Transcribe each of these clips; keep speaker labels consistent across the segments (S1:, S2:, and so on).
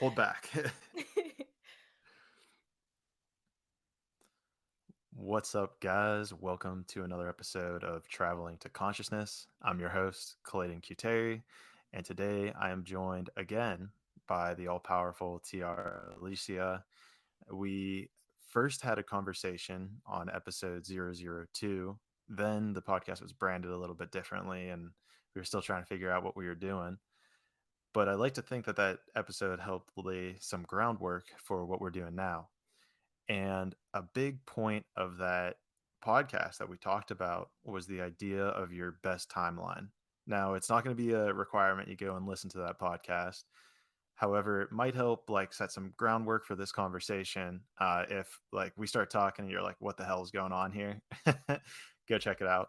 S1: hold back. What's up, guys? Welcome to another episode of Traveling to Consciousness. I'm your host, Clayton Q. And today I am joined again by the all powerful Tiara Alicea. We first had a conversation on episode 002. Then the podcast was branded a little bit differently, and we were still trying to figure out what we were doing. But I like to think that that episode helped lay some groundwork for what we're doing now. And a big point of that podcast that we talked about was the idea of your best timeline. Now, it's not going to be a requirement you go and listen to that podcast. However, it might help like set some groundwork for this conversation. If like we start talking and you're like, what the hell is going on here? Go check it out.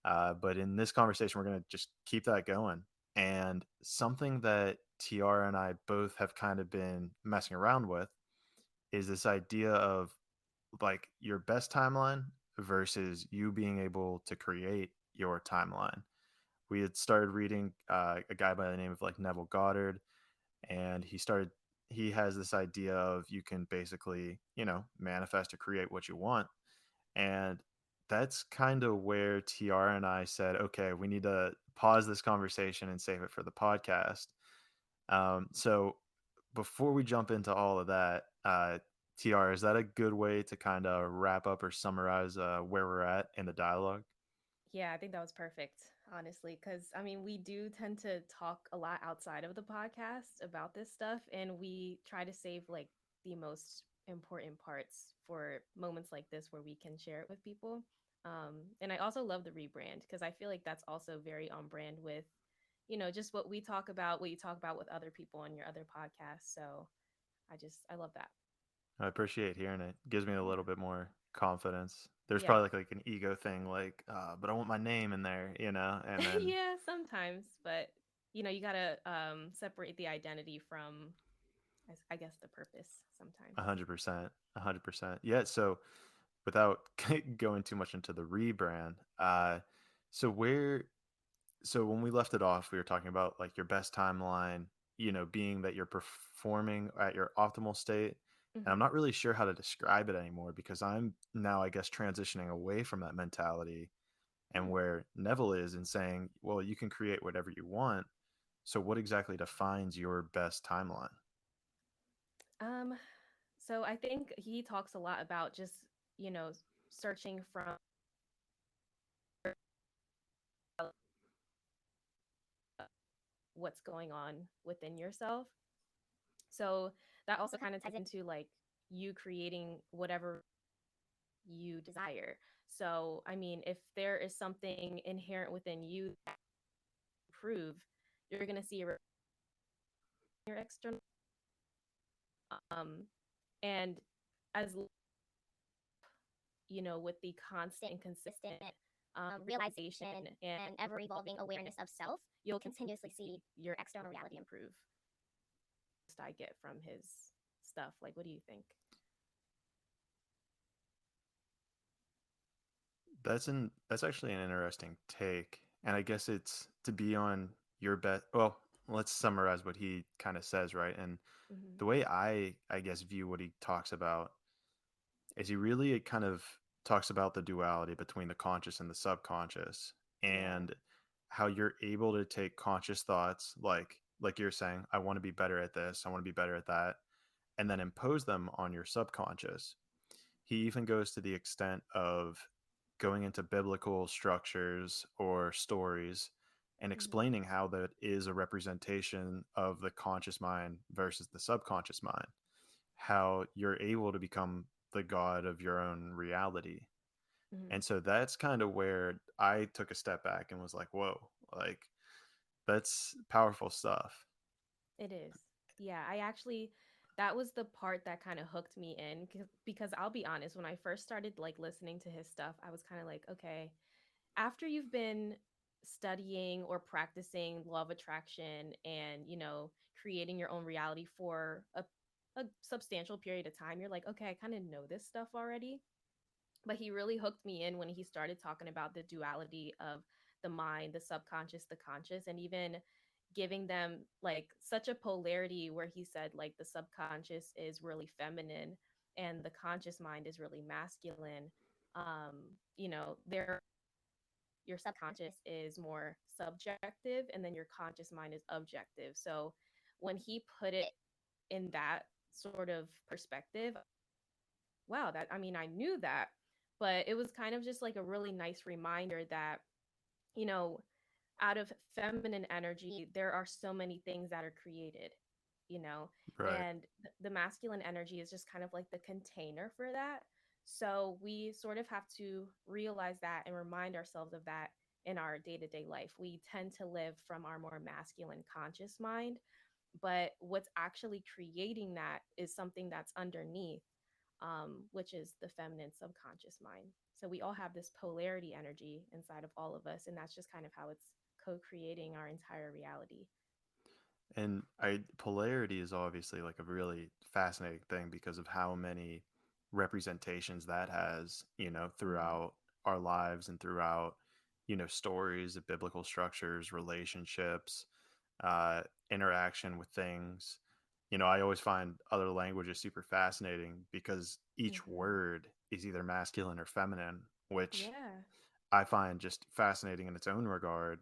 S1: But in this conversation, we're going to just keep that going. And something that Tiara and I both have kind of been messing around with is this idea of like your best timeline versus you being able to create your timeline. We had started reading a guy by the name of like Neville Goddard, and he has this idea of you can basically, manifest or create what you want. And that's kind of where TR and I said, okay, we need to pause this conversation and save it for the podcast. So before we jump into all of that, TR, is that a good way to kind of wrap up or summarize where we're at in the dialogue?
S2: Yeah, I think that was perfect, honestly, because I mean, we do tend to talk a lot outside of the podcast about this stuff, and we try to save like the most important parts for moments like this where we can share it with people. And I also love the rebrand because I feel like that's also very on brand with, just what we talk about, what you talk about with other people on your other podcasts. So I love that.
S1: I appreciate hearing it. Gives me a
S2: Yeah.
S1: little bit more confidence. There's
S2: Yeah.
S1: probably like an ego thing, like, but I want my name in there, and then
S2: Yeah, sometimes, but you gotta separate the identity from, I guess, the purpose sometimes.
S1: 100%, 100%. Yeah. So without going too much into the rebrand, so where so when we left it off, we were talking about like your best timeline, being that you're performing at your optimal state. And I'm
S2: Hmm.
S1: not really sure how to describe it anymore because I'm now, I guess, transitioning away from that mentality and
S2: Hmm.
S1: where Neville is and saying, well, you can create whatever you want. So, what exactly defines your best timeline?
S2: Um, so I think he talks a lot about just you know searching from what's going on within yourself. So that also kind of ties into like you creating whatever you desire. So I mean, if there is something inherent within you that you improve, you're gonna see your external. Um, and as with the constant and consistent realization and ever evolving awareness of self, you'll continuously see your external reality improve. I get from his stuff. Like, what do you think?
S1: That's actually an interesting take. And I guess it's to be on your best. Well, let's summarize what he kind of says, right? And
S2: Hmm.
S1: the way I guess view what he talks about is he really kind of talks about the duality between the conscious and the subconscious
S2: Yeah.
S1: and how you're able to take conscious thoughts like you're saying, I want to be better at this, I want to be better at that, and then impose them on your subconscious. He even goes to the extent of going into biblical structures or stories and
S2: Hmm.
S1: explaining how that is a representation of the conscious mind versus the subconscious mind, how you're able to become the god of your own reality.
S2: Hmm.
S1: And so that's kind of where I took a step back and was like, whoa, like that's powerful stuff.
S2: It is. Yeah, I actually that was the part that kind of hooked me in because I'll be honest, when I first started like listening to his stuff, I was kind of like, okay, after you've been studying or practicing law of attraction and, creating your own reality for a substantial period of time, you're like, okay, I kind of know this stuff already. But he really hooked me in when he started talking about the duality of the mind, the subconscious, the conscious, and even giving them like such a polarity where he said like the subconscious is really feminine and the conscious mind is really masculine. You know, your subconscious is more subjective and then your conscious mind is objective. So when he put it in that sort of perspective, wow, that I mean, I knew that, but it was kind of just like a really nice reminder that, you know, out of feminine energy, there are so many things that are created, you know,
S1: Right.
S2: and the masculine energy is just kind of like the container for that. So we sort of have to realize that and remind ourselves of that in our day to day life. We tend to live from our more masculine conscious mind, but what's actually creating that is something that's underneath, which is the feminine subconscious mind. So we all have this polarity energy inside of all of us, and that's just kind of how it's co-creating our entire reality.
S1: And I polarity is obviously like a really fascinating thing because of how many representations that has,
S2: Mm-hmm.
S1: throughout our lives and throughout, stories of biblical structures, relationships, uh, interaction with things. I always find other languages super fascinating because each
S2: Mm-hmm.
S1: word is either masculine or feminine, which
S2: Yeah,
S1: I find just fascinating in its own regard.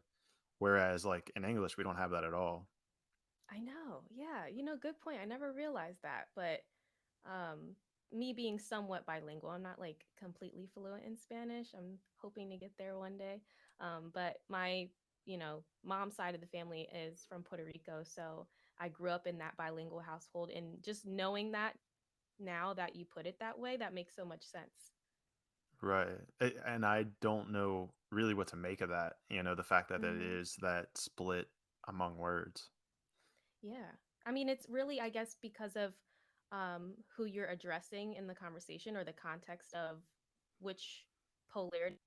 S1: Whereas, like in English, we don't have that at all.
S2: I know. Yeah, good point. I never realized that, but um, me being somewhat bilingual, I'm not like completely fluent in Spanish. I'm hoping to get there one day. But my, mom's side of the family is from Puerto Rico, so I grew up in that bilingual household, and just knowing that now that you put it that way, that makes so much sense.
S1: Right. And I don't know really what to make of that, the fact that it
S2: Hmm.
S1: is that split among words.
S2: Yeah. I mean, it's really, I guess, because of who you're addressing in the conversation or the context of which polarity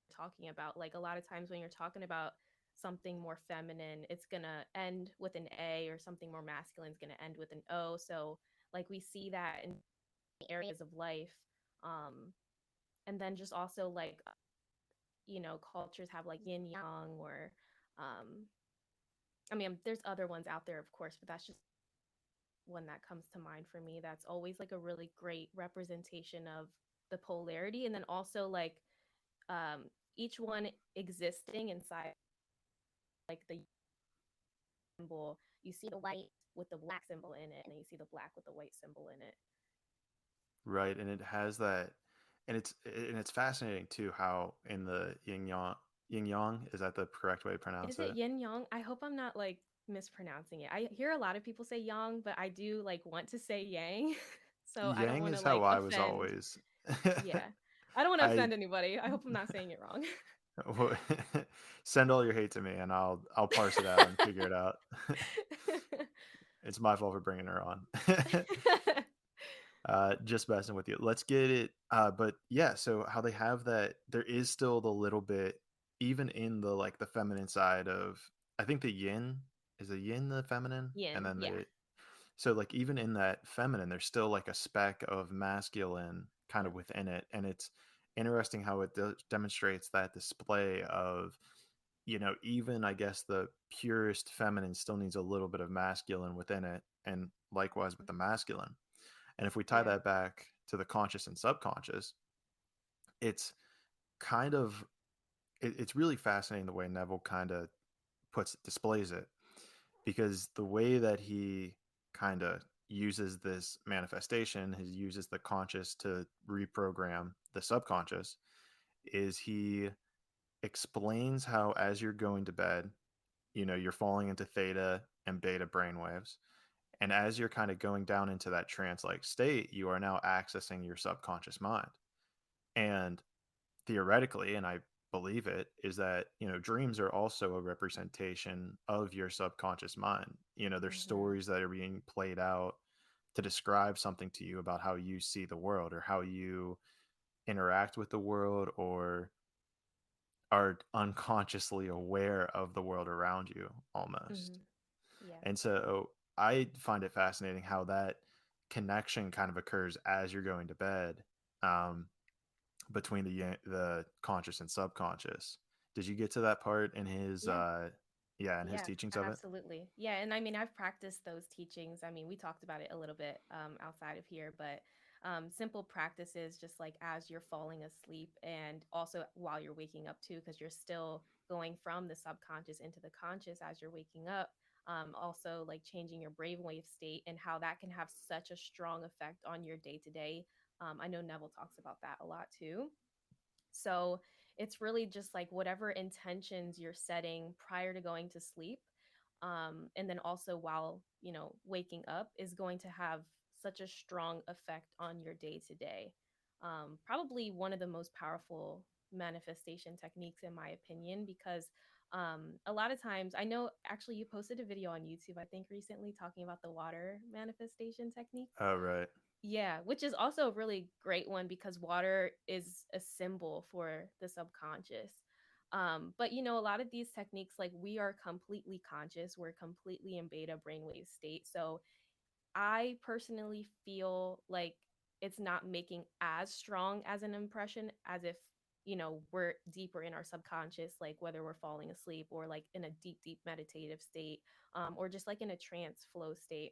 S2: you're talking about. Like a lot of times when you're talking about something more feminine, it's going to end with an A, or something more masculine is going to end with an O. So, like, we see that in areas of life. Um, and then just also, like, cultures have like yin yang, or, um, I mean, there's other ones out there, of course, but that's just one that comes to mind for me. That's always like a really great representation of the polarity. And then also, like, um, each one existing inside, like, the symbol. You see the white with the black symbol in it, and then you see the black with the white symbol in it.
S1: Right. And it has that and it's fascinating too how in the yin yang, is that the correct way to pronounce
S2: Is it
S1: it?
S2: yin yang? I hope I'm not like mispronouncing it. I hear a lot of people say yang, but I do like want to say yang. So I don't
S1: Yang
S2: want to
S1: is how
S2: like
S1: I was
S2: offend.
S1: always.
S2: Yeah. I don't want to
S1: I
S2: offend anybody. I hope I'm not saying it wrong.
S1: send all your hate to me and I'll parse it out and figure it out. It's my fault for bringing her on. Just messing with you. Let's get it. But yeah, so how they have that, there is still the little bit, even in the like the feminine side of, I think the yin is the yin the feminine, and
S2: Yin,
S1: then
S2: yeah.
S1: the so like even in that feminine, there's still like a speck of masculine kind of
S2: Yep.
S1: within it, and it's interesting how it demonstrates that display of, even I guess the purest feminine still needs a little bit of masculine within it, and likewise with the
S2: Mhm.
S1: masculine. And if we tie
S2: Yeah.
S1: that back to the conscious and subconscious, it's kind of it's really fascinating the way Neville kind of displays it, because the way that he kind of uses this manifestation, he uses the conscious to reprogram the subconscious, is he explains how as you're going to bed, you're falling into theta and beta brainwaves. And as you're kind of going down into that trance like state, you are now accessing your subconscious mind. And theoretically, and I believe it, is that, dreams are also a representation of your subconscious mind. There's
S2: Hmm.
S1: stories that are being played out to describe something to you about how you see the world or how you interact with the world or are unconsciously aware of the world around you almost.
S2: Hmm. Yeah.
S1: And so I find it fascinating how that connection kind of occurs as you're going to bed, um, between the conscious and subconscious. Did you get to that part in his
S2: Yeah.
S1: Yeah, and his
S2: Yeah,
S1: teachings of it.
S2: absolutely. Yeah, and I mean, I've practiced those teachings. I mean, we talked about it a little bit outside of here, but simple practices just like as you're falling asleep and also while you're waking up too, because you're still going from the subconscious into the conscious as you're waking up. Also, like changing your brainwave state and how that can have such a strong effect on your day to day. I know Neville talks about that a lot too. So it's really just like whatever intentions you're setting prior to going to sleep. And then also while, waking up is going to have such a strong effect on your day to day. Probably one of the most powerful manifestation techniques, in my opinion, because a lot of times, I know actually you posted a video on YouTube, I think recently, talking about the water manifestation technique.
S1: Oh, right.
S2: Yeah, which is also a really great one because water is a symbol for the subconscious. But a lot of these techniques, like we are completely conscious, we're completely in beta brainwave state. So I personally feel like it's not making as strong as an impression as if, we're deeper in our subconscious, like whether we're falling asleep or like in a deep, deep meditative state, or just like in a trance flow state,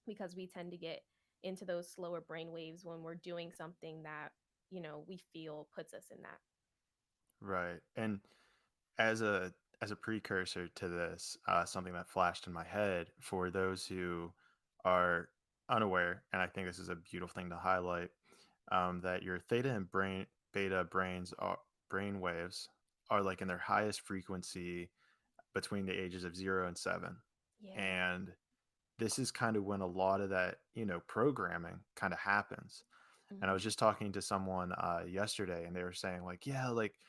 S2: because we tend to get into those slower brain waves when we're doing something that we feel puts us in that.
S1: Right. And as a precursor to this, something that flashed in my head for those who are unaware, and I think this is a beautiful thing to highlight, that your theta and beta brain waves are like in their highest frequency between the ages of 0 and 7,
S2: Yeah.
S1: and this is kind of when a lot of that programming kind of happens. And I
S2: Mm-hmm.
S1: was just talking to someone yesterday, and they were saying like, yeah, like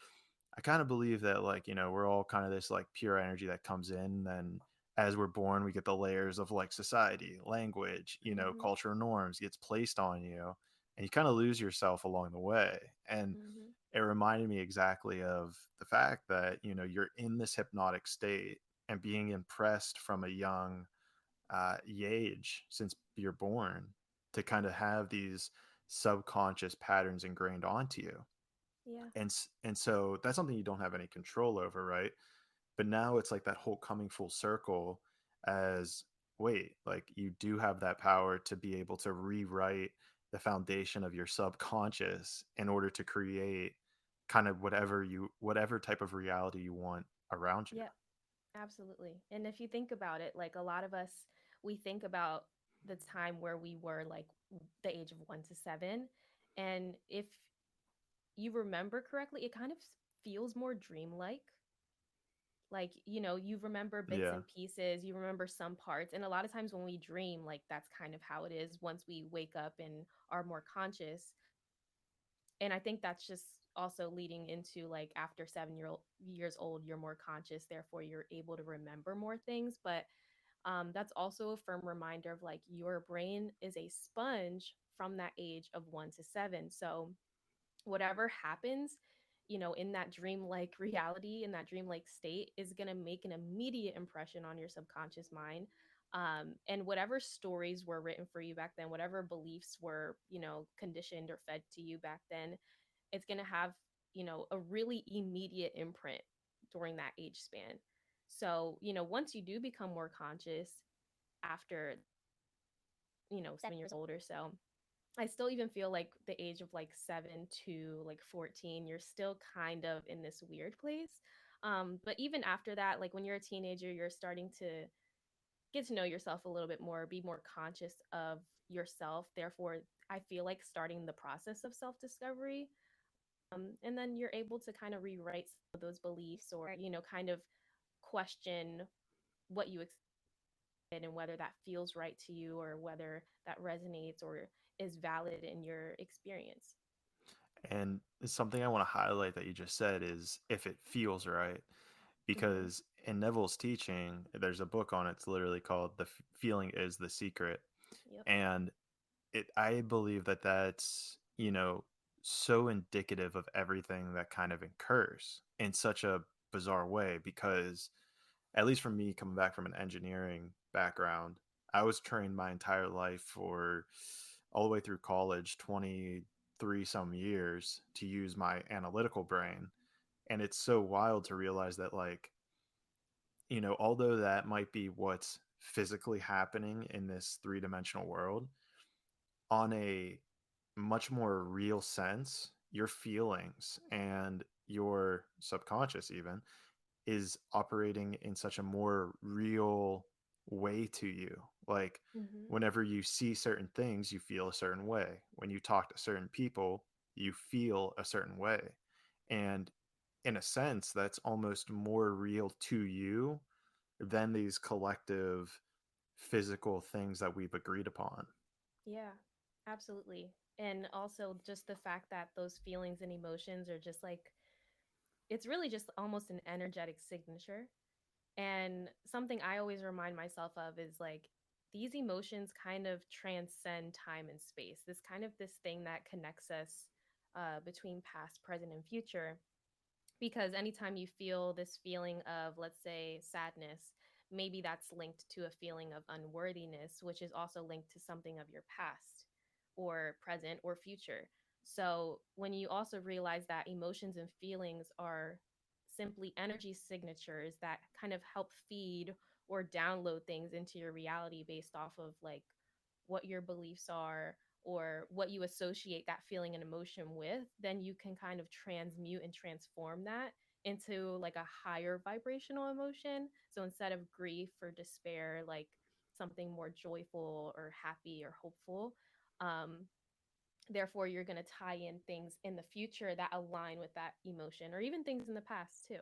S1: I kind of believe that like, we're all kind of this like pure energy that comes in, and as we're born, we get the layers of like society, language,
S2: Mm-hmm.
S1: cultural norms gets placed on you, and you kind of lose yourself along the way. And
S2: Mm-hmm.
S1: it reminded me exactly of the fact that, you're in this hypnotic state and being impressed from a young age since you're born to kind of have these subconscious patterns ingrained onto you.
S2: Yeah.
S1: And so that's something you don't have any control over, right? But now it's like that whole coming full circle, as wait, like you do have that power to be able to rewrite the foundation of your subconscious in order to create kind of whatever type of reality you want around you.
S2: Yeah, absolutely. And if you think about it, like a lot of us, we think about the time where we were like the age of 1 to 7. And if you remember correctly, it kind of feels more dreamlike. Like, you remember bits
S1: Yeah.
S2: and pieces, you remember some parts, and a lot of times when we dream, like that's kind of how it is once we wake up and are more conscious. And I think that's just also leading into like after 7 years old, you're more conscious, therefore you're able to remember more things. But that's also a firm reminder of like your brain is a sponge from that age of 1 to 7. So whatever happens, in that dreamlike reality, in that dreamlike state, is going to make an immediate impression on your subconscious mind. And whatever stories were written for you back then, whatever beliefs were, conditioned or fed to you back then, it's going to have, a really immediate imprint during that age span. So, once you do become more conscious after, 7 years old or so, I still even feel like the age of like 7 to like 14, you're still kind of in this weird place. But even after that, like when you're a teenager, you're starting to get to know yourself a little bit more, be more conscious of yourself. Therefore, I feel like starting the process of self discovery. And then you're able to kind of rewrite some of those beliefs or, kind of question what you expected and whether that feels right to you or whether that resonates or is valid in your experience.
S1: And something I want to highlight that you just said is if it feels right,
S2: Mm-hmm.
S1: because in Neville's teaching, there's a book on it. It's literally called "The Feeling Is the Secret,"
S2: Yep.
S1: and I believe that that's so indicative of everything that kind of occurs in such a bizarre way. Because at least for me, coming back from an engineering background, I was trained my entire life for all the way through college, 23 some years, to use my analytical brain. And it's so wild to realize that like although that might be what's physically happening in this three-dimensional world, on a much more real sense, your feelings and your subconscious even is operating in such a more real way to you. Like
S2: Mm-hmm.
S1: whenever you see certain things, you feel a certain way. When you talk to certain people, you feel a certain way. And in a sense, that's almost more real to you than these collective physical things that we've agreed upon.
S2: Yeah, absolutely. And also just the fact that those feelings and emotions are just like, it's really just almost an energetic signature. And something I always remind myself of is like, these emotions kind of transcend time and space. This thing that connects us between past, present, and future. Because anytime you feel this feeling of, let's say, sadness, maybe that's linked to a feeling of unworthiness, which is also linked to something of your past or present or future. So when you also realize that emotions and feelings are simply energy signatures that kind of help feed or download things into your reality based off of like what your beliefs are or what you associate that feeling and emotion with, then you can kind of transmute and transform that into like a higher vibrational emotion. So instead of grief or despair, like something more joyful or happy or hopeful. Um, Therefore, you're going to tie in things in the future that align with that emotion or even things in the past too.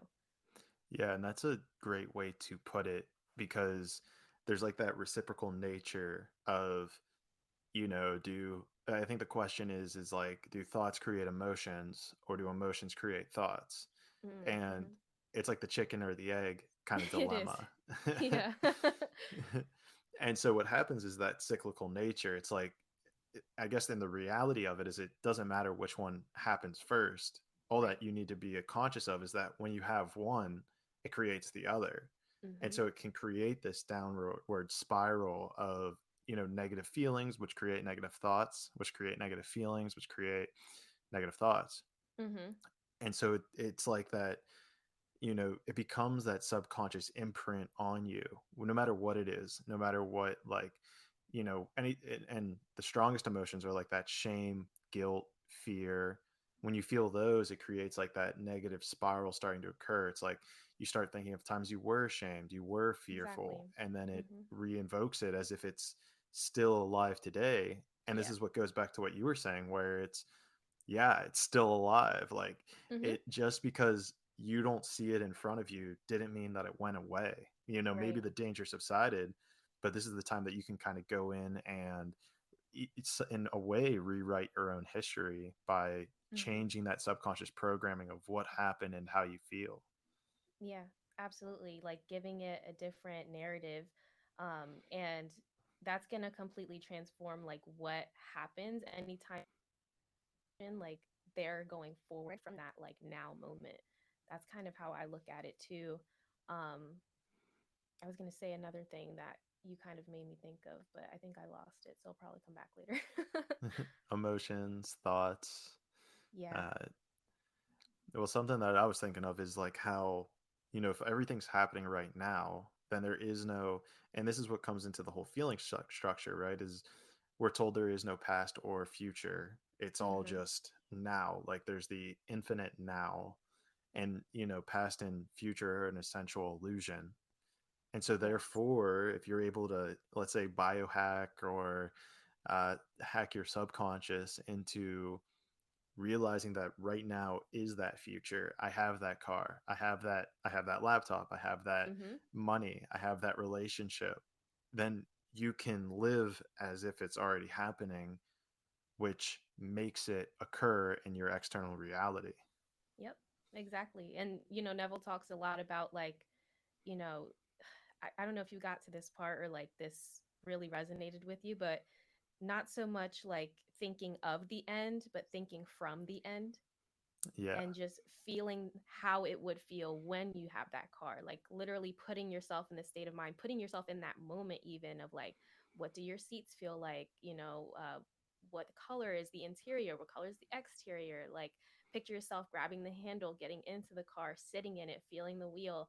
S1: Yeah, and that's a great way to put it because there's like that reciprocal nature of, do I think the question is like, do thoughts create emotions or do emotions create thoughts? And
S2: Mm-hmm.
S1: it's like the chicken or the egg kind of
S2: It is.
S1: dilemma.
S2: Yeah.
S1: And so what happens is that cyclical nature, it's like, I guess in the reality of it is it doesn't matter which one happens first. All
S2: Right.
S1: that you need to be conscious of is that when you have one, it creates the other. And
S2: Mm-hmm.
S1: so it can create this downward spiral of, negative feelings, which create negative thoughts, which create negative feelings, which create negative thoughts.
S2: Mm-hmm.
S1: And so it's like that, it becomes that subconscious imprint on you, no matter what it is, no matter what, like, any, and the strongest emotions are like that shame, guilt, fear. When you feel those, it creates like that negative spiral starting to occur. It's like you start thinking of times you were ashamed, you were fearful,
S2: Exactly.
S1: and then it
S2: Mm-hmm.
S1: reinvokes it as if it's still alive today. And this
S2: Yeah.
S1: is what goes back to what you were saying, where it's, yeah, it's still alive. Like
S2: Mm-hmm.
S1: it, just because you don't see it in front of you didn't mean that it went away. Maybe
S2: Right.
S1: the danger subsided, but this is the time that you can kind of go in and it's in a way rewrite your own history by
S2: Mm-hmm.
S1: changing that subconscious programming of what happened and how you feel.
S2: Yeah, absolutely. Like giving it a different narrative. And that's going to completely transform like what happens anytime like they're going forward from that like now moment. That's kind of how I look at it too. Um, I was going to say another thing that you kind of made me think of, but I think I lost it. So I'll probably come back later.
S1: Emotions, thoughts.
S2: Yeah.
S1: uh, Well, something that I was thinking of is like how, if everything's happening right now, then there is no, and this is what comes into the whole feeling structure, right? Is we're told there is no past or future. It's all
S2: Mm-hmm.
S1: just now. Like there's the infinite now, and, past and future are an essential illusion. And so,
S2: Yes.
S1: therefore, if you're able to, let's say, biohack or hack your subconscious into realizing that right now is that future. I have that car, I have that laptop, I have that
S2: Mm-hmm.
S1: money, I have that relationship. Then you can live as if it's already happening, which makes it occur in your external reality.
S2: Yep. Exactly. And Neville talks a lot about like, you know, I don't know if you got to this part or like this really resonated with you, but not so much like thinking of the end, but thinking from the end
S1: Yeah.
S2: and just feeling how it would feel when you have that car. Like literally putting yourself in the state of mind, putting yourself in that moment, even of like, what do your seats feel like? What color is the interior? What color is the exterior? Like, picture yourself grabbing the handle, getting into the car, sitting in it, feeling the wheel.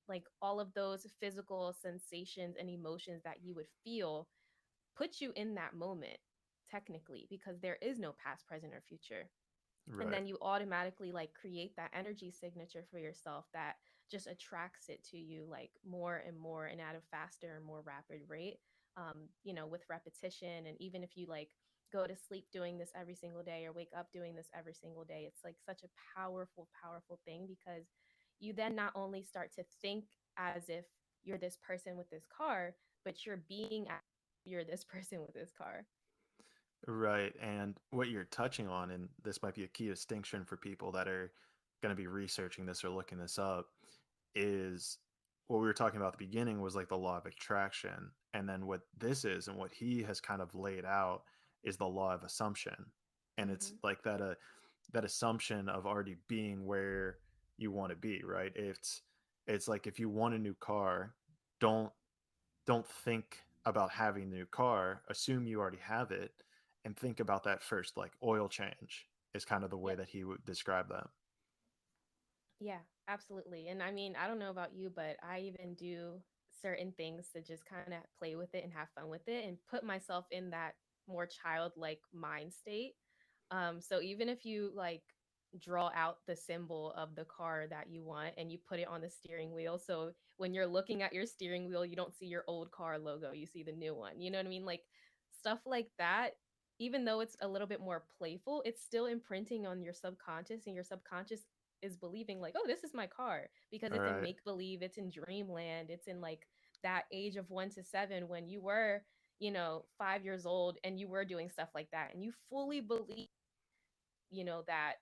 S2: like all of those physical sensations and emotions that you would feel put you in that moment technically, because there is no past, present, or future. And
S1: Right.
S2: then you automatically like create that energy signature for yourself that just attracts it to you like more and more and at a faster and more rapid rate. With repetition, and even if you like go to sleep doing this every single day or wake up doing this every single day, it's like such a powerful thing, because you then not only start to think as if you're this person with this car, but you're being as if you're this person with this car.
S1: Right. And what you're touching on, and this might be a key distinction for people that are going to be researching this or looking this up, is what we were talking about at the beginning was like the law of attraction. And then what this is and what he has kind of laid out is the law of assumption. And it's
S2: Mm-hmm.
S1: like that assumption of already being where you want to be, right? It's like if you want a new car, don't don't think about having a new car, assume you already have it, and think about that first, like oil change is kind of the way
S2: Yep.
S1: that he would describe that.
S2: Yeah, absolutely. And I mean, I don't know about you, but I even do certain things to just kind of play with it and have fun with it and put myself in that more childlike mind state. So even if you like draw out the symbol of the car that you want and you put it on the steering wheel, so when you're looking at your steering wheel, you don't see your old car logo, you see the new one. You know what I mean? Like stuff like that, even though it's a little bit more playful, it's still imprinting on your subconscious, and your subconscious is believing like, oh, this is my car, because
S1: All
S2: it's in
S1: right.
S2: make believe, it's in dreamland, it's in like that age of 1 to 7 when you were 5 years old and you were doing stuff like that and you fully believe that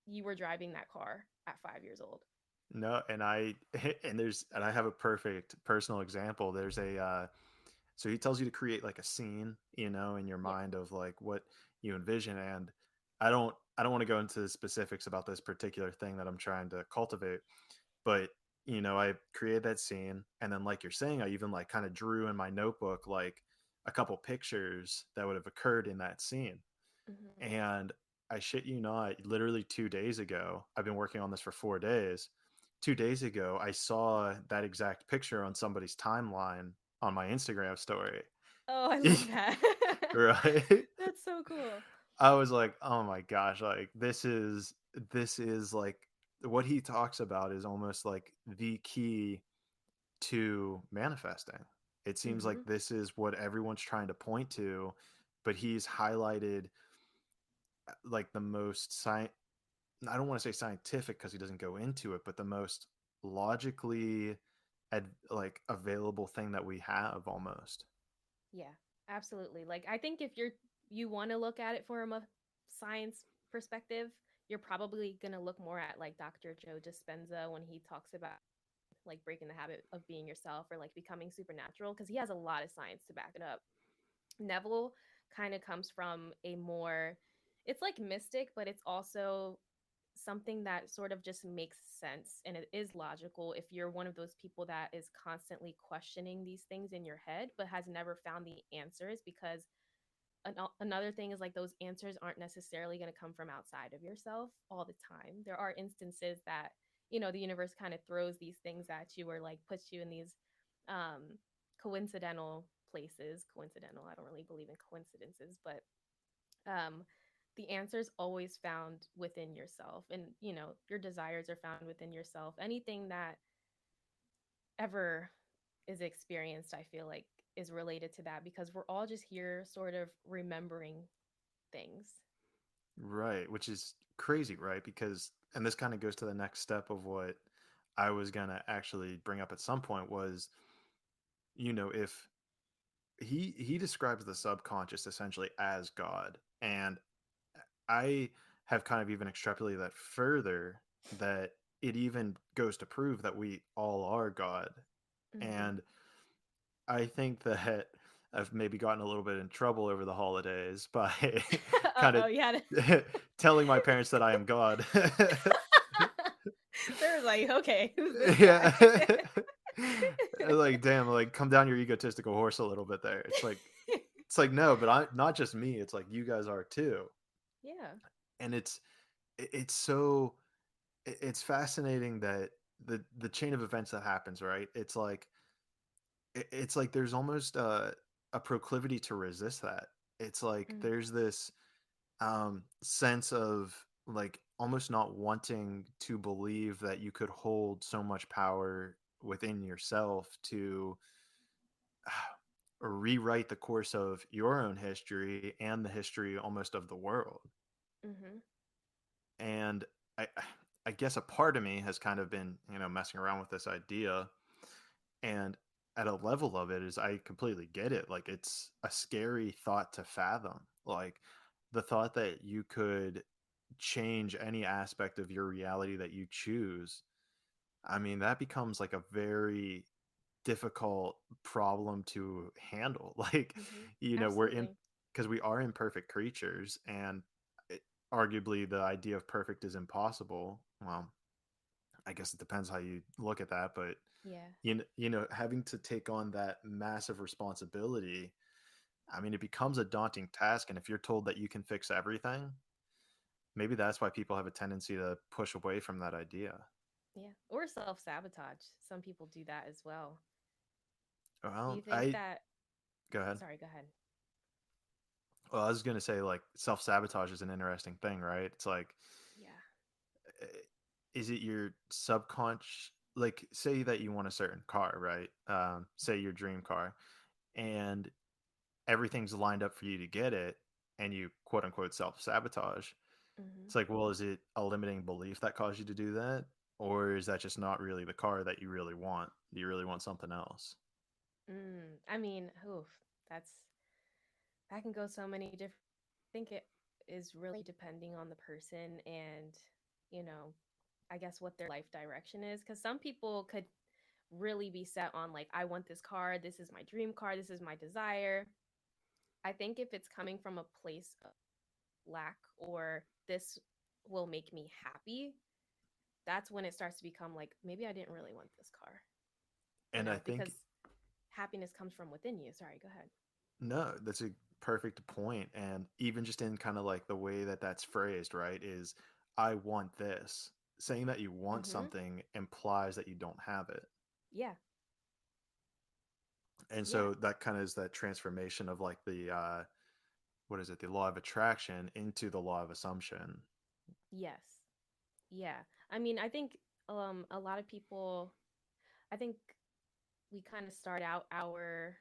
S2: you were driving that car at 5 years old.
S1: No, and I and I have a perfect personal example. There's a so he tells you to create like a scene, in your
S2: Yeah.
S1: mind of like what you envision. And I don't want to go into the specifics about this particular thing that I'm trying to cultivate, but I created that scene, and then like you're saying, I even like kind of drew in my notebook like a couple pictures that would have occurred in that scene.
S2: Hmm.
S1: And I shit you not, literally 2 days ago, I've been working on this for 4 days. 2 days ago, I saw that exact picture on somebody's timeline on my Instagram story.
S2: Oh, I love that.
S1: Right?
S2: That's so cool.
S1: I was like, oh my gosh, like this is like what he talks about is almost like the key to manifesting. It seems like
S2: Hmm.
S1: this is what everyone's trying to point to, but he's highlighted like the most I don't want to say scientific because he doesn't go into it, but the most logically like available thing that we have almost.
S2: Yeah, absolutely. Like I think if you want to look at it from a science perspective, you're probably going to look more at like Dr. Joe Dispenza when he talks about like breaking the habit of being yourself or like becoming supernatural, because he has a lot of science to back it up. Neville kind of comes from a more, it's like mystic, but it's also something that sort of just makes sense and it is logical if you're one of those people that is constantly questioning these things in your head but has never found the answers, because another thing is like those answers aren't necessarily going to come from outside of yourself all the time. There are instances that the universe kind of throws these things at you or like puts you in these um coincidental places. Coincidental, I don't really believe in coincidences, but um the answers always found within yourself, and your desires are found within yourself. Anything that ever is experienced, I feel like, is related to that, because we're all just here sort of remembering things.
S1: Right, which is crazy, right? Because and this kind of goes to the next step of what I was going to actually bring up at some point was, if he describes the subconscious essentially as God. And I have kind of even extrapolated that further, that it even goes to prove that we all are God.
S2: Mm-hmm.
S1: And I think that I've maybe gotten a little bit in trouble over the holidays by kind
S2: Uh-oh,
S1: of
S2: yeah.
S1: telling my parents that I am God.
S2: They're like, okay, who's this guy?
S1: Yeah. Like, damn, like come down your egotistical horse a little bit there. It's like no, but I not just me, it's like you guys are too.
S2: Yeah.
S1: And it's so it's fascinating that the chain of events that happens, right? It's like there's almost a proclivity to resist that. It's like
S2: Mm,
S1: there's this sense of like almost not wanting to believe that you could hold so much power within yourself to rewrite the course of your own history and the history almost of the world.
S2: mm-hmm.
S1: And I, I guess a part of me has kind of been, messing around with this idea. And at a level of it is I completely get it. Like it's a scary thought to fathom. Like the thought that you could change any aspect of your reality that you choose. I mean, that becomes like a very difficult problem to handle. Like,
S2: Mm-hmm.
S1: we're in
S2: Absolutely.
S1: because we are imperfect creatures, and it, arguably the idea of perfect is impossible. Well, I guess it depends how you look at that, but
S2: Yeah.
S1: having to take on that massive responsibility, I mean, it becomes a daunting task. And if you're told that you can fix everything, maybe that's why people have a tendency to push away from that idea.
S2: Yeah. Or self sabotage. Some people do that as well. Do you
S1: Well,
S2: think that?
S1: go ahead.
S2: Sorry, go ahead.
S1: Well, I was going to say, like, self sabotage is an interesting thing, right? It's like,
S2: Yeah.
S1: eh, is it your subconscious? Like, say that you want a certain car, right? Say your dream car, and everything's lined up for you to get it, and you quote unquote self sabotage.
S2: Mm-hmm.
S1: It's like, well, is it a limiting belief that caused you to do that? Or is that just not really the car that you really want? You really want something else?
S2: I mean, oof, that's that can go so many different. I think it is really depending on the person and, you know, I guess what their life direction is. Because some people could really be set on, like, I want this car. This is my dream car. This is my desire. I think if it's coming from a place of lack or this will make me happy, that's when it starts to become like, maybe I didn't really want this car,
S1: And I
S2: because
S1: think,
S2: happiness comes from within you. Sorry, go ahead.
S1: no, that's a perfect point. And even just in kind of like the way that that's phrased, right, is I want this. Saying that you want
S2: Mm-hmm.
S1: something implies that you don't have it.
S2: Yeah.
S1: And
S2: Yeah.
S1: so that kind of is that transformation of like what is it, the law of attraction into the law of assumption.
S2: Yes. Yeah. I mean, I think a lot of people, I think we kind of start out our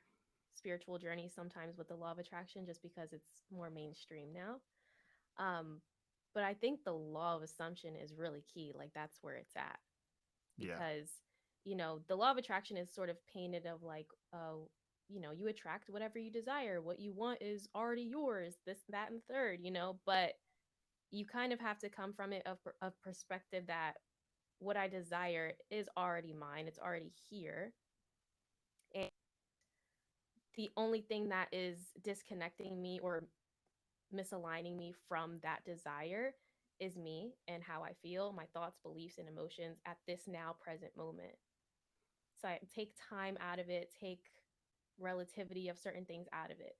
S2: spiritual journey sometimes with the law of attraction just because it's more mainstream now. Um but I think the law of assumption is really key. Like that's where it's at,
S1: Yeah.
S2: because the law of attraction is sort of painted of like, you attract whatever you desire. What you want is already yours, this, that, and third, but you kind of have to come from it of perspective that what I desire is already mine. It's already here. And the only thing that is disconnecting me or misaligning me from that desire is me and how I feel, my thoughts, beliefs, and emotions at this now present moment. So I take time out of it, take relativity of certain things out of it.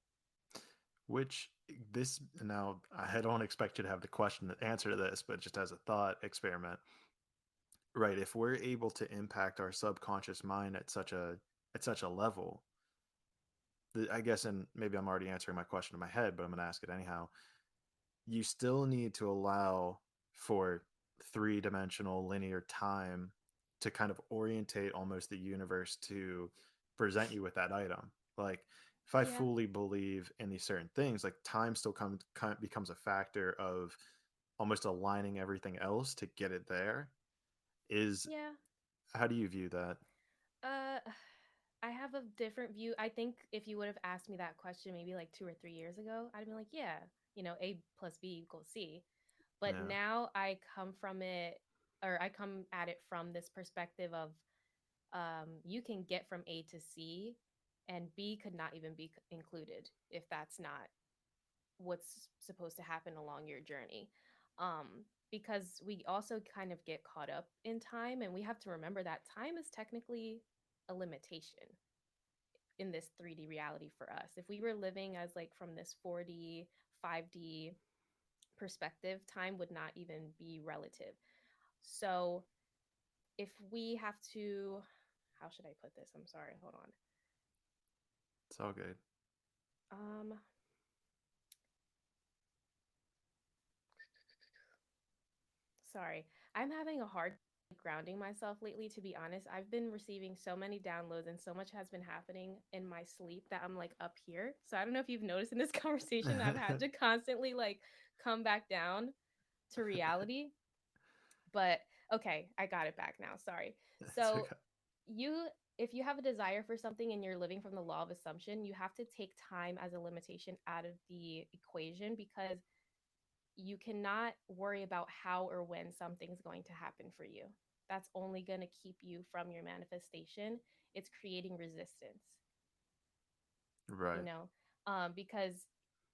S1: Which this now I don't expect you to have the question the answer to this, but just as a thought experiment, right? If we're able to impact our subconscious mind at such a level, I guess, and maybe I'm already answering my question in my head, but I'm going to ask it anyhow. You still need to allow for three-dimensional linear time to kind of orientate almost the universe to present you with that item. Like if I
S2: Yeah,
S1: fully believe in these certain things, like time still becomes a factor of almost aligning everything else to get it there. Is
S2: yeah.
S1: How do you view that?
S2: Uh, I have a different view. I think if you would have asked me that question maybe like 2 or 3 years ago, I'd be like, yeah, A plus B equals C. But
S1: Yeah.
S2: now I come from it, or I come at it from this perspective of, you can get from A to C, and B could not even be included if that's not what's supposed to happen along your journey. Because we also kind of get caught up in time, and we have to remember that time is technically a limitation in this 3D reality for us. If we were living as like from this 4D, 5D perspective, time would not even be relative. So if we have to, how should I put this? I'm sorry, hold on.
S1: It's all good.
S2: Um, Sorry. I'm having a hard grounding myself lately, to be honest. I've been receiving so many downloads and so much has been happening in my sleep that I'm like up here. So I don't know if you've noticed in this conversation, I've had to constantly like come back down to reality. But okay, I got it back now. Sorry.
S1: It's
S2: So
S1: okay.
S2: you if you have a desire for something and you're living from the law of assumption, you have to take time as a limitation out of the equation because you cannot worry about how or when something's going to happen for you. That's only going to keep you from your manifestation. It's creating resistance, you
S1: Right.
S2: know, because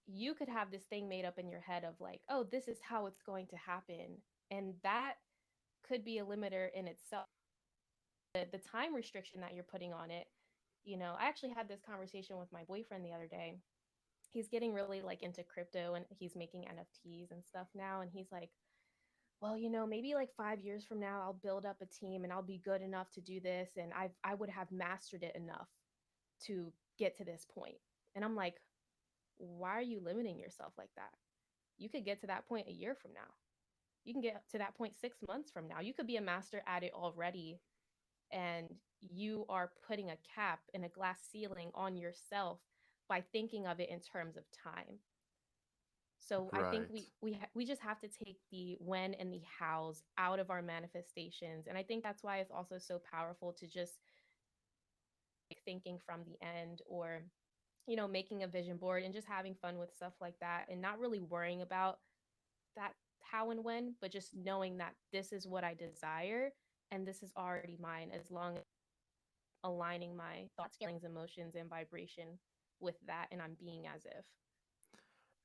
S2: you could have this thing made up in your head of like, oh, this is how it's going to happen. And that could be a limiter in itself. The time restriction that you're putting on it, I actually had this conversation with my boyfriend the other day. He's getting really like into crypto and he's making NFTs and stuff now. And he's like, well, maybe like 5 years from now, I'll build up a team and I'll be good enough to do this. And I would have mastered it enough to get to this point. And I'm like, why are you limiting yourself like that? You could get to that point a year from now. You can get to that point 6 months from now. You could be a master at it already. And you are putting a cap and a glass ceiling on yourself by thinking of it in terms of time. So I think
S1: Right.
S2: we just have to take the when and the hows out of our manifestations, and I think that's why it's also so powerful to just like thinking from the end, or making a vision board and just having fun with stuff like that, and not really worrying about that how and when, but just knowing that this is what I desire and this is already mine, as long as aligning my thoughts, feelings, emotions, and vibration with that, and I'm being as if.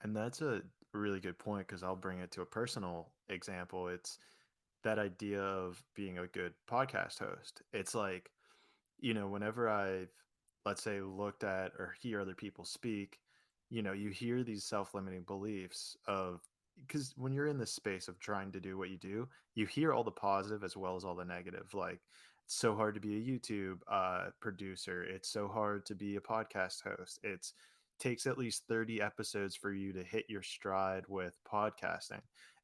S1: And that's a really good point because I'll bring it to a personal example. It's that idea of being a good podcast host. It's like, whenever I've, let's say, looked at or hear other people speak, you hear these self limiting beliefs of, because when you're in this space of trying to do what you do, you hear all the positive as well as all the negative. Like, it's so hard to be a YouTube producer. It's so hard to be a podcast host. It's takes at least 30 episodes for you to hit your stride with podcasting.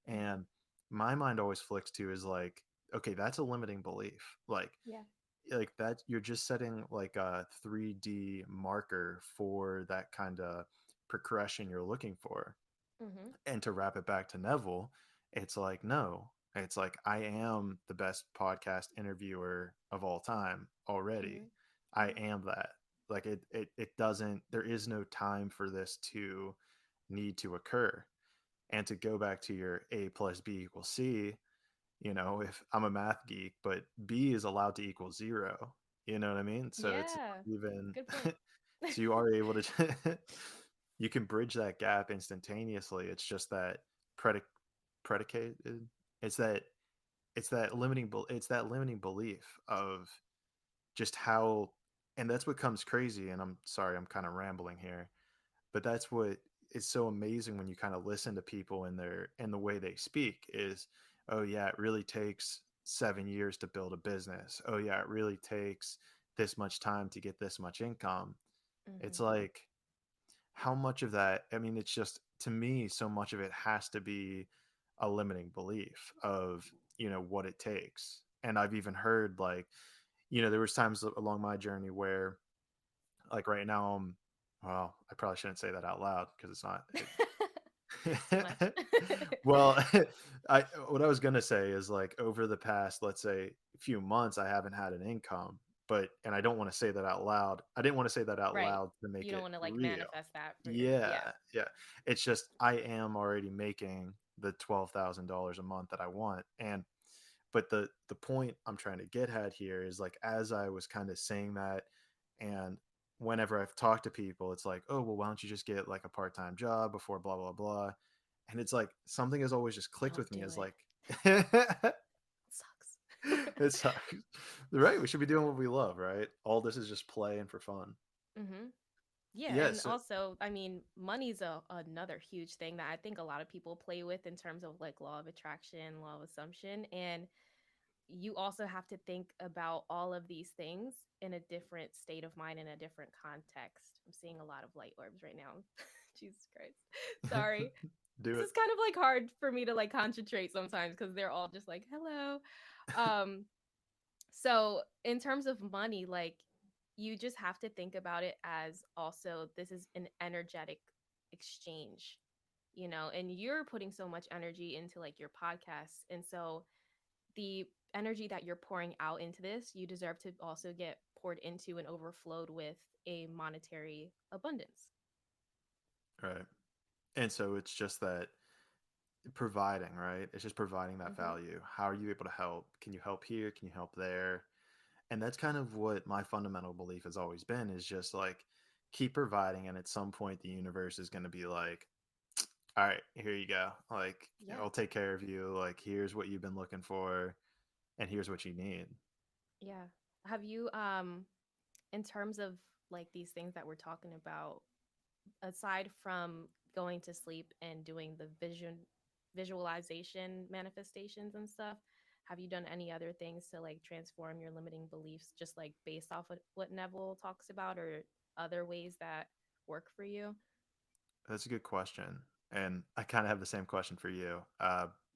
S2: Mm-hmm.
S1: And my mind always flicks to is like, okay, that's a limiting belief.
S2: Yeah.
S1: Like that you're just setting like a 3D marker for that kind of progression you're looking for.
S2: Mm-hmm.
S1: And to wrap it back to Neville, it's like, no, it's like I am the best podcast interviewer of all time already.
S2: Mm-hmm.
S1: I
S2: Yeah.
S1: am that. Like it doesn't, there is no time for this to need to occur. And to go back to your A plus B equals C, if I'm a math geek, but B is allowed to equal zero, you know what I mean? So it's
S2: Yeah.
S1: not even,
S2: Good point.
S1: so you are able to, you can bridge that gap instantaneously. It's just that predic- predicated. It's that, it's that limiting belief of just how, and that's what comes crazy. And I'm sorry, I'm kind of rambling here, but that's what is so amazing when you kind of listen to people and the way they speak is, oh yeah, it really takes 7 years to build a business. Oh yeah, it really takes this much time to get this much income. It's
S2: Mm-hmm.
S1: like, how much of that, I mean, it's just, to me, so much of it has to be a limiting belief of, what it takes. And I've even heard like, there was times along my journey where, like, right now I'm, well, I probably shouldn't say that out loud because it's not
S2: Too much.
S1: it. Well, what I was gonna say is like over the past, let's say, few months, I haven't had an income, but and I don't want to say that out loud. I didn't want to say that out
S2: Right.
S1: loud to
S2: You
S1: make
S2: don't
S1: it
S2: want to like
S1: real.
S2: manifest that for your,
S1: Yeah,
S2: yeah.
S1: yeah. It's just I am already making the $12,000 a month that I want, and but the point I'm trying to get at here is like as I was kind of saying that, and whenever I've talked to people, it's like, oh well, why don't you just get like a part-time job before blah blah blah, and it's like something has always just clicked
S2: Don't
S1: with me
S2: do
S1: as
S2: it.
S1: like
S2: It sucks.
S1: it sucks. Right, we should be doing what we love, right? All this is just play and for fun.
S2: Mm-hmm. Yeah, and
S1: Yes.
S2: also, I mean, money's another huge thing that I think a lot of people play with in terms of like law of attraction, law of assumption, and you also have to think about all of these things in a different state of mind, in a different context. I'm seeing a lot of light orbs right now. Jesus Christ. Sorry.
S1: Do
S2: This
S1: it.
S2: is kind of like hard for me to like concentrate sometimes because they're all just like, hello. Um, so in terms of money, like you just have to think about it as also this is an energetic exchange, and you're putting so much energy into like your podcasts. And so the energy that you're pouring out into this, you deserve to also get poured into and overflowed with a monetary abundance.
S1: Right. And so it's just that providing, right? It's just providing that
S2: Mm-hmm.
S1: value. How are you able to help? Can you help here? Can you help there? And that's kind of what my fundamental belief has always been is just like keep providing. And at some point, the universe is going to be like, all right, here you go. Like,
S2: Yeah.
S1: I'll take care of you. Like, here's what you've been looking for, and here's what you need.
S2: Yeah. Have you, in terms of like these things that we're talking about, aside from going to sleep and doing the visualization manifestations and stuff, have you done any other things to like transform your limiting beliefs just like based off of what Neville talks about, or other ways that work for you?
S1: That's a good question. And I kind of have the same question for you.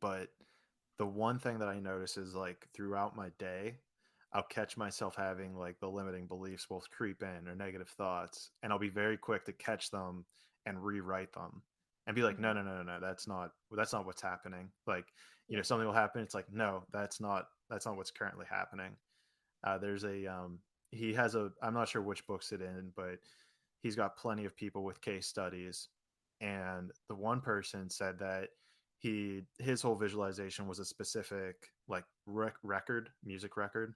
S1: But the one thing that I notice is like throughout my day, I'll catch myself having like the limiting beliefs will creep in or negative thoughts, and I'll be very quick to catch them and rewrite them and be like, no,
S2: Mm-hmm.
S1: no, no, no, no, that's not what's happening. Like,
S2: Yeah.
S1: something will happen. It's like, no, that's not what's currently happening. There's a he has a I'm not sure which books it in, but he's got plenty of people with case studies, and the one person said that his whole visualization was a specific like record music record,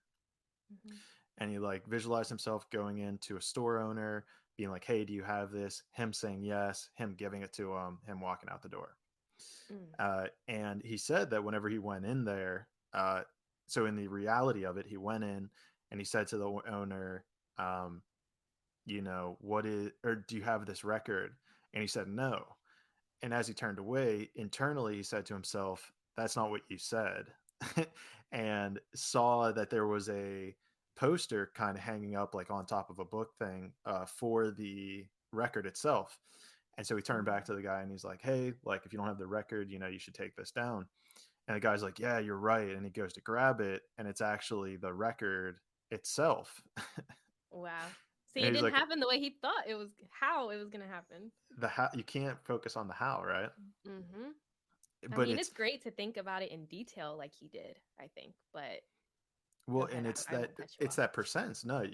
S2: Mm-hmm.
S1: and he like visualized himself going into a store owner being like, hey, do you have this, him saying yes, him giving it to him walking out the door.
S2: Mm.
S1: And he said that whenever he went in there, so in the reality of it, he went in and he said to the owner, um, what is, or do you have this record? And he said, no. And as he turned away, internally, he said to himself, that's not what you said. And saw that there was a poster kind of hanging up like on top of a book thing for the record itself. And so he turned back
S2: Mm.
S1: to the guy and he's like, hey, like, if you don't have the record, you should take this down. And the guy's like, yeah, you're right. And he goes to grab it, and it's actually the record itself.
S2: Wow. See,
S1: And
S2: it
S1: he's
S2: didn't
S1: like,
S2: happen the way he thought it was, how it was going to happen.
S1: the how, you can't focus on the how, right?
S2: Mm-hmm. I
S1: But
S2: mean,
S1: it's
S2: it's great to think about it in detail like he did, I think, but go
S1: well,
S2: ahead.
S1: and
S2: I won't cut you
S1: it's
S2: off.
S1: that persistence. No,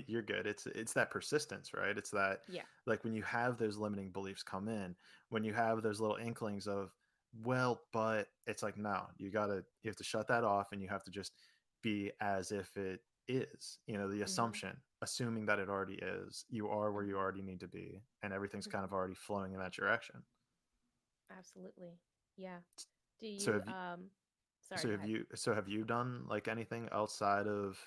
S1: you're good. It's that persistence, right? It's that,
S2: Yeah.
S1: like, when you have those limiting beliefs come in, when you have those little inklings of, well, but it's like, no, you have to shut that off, and you have to just be as if it is. The
S2: Mm-hmm.
S1: assuming that it already is. You are where you
S2: Mm-hmm.
S1: already need to be, and everything's kind
S2: Mm-hmm.
S1: of already flowing in that direction.
S2: Absolutely. Yeah. Do
S1: So
S2: you,
S1: have you,
S2: sorry, go ahead.
S1: have you done like anything outside of,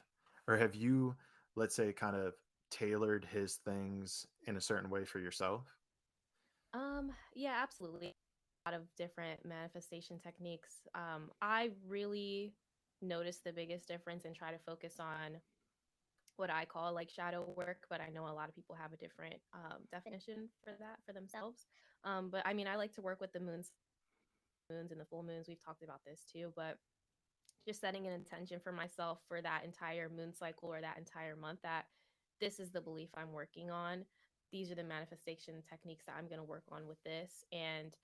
S1: or have you, let's say, kind of tailored his things in a certain way for yourself?
S2: Yeah, absolutely. A lot of different manifestation techniques. I really notice the biggest difference and try to focus on what I call like shadow work, but I know a lot of people have a different definition for that for themselves. But I mean, I like to work with the moons and the full moons. We've talked about this too, but just setting an intention for myself for that entire moon cycle or that entire month that this is the belief I'm working on. These are the manifestation techniques that I'm going to work on with this. And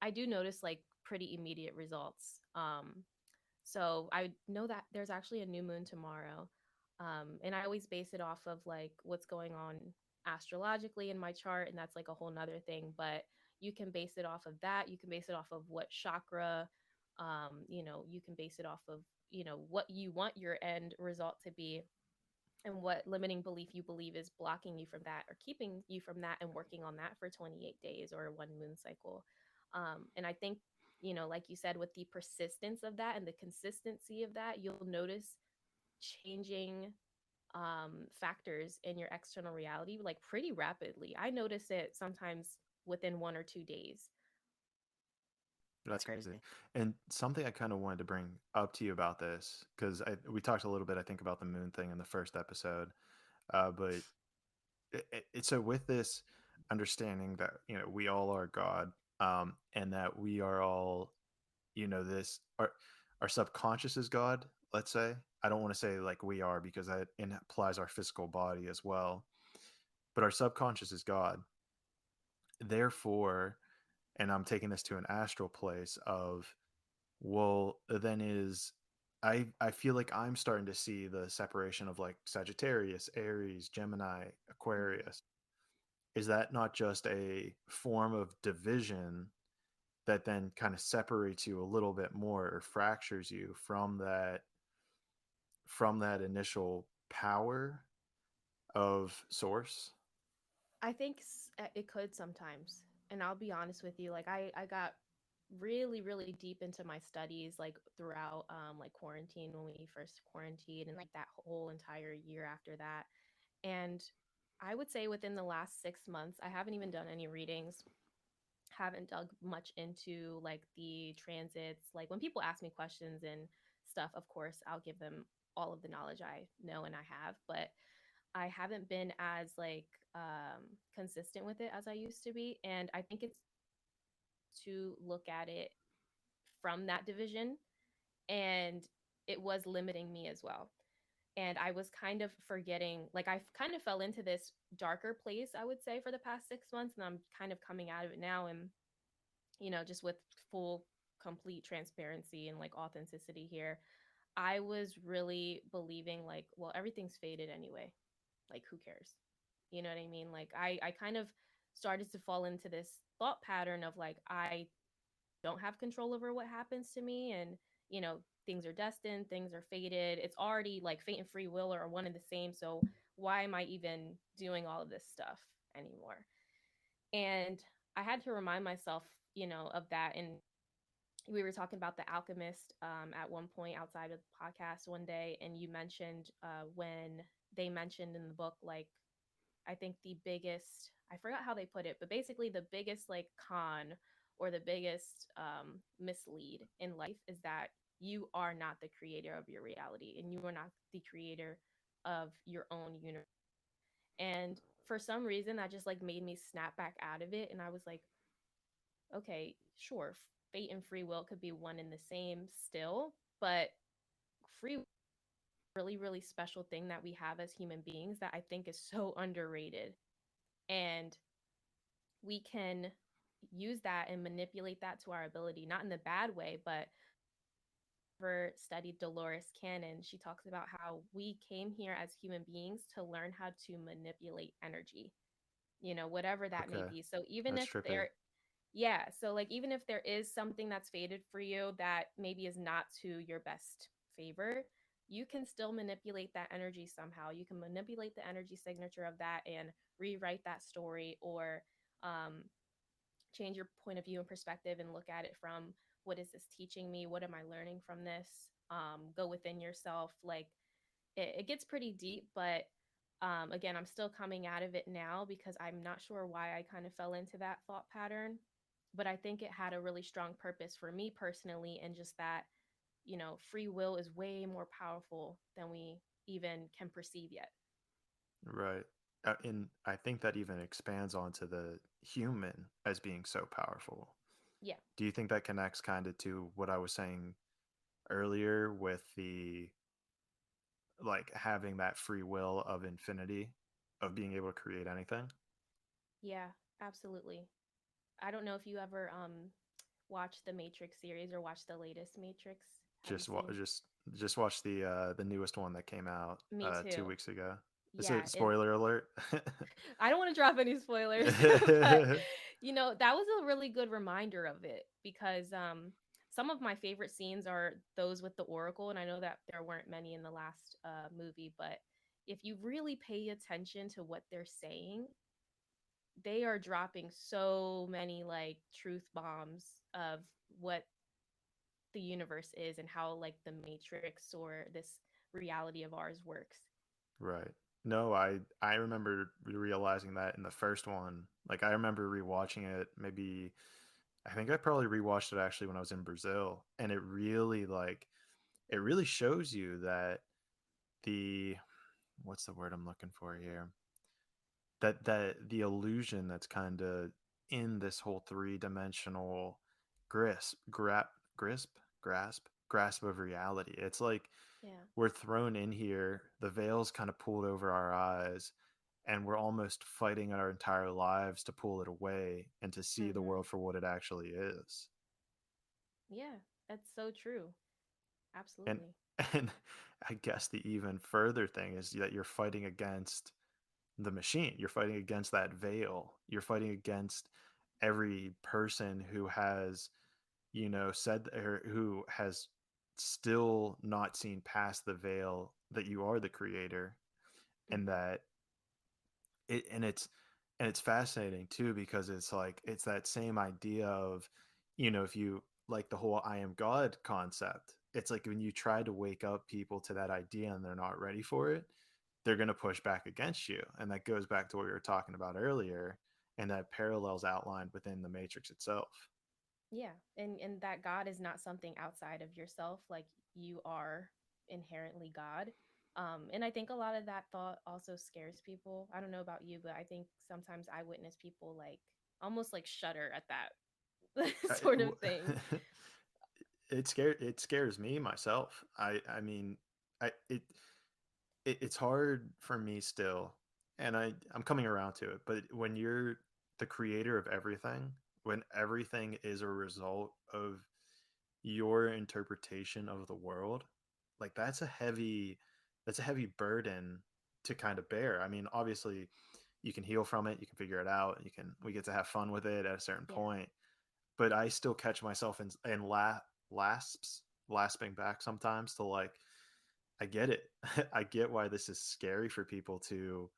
S2: I do notice like pretty immediate results. So I know that there's actually a new moon tomorrow. And I always base it off of like what's going on astrologically in my chart. And that's like a whole nother thing. But you can base it off of that. You can base it off of what chakra, you can base it off of, what you want your end result to be, and what limiting belief you believe is blocking you from that or keeping you from that, and working on that for 28 days or one moon cycle. And I think, like you said, with the persistence of that and the consistency of that, you'll notice changing factors in your external reality like pretty rapidly. I notice it sometimes within 1 or 2 days.
S1: That's crazy. And something I kind of wanted to bring up to you about this, because we talked a little bit, I think, about the moon thing in the first episode. But so with this understanding that, we all are God, and that we are all, this, our subconscious is God, let's say. I don't want to say like we are, because that implies our physical body as well. But our subconscious is God. Therefore, and I'm taking this to an astral place of, well, then is I feel like I'm starting to see the separation of like Sagittarius, Aries, Gemini,
S2: Mhm.
S1: Aquarius. Is that not just a form of division that then kind of separates you a little bit more, or fractures you from that initial power of source?
S2: I think it could sometimes. And I'll be honest with you, like I got really really deep into my studies like throughout like quarantine when we first quarantined and like that whole entire year after that. And I would say within the last 6 months, I haven't even done any readings, haven't dug much into like the transits. Like when people ask me questions and stuff, of course, I'll give them all of the knowledge I know and I have, but I haven't been as like consistent with it as I used to be. And I think it's to look at it from that division, and it was limiting me as well. And I was kind of forgetting, like I kind of fell into this darker place, I would say, for the past 6 months, and I'm kind of coming out of it now. And just with full complete transparency and like authenticity here, I was really believing like, well, everything's faded anyway, like who cares, you know what I mean? Like I kind of started to fall into this thought pattern of like, I don't have control over what happens to me, and you know things are destined, things are fated, it's already like fate and free will are one and the same, so why am I even doing all of this stuff anymore? And I had to remind myself, of that. And we were talking about the alchemist at one point outside of the podcast one day, and you mentioned when they mentioned in the book, like, I think the biggest, I forgot how they put it, but basically the biggest like con or the biggest mislead in life is that you are not the creator of your reality and you are not the creator of your own universe. And for some reason, that just like made me snap back out of it. And I was like, okay, sure, fate and free will could be one and the same still, but free will is a really, really special thing that we have as human beings that I think is so underrated. And we can use that and manipulate that to our ability, not in the bad way, but ever studied Dolores Cannon, she talks about how we came here as human beings to learn how to manipulate energy, whatever that may
S1: Okay,
S2: be. So even
S1: that's
S2: if
S1: trippy.
S2: there, yeah, so like even if there is something that's fated for you that maybe is not to your best favor, you can still manipulate that energy somehow. You can manipulate the energy signature of that and rewrite that story, or um, change your point of view and perspective and look at it from, what is this teaching me? What am I learning from this? Go within yourself. Like it gets pretty deep, but again, I'm still coming out of it now because I'm not sure why I kind of fell into that thought pattern. But I think it had a really strong purpose for me personally, and just that, free will is way more powerful than we even can perceive yet.
S1: Right. And I think that even expands onto the human as being so powerful.
S2: Yeah.
S1: Do you think that connects kind of to what I was saying earlier with the, like, having that free will of infinity, of being able to create anything?
S2: Yeah, absolutely. I don't know if you ever watched the Matrix series or watched the latest Matrix. Have you
S1: Just wa-
S2: seen?
S1: just watch the newest one that came out
S2: Me
S1: 2 weeks ago. Is
S2: Yeah,
S1: it
S2: and
S1: spoiler alert?
S2: I don't want to drop any spoilers, but that was a really good reminder of it because some of my favorite scenes are those with the Oracle, and I know that there weren't many in the last movie, but if you really pay attention to what they're saying, they are dropping so many like truth bombs of what the universe is and how like the Matrix or this reality of ours works.
S1: Right. No, I remember realizing that in the first one. Like, I remember rewatching it maybe I think I probably rewatched it actually when I was in Brazil, and it really it really shows you that the what's the word I'm looking for here? That the illusion that's kind of in this whole three-dimensional grasp grasp grasp of reality. It's like
S2: Yeah.
S1: we're thrown in here, the veil's kind of pulled over our eyes, and we're almost fighting our entire lives to pull it away and to see the
S2: Mm-hmm.
S1: world for what it actually is.
S2: Yeah, that's so true.
S1: And
S2: Absolutely.
S1: and I guess the even further thing is that you're fighting against the machine. You're fighting against that veil. You're fighting against every person who has, said or who has still not seen past the veil that you are the creator, and
S2: Mm-hmm.
S1: that it and it's fascinating too because it's like it's that same idea of, if you like the whole I am God concept, it's like when you try to wake up people to that idea and they're not ready for it, they're going to push back against you. And that goes back to what we were talking about earlier, and that parallels outlined within the matrix itself.
S2: Yeah, and that God is not something outside of yourself. Like you are inherently God. And I think a lot of that thought also scares people. I don't know about you, but I think sometimes I witness people like almost like shudder at that sort of thing.
S1: It scares me myself. I mean, I it's hard for me still, and I'm coming around to it, but when you're the creator of everything, when everything is a result of your interpretation of the world, like that's a heavy burden to kind of bear. I mean, obviously you can heal from it, you can figure it out, we get to have fun with it at a certain
S2: Yeah.
S1: point, but I still catch myself in lasps lasping back sometimes to like, I get it. I get why this is scary for people to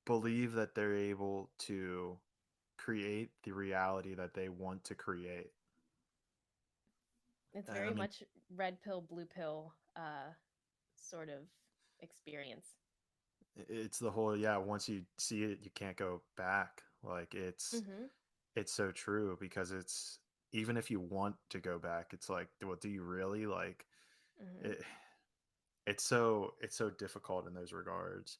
S1: believe that they're able to create the reality that they want to create.
S2: It's
S1: I
S2: very
S1: mean,
S2: much red pill, blue pill sort of experience.
S1: it's the whole, yeah, once you see it, you can't go back. Like
S2: Mm-hmm.
S1: it's so true because it's even if you want to go back, it's like, well, do you really like
S2: Mm-hmm.
S1: it? It's so difficult in those regards.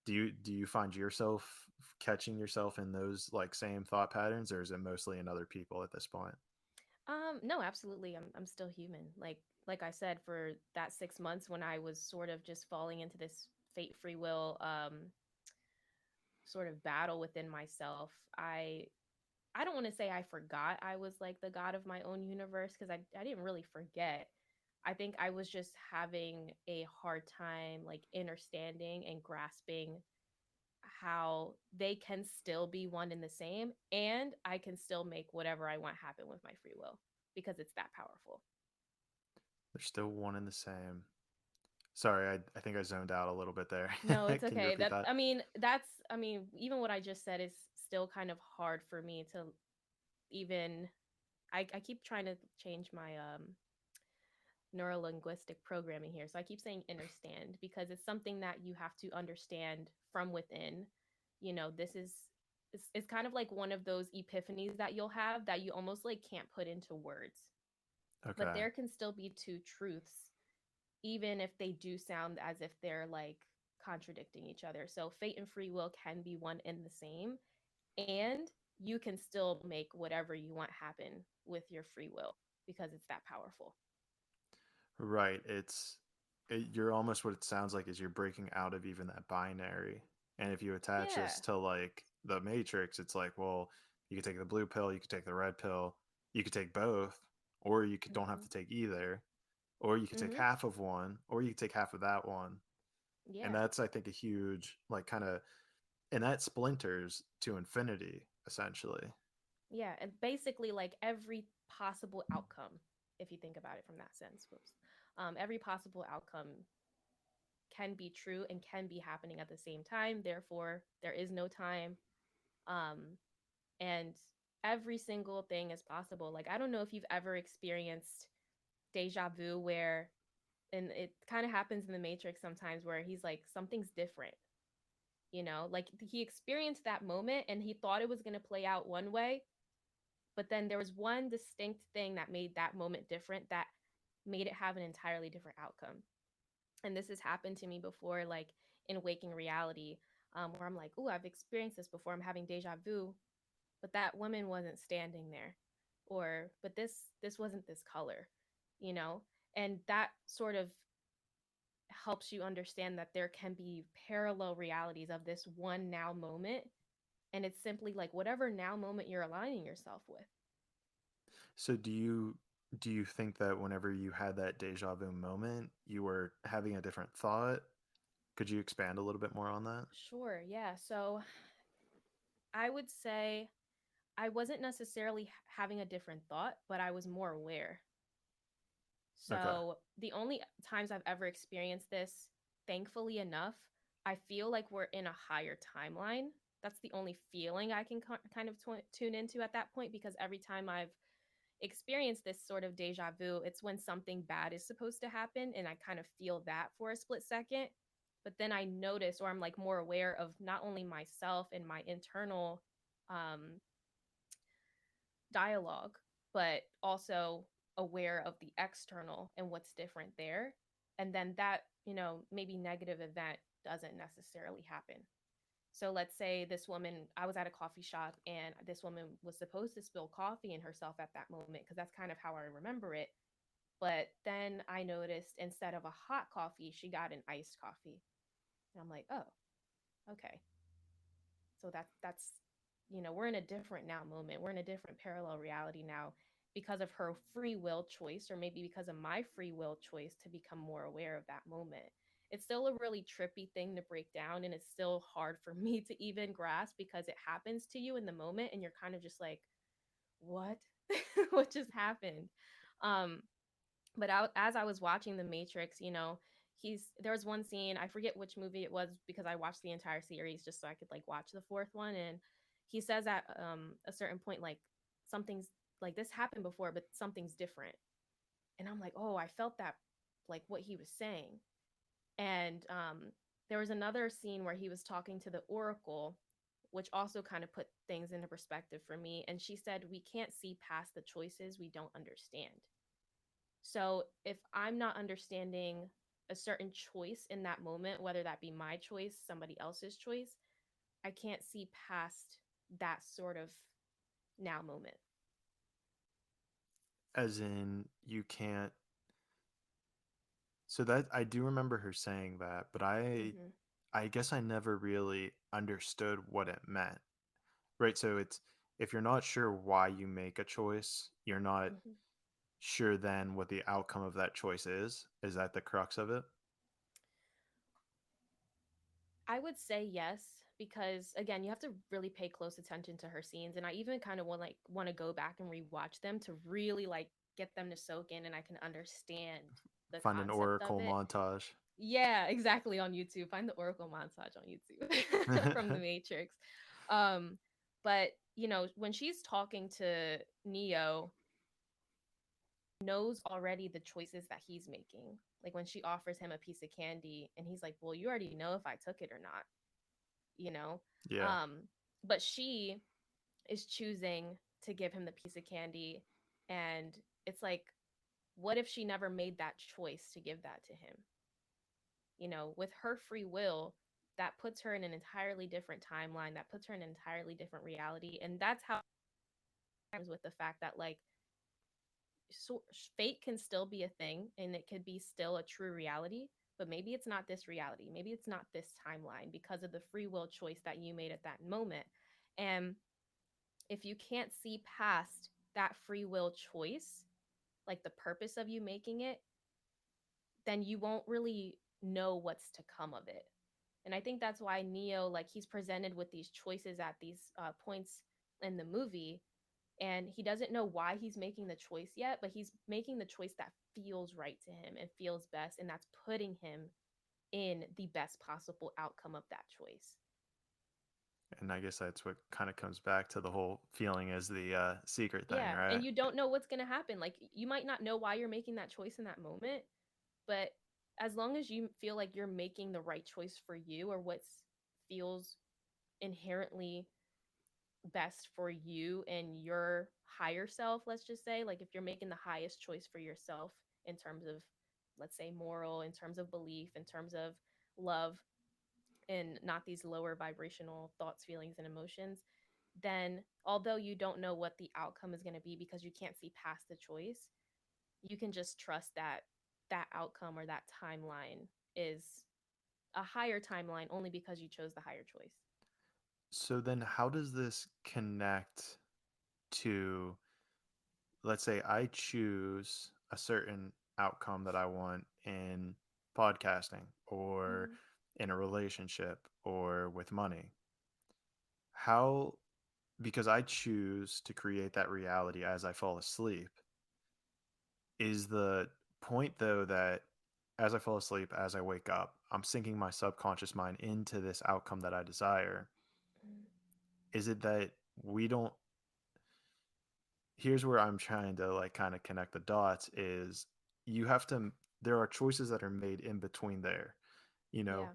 S1: Do you find yourself catching yourself in those like same thought patterns, or is it mostly in other people at this point?
S2: No, absolutely. I'm still human. Like I said, for that 6 months when I was sort of just falling into this fate free will sort of battle within myself, I don't want to say I forgot I was like the god of my own universe because I didn't really forget. I think I was just having a hard time like understanding and grasping how they can still be one and the same, and I can still make whatever I want happen with my free will because it's that powerful.
S1: They're still one and the same. Sorry, I think I zoned out a little bit there.
S2: No, it's
S1: Can you
S2: okay.
S1: repeat
S2: That
S1: that?
S2: I mean, even what I just said is still kind of hard for me to even. I keep trying to change my neurolinguistic programming here, so I keep saying understand because it's something that you have to understand from within. You know, this is it's kind of like one of those epiphanies that you'll have that you almost like can't put into words, but
S1: Okay.
S2: there can still be two truths even if they do sound as if they're like contradicting each other. So fate and free will can be one and the same, and you can still make whatever you want happen with your free will because it's that powerful.
S1: Right. You're almost what it sounds like is you're breaking out of even that binary. And if you attach
S2: Yeah.
S1: this to like the matrix, it's like, well, you could take the blue pill, you could take the red pill, you could take both, or don't have
S2: Mhm.
S1: to take either, or you could take
S2: Mhm.
S1: half of one, or you could take half of that one. And
S2: Yeah.
S1: that's, I think, a huge like kind of, and that splinters to infinity essentially.
S2: Yeah, and basically like every possible outcome, if you think about it from that sense, whoops, every possible outcome can be true and can be happening at the same time. Therefore, there is no time. Um, and every single thing is possible. Like I don't know if you've ever experienced deja vu where and it kind of happens in the Matrix sometimes where he's like something's different, you know? Like he experienced that moment and he thought it was going to play out one way But then there was one distinct thing that made that moment different, that made it have an entirely different outcome. And this has happened to me before, like in waking reality, where I'm like, oh, I've experienced this before. I'm having deja vu, but that woman wasn't standing there, or but this wasn't this color, you know. And that sort of helps you understand that there can be parallel realities of this one now moment, and it's simply like whatever now moment you're aligning yourself with.
S1: So do you think that whenever you had that deja vu moment, you were having a different thought? Could you expand a little bit more on that?
S2: Sure, yeah. So I would say I wasn't necessarily having a different thought, but I was more aware.
S1: Okay.
S2: So the only times I've ever experienced this, thankfully enough, I feel like we're in a higher timeline. That's the only feeling I can kind of tune into at that point, because every time I've experienced this sort of deja vu, it's when something bad is supposed to happen, and I kind of feel that for a split second. But then I notice, or I'm like more aware of not only myself and my internal um, dialogue, but also aware of the external and what's different there. And then that, maybe negative event doesn't necessarily happen. So let's say this woman, I was at a coffee shop and this woman was supposed to spill coffee in herself at that moment, because that's kind of how I remember it. But then I noticed instead of a hot coffee, she got an iced coffee. And I'm like, oh, okay. So that's we're in a different now moment. We're in a different parallel reality now, because of her free will choice, or maybe because of my free will choice to become more aware of that moment. It's still a really trippy thing to break down, and it's still hard for me to even grasp, because it happens to you in the moment and you're kind of just like, what? What just happened? Um but as I was watching The Matrix, there was one scene, I forget which movie it was, because I watched the entire series just so I could like watch the fourth one, and he says at a certain point, like, something's like, this happened before, but something's different. And I'm like, oh, I felt that, like what he was saying. And there was another scene where he was talking to the Oracle, which also kind of put things into perspective for me, and she said we can't see past the choices we don't understand. So if I'm not understanding a certain choice in that moment, whether that be my choice, somebody else's choice, I can't see past that sort of now moment.
S1: As in you can't. So that I do remember her saying that, but
S2: Mm-hmm.
S1: I guess I never really understood what it meant. Right? So it's if you're not sure why you make a choice, you're not
S2: Mm-hmm.
S1: sure then what the outcome of that choice is. Is that the crux of it?
S2: I would say yes, because again, you have to really pay close attention to her scenes, and I even kind of want to go back and rewatch them to really like get them to soak in, and I can understand the
S1: Find an
S2: concept of
S1: oracle
S2: it.
S1: montage.
S2: Yeah, exactly, on YouTube. Find the Oracle montage on YouTube from The Matrix. Um, but when she's talking to Neo, knows already the choices that he's making. Like when she offers him a piece of candy and he's like, "Well, you already know if I took it or not," you know?
S1: Yeah.
S2: Um, but she is choosing to give him the piece of candy, and it's like, what if she never made that choice to give that to him? With her free will, that puts her in an entirely different timeline, that puts her in an entirely different reality. And that's how with the fact that, like, so fate can still be a thing and it could be still a true reality, but maybe it's not this reality, maybe it's not this timeline, because of the free will choice that you made at that moment. And if you can't see past that free will choice, like the purpose of you making it, then you won't really know what's to come of it. And I think that's why Neo, like, he's presented with these choices at these points in the movie, and he doesn't know why he's making the choice yet, but he's making the choice that feels right to him and feels best, and that's putting him in the best possible outcome of that choice.
S1: And I guess that's what kind of comes back to the whole feeling as the secret thing,
S2: Yeah,
S1: right?
S2: and you don't know what's going to happen. Like, you might not know why you're making that choice in that moment, but as long as you feel like you're making the right choice for you, or what feels inherently best for you and your higher self, let's just say. Like if you're making the highest choice for yourself in terms of, let's say, moral, in terms of belief, in terms of love, and not these lower vibrational thoughts, feelings, and emotions, then although you don't know what the outcome is going to be because you can't see past the choice, you can just trust that that outcome or that timeline is a higher timeline only because you chose the higher choice.
S1: So then how does this connect to, let's say I choose a certain outcome that I want in podcasting or
S2: Mm-hmm.
S1: in a relationship or with money? How, because I choose to create that reality as I fall asleep, is the point though that as I fall asleep, as I wake up, I'm sinking my subconscious mind into this outcome that I desire? Is it that we don't, here's where I'm trying to like kind of connect the dots is you have to, there are choices that are made in between there. You know,
S2: Yeah.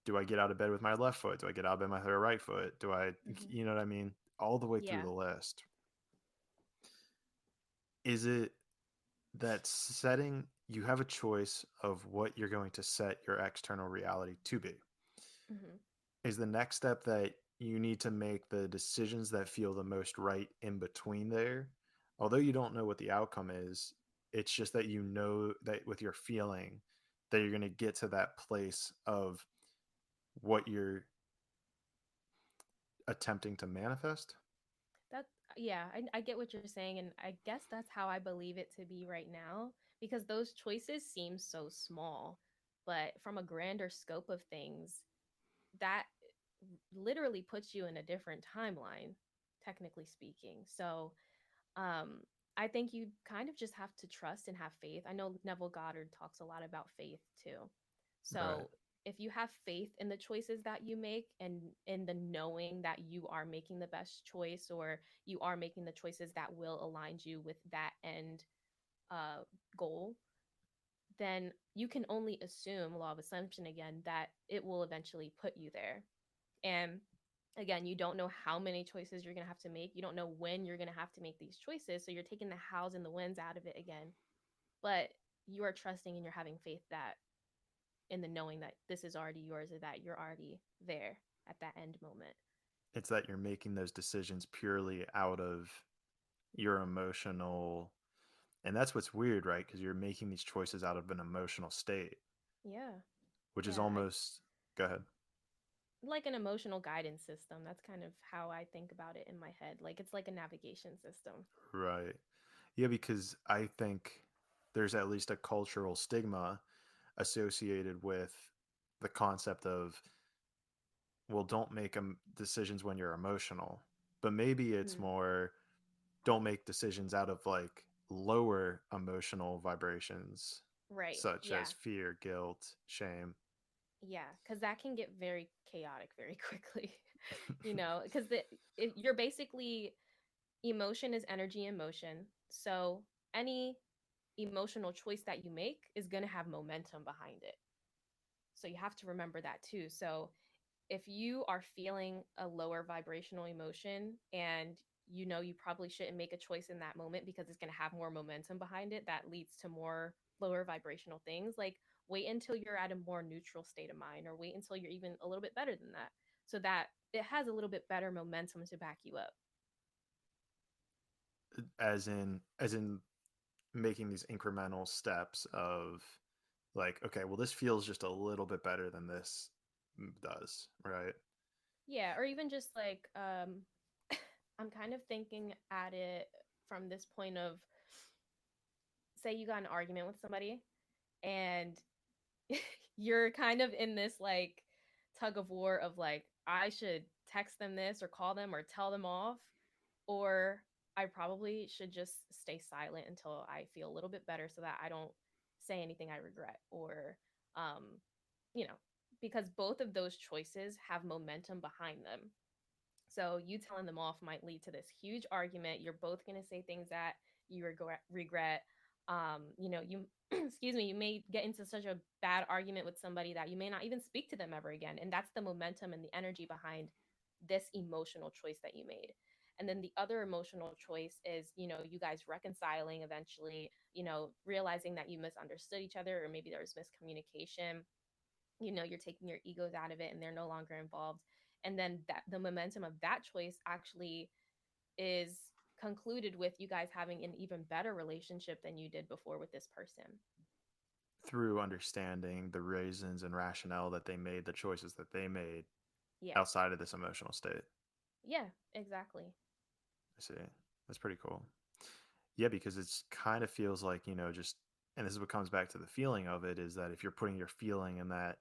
S1: do I get out of bed with my left foot? Do I get out of bed with my right foot? Do I,
S2: Mm-hmm.
S1: you know what I mean? All the way through
S2: Yeah.
S1: the list. Is it that setting, you have a choice of what you're going to set your external reality to be?
S2: Mm-hmm.
S1: Is the next step that you need to make the decisions that feel the most right in between there? Although you don't know what the outcome is, it's just that you know that with your feeling that you're going to get to that place of what you're attempting to manifest.
S2: That yeah, I get what you're saying, and I guess that's how I believe it to be right now because those choices seem so small, but from a grander scope of things, that literally puts you in a different timeline, technically speaking. So, um, I think you kind of just have to trust and have faith. I know Neville Goddard talks a lot about faith too.
S1: Right.
S2: So, if you have faith in the choices that you make and in the knowing that you are making the best choice or you are making the choices that will align you with that end uh, goal, then you can only assume, law of assumption again, that it will eventually put you there. And again, you don't know how many choices you're going to have to make. You don't know when you're going to have to make these choices. So you're taking the hows and the whens out of it again. But you are trusting and you're having faith that in the knowing that this is already yours or that you're already there at that end moment.
S1: It's that you're making those decisions purely out of your emotional, and that's what's weird, right? Because you're making these choices out of an emotional state,
S2: Yeah.
S1: which is
S2: Yeah. I
S1: almost, go ahead.
S2: like an emotional guidance system. That's kind of how I think about it in my head. Like it's like a navigation system.
S1: Right. Yeah, because I think there's at least a cultural stigma associated with the concept of, well, don't make decisions when you're emotional. But maybe it's
S2: Mm,
S1: more, don't make decisions out of like lower emotional vibrations,
S2: right.
S1: such
S2: Yeah.
S1: as fear, guilt, shame.
S2: Yeah, because that can get very chaotic very quickly, because you're basically emotion is energy in motion. So any emotional choice that you make is going to have momentum behind it. So you have to remember that too. So if you are feeling a lower vibrational emotion and you probably shouldn't make a choice in that moment because it's going to have more momentum behind it that leads to more lower vibrational things, like wait until you're at a more neutral state of mind or wait until you're even a little bit better than that so that it has a little bit better momentum to back you up.
S1: As in making these incremental steps of like, okay, well, this feels just a little bit better than this does, right?
S2: Yeah, or even just like I'm kind of thinking at it from this point of, say you got an argument with somebody and you're kind of in this like tug of war of like I should text them this or call them or tell them off, or I probably should just stay silent until I feel a little bit better so that I don't say anything I regret, or um you know because both of those choices have momentum behind them. So you telling them off might lead to this huge argument. You're both going to say things that you regret. You excuse me, you may get into such a bad argument with somebody that you may not even speak to them ever again. And that's the momentum and the energy behind this emotional choice that you made. And then the other emotional choice is, you guys reconciling eventually, realizing that you misunderstood each other, or maybe there was miscommunication. You're taking your egos out of it and they're no longer involved. And then that the momentum of that choice actually is concluded with you guys having an even better relationship than you did before with this person.
S1: Through understanding the reasons and rationale that they made the choices that they made
S2: Yeah.
S1: outside of this emotional state.
S2: Yeah, exactly.
S1: I see. That's pretty cool. Yeah, because it's kind of feels like, just, and this is what comes back to the feeling of it, is that if you're putting your feeling in that,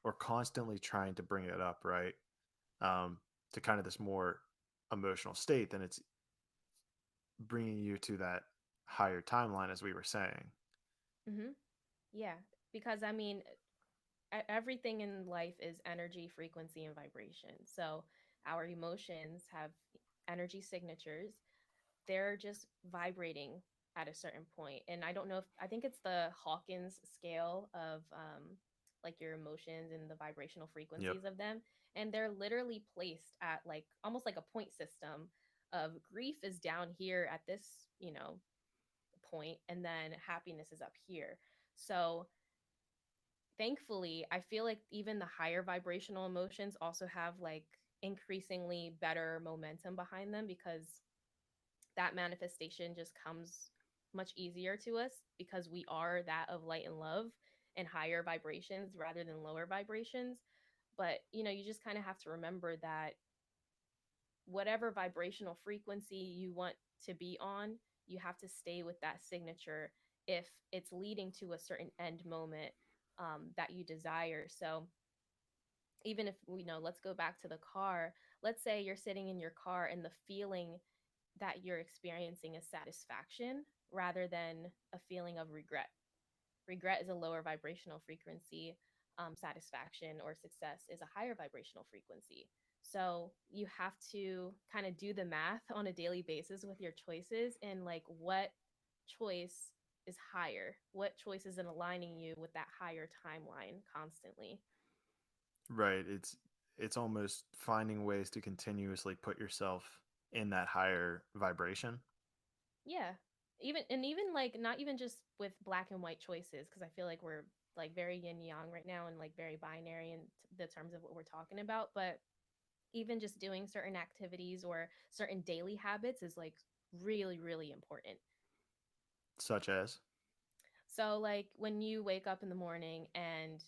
S1: or constantly trying to bring it up, right, um, to kind of this more emotional state, then it's bringing you to that higher timeline, as we were saying.
S2: Mhm. Yeah, because I mean, everything in life is energy, frequency, and vibration. So our emotions have energy signatures. They're just vibrating at a certain point. And I don't know if I think it's the Hawkins scale of like your emotions and the vibrational
S1: Yep.
S2: frequencies of them. And they're literally placed at like almost like a point system of grief is down here at this, point, and then happiness is up here. So thankfully, I feel like even the higher vibrational emotions also have like increasingly better momentum behind them, because that manifestation just comes much easier to us because we are that of light and love and higher vibrations rather than lower vibrations. But you just kind of have to remember that whatever vibrational frequency you want to be on, you have to stay with that signature if it's leading to a certain end moment that you desire. So even if we know, let's go back to the car. Let's say you're sitting in your car and the feeling that you're experiencing is satisfaction rather than a feeling of regret. Regret is a lower vibrational frequency. Satisfaction or success is a higher vibrational frequency. So you have to kind of do the math on a daily basis with your choices, and like what choice is higher, what choice is in aligning you with that higher timeline constantly.
S1: Right. It's almost finding ways to continuously put yourself in that higher vibration.
S2: Yeah. Even like not even just with black and white choices, because I feel like we're like very yin yang right now and like very binary in the terms of what we're talking about, but even just doing certain activities or certain daily habits is like really really important.
S1: Such as.
S2: So like when you wake up in the morning and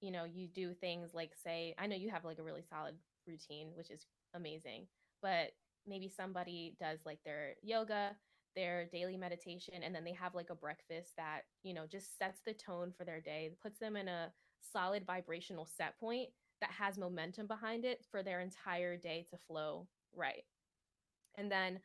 S2: you do things like, say, I know you have like a really solid routine, which is amazing, but maybe somebody does like their yoga, their daily meditation, and then they have like a breakfast that, just sets the tone for their day, puts them in a solid vibrational set point that has momentum behind it for their entire day to flow right. And then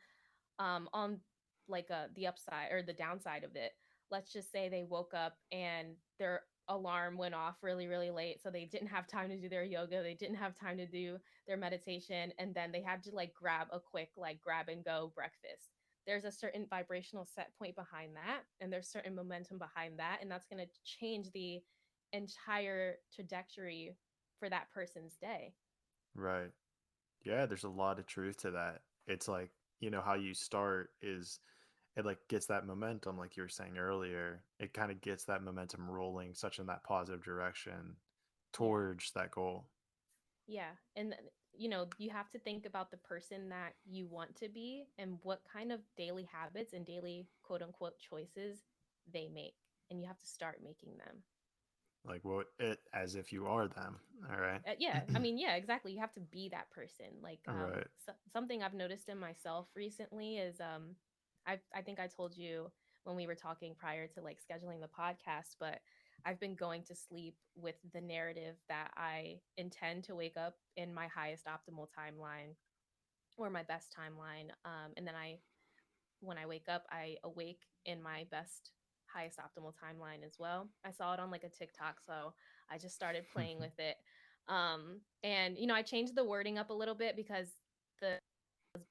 S2: on like the upside or the downside of it, let's just say they woke up and their alarm went off really really late, so they didn't have time to do their yoga, they didn't have time to do their meditation, and then they had to like grab a quick like grab and go breakfast. There's a certain vibrational set point behind that, and there's certain momentum behind that, and that's going to change the entire trajectory for that person's day.
S1: Right. Yeah, there's a lot of truth to that. It's like, how you start is it like gets that momentum, like you were saying earlier. It kind of gets that momentum rolling such in that positive direction
S2: Yeah.
S1: towards that goal.
S2: Yeah. And you have to think about the person that you want to be and what kind of daily habits and daily quote unquote choices they make. And you have to start making them.
S1: Like what it as if you are them. All right.
S2: Yeah. I mean, yeah, exactly. You have to be that person. Like,
S1: Right.
S2: something I've noticed in myself recently is, I think I told you when we were talking prior to like scheduling the podcast, but I've been going to sleep with the narrative that I intend to wake up in my highest optimal timeline or my best timeline. And then when I wake up, I awake in my best, highest optimal timeline as well. I saw it on like a TikTok, so I just started playing with it. And I changed the wording up a little bit because the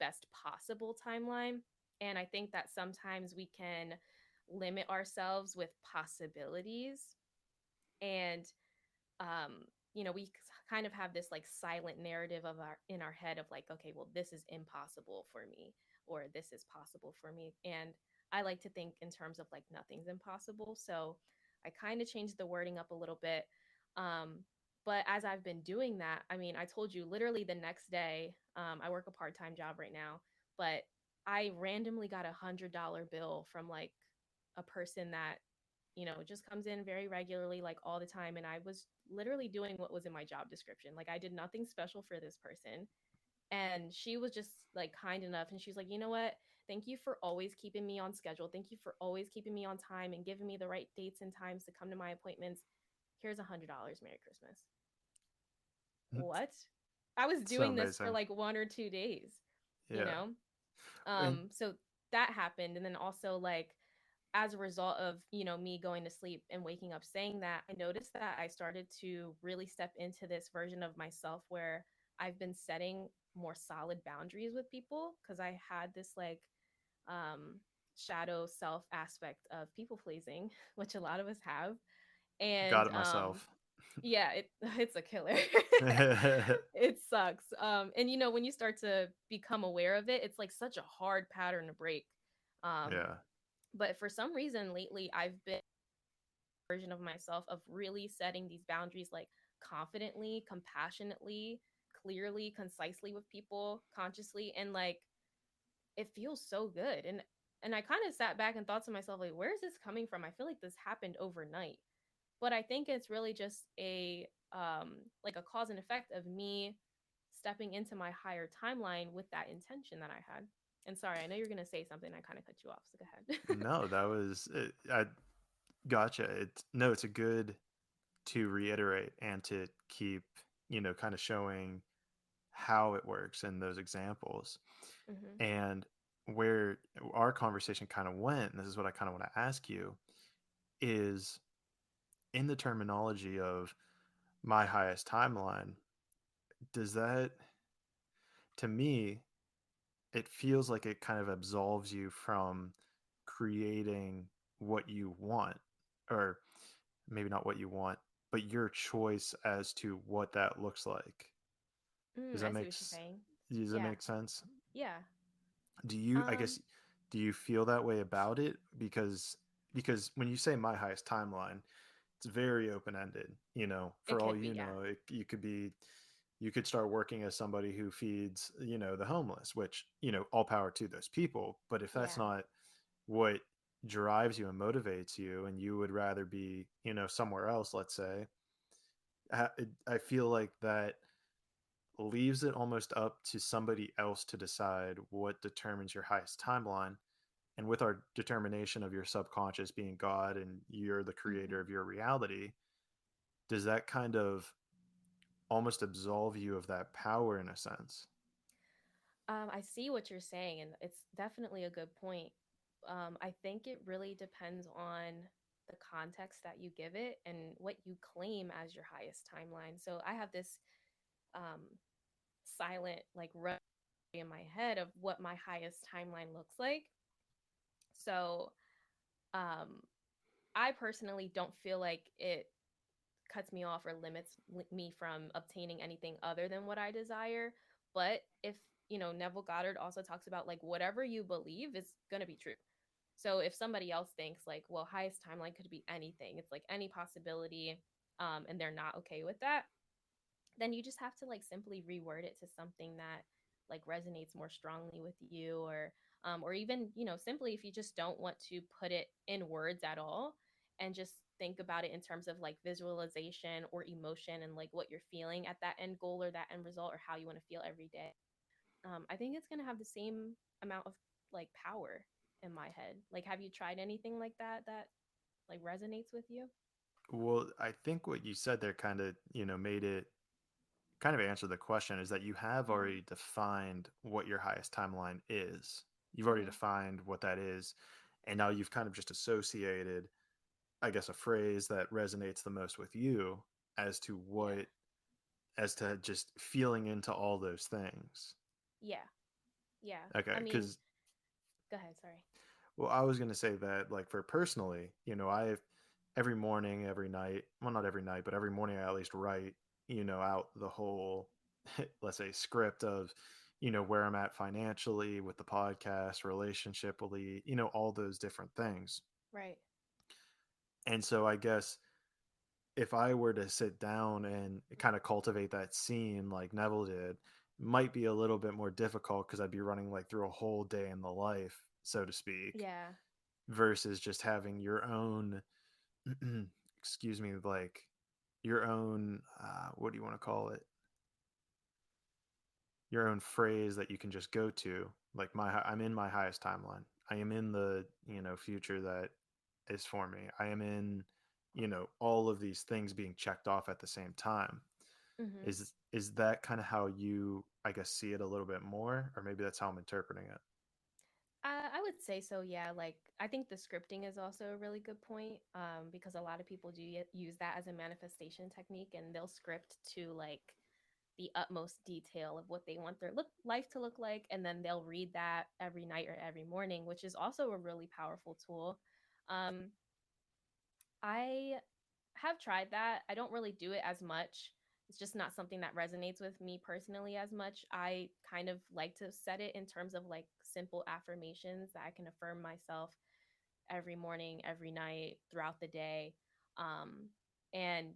S2: best possible timeline. And I think that sometimes we can limit ourselves with possibilities, and we kind of have this like silent narrative of our in our head of like, okay, well, this is impossible for me, or this is possible for me. And I like to think in terms of like nothing's impossible. So I kind of changed the wording up a little bit. Um, but as I've been doing that, I mean, I told you literally the next day, I work a part-time job right now, but I randomly got $100 bill from like a person that, just comes in very regularly, like all the time. And I was literally doing what was in my job description. Like I did nothing special for this person. And she was just like kind enough. And she's like, you know what? Thank you for always keeping me on schedule. Thank you for always keeping me on time and giving me the right dates and times to come to my appointments. Here's $100. Merry Christmas. What? I was
S1: So
S2: doing this for
S1: amazing.
S2: like 1 or 2 days, you
S1: Yeah.
S2: know?
S1: And
S2: So that happened. And then also like as a result of, me going to sleep and waking up saying that, I noticed that I started to really step into this version of myself where I've been setting more solid boundaries with people because I had this like um shadow self aspect of people pleasing, which a lot of us have.
S1: got
S2: And
S1: it myself.
S2: yeah, it's a killer. It sucks. And when you start to become aware of it, it's like such a hard pattern to break. Um,
S1: Yeah.
S2: but for some reason lately, I've been a version of myself of really setting these boundaries like confidently, compassionately, clearly, concisely with people, consciously, and like it feels so good. And I kind of sat back and thought to myself, like, where is this coming from? I feel like this happened overnight. But I think it's really just a like a cause and effect of me stepping into my higher timeline with that intention that I had. And sorry, I know you're gonna say something. I kind of cut you off, so go ahead.
S1: No, that was it. I gotcha. It's a good to reiterate and to keep, kind of showing how it works in those examples.
S2: Hmm.
S1: And where our conversation kind of went, and this is what I kind of want to ask you, is in the terminology of my highest timeline, does that, to me, it feels like it kind of absolves you from creating what you want, or maybe not what you want, but your choice as to what that looks like. Does that
S2: I see
S1: make
S2: what you're saying.
S1: does that
S2: Yeah,
S1: make sense?
S2: yeah.
S1: Do you, I
S2: Um,
S1: guess, do you feel that way about it? Because when you say my highest timeline, it's very open ended.
S2: it
S1: For all
S2: could be,
S1: you
S2: yeah.
S1: know, you could start working as somebody who feeds, the homeless, which, all power to those people. But if that's
S2: Yeah.
S1: not what drives you and motivates you, and you would rather be, somewhere else, let's say, I feel like that leaves it almost up to somebody else to decide what determines your highest timeline. And with our determination of your subconscious being God and you're the creator
S2: Hmm.
S1: of your reality, does that kind of almost absolve you of that power in a sense?
S2: I see what you're saying, and it's definitely a good point. I think it really depends on the context that you give it and what you claim as your highest timeline. So I have this um, silent, like, run in my head of what my highest timeline looks like. So um, I personally don't feel like it cuts me off or limits me from obtaining anything other than what I desire. But if, Neville Goddard also talks about like whatever you believe is going to be true. So if somebody else thinks like, well, highest timeline could be anything, it's like any possibility, and they're not okay with that, then you just have to like simply reword it to something that like resonates more strongly with you, or even simply if you just don't want to put it in words at all and just think about it in terms of like visualization or emotion and like what you're feeling at that end goal or that end result or how you want to feel every day. I think it's going to have the same amount of like power in my head. Like, have you tried anything like that like resonates with you?
S1: Well, I think what you said there kind of, made it kind of answer the question, is that you have
S2: Hmm.
S1: already defined what your highest timeline is. You've already
S2: Hmm.
S1: defined what that is. And now you've kind of just associated, I guess, a phrase that resonates the most with you as to
S2: Yeah.
S1: as to just feeling into all those things.
S2: Yeah. Yeah.
S1: Okay.
S2: I mean,
S1: Because,
S2: go ahead. Sorry.
S1: well, I was going to say that, like, for personally, every morning, every night, well, not every night, but every morning I at least write. out the whole, let's say, script of, where I'm at financially with the podcast, relationshiply, all those different things.
S2: Right.
S1: And so I guess if I were to sit down and kind of cultivate that scene like Neville did, it might be a little bit more difficult because I'd be running like through a whole day in the life, so to speak,
S2: Yeah.
S1: versus just having your own, excuse me, like your own, what do you want to call it? Your own phrase that you can just go to. Like I'm in my highest timeline. I am in the, future that is for me. I am in, all of these things being checked off at the same time.
S2: Hmm.
S1: Is that kind of how you, I guess, see it a little bit more, or maybe that's how I'm interpreting it?
S2: I would say so, yeah. Like, I think the scripting is also a really good point, because a lot of people do use that as a manifestation technique, and they'll script to like the utmost detail of what they want their life to look like, and then they'll read that every night or every morning, which is also a really powerful tool. Um, I have tried that. I don't really do it as much. It's just not something that resonates with me personally as much. I kind of like to set it in terms of like simple affirmations that I can affirm myself every morning, every night, throughout the day. And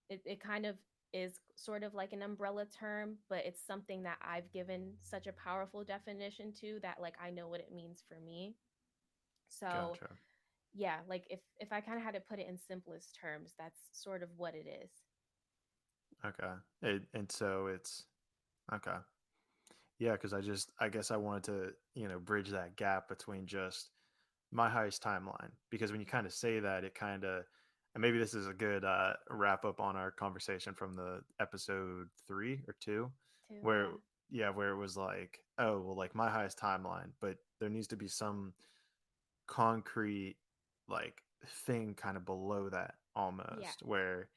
S2: it kind of is sort of like an umbrella term, but it's something that I've given such a powerful definition to that like I know what it means for me. So
S1: Gotcha.
S2: yeah, like if I kind of had to put it in simplest terms, that's sort of what it is.
S1: Okay. And so it's okay. Yeah, because I guess I wanted to, bridge that gap between just my highest timeline. Because when you kind of say that, it kind of, and maybe this is a good wrap up on our conversation from the episode 3 or 2,
S2: Too,
S1: where,
S2: yeah.
S1: yeah, where it was like, oh, well, like my highest timeline, but there needs to be some concrete, like, thing kind of below that
S2: Yeah.
S1: almost, where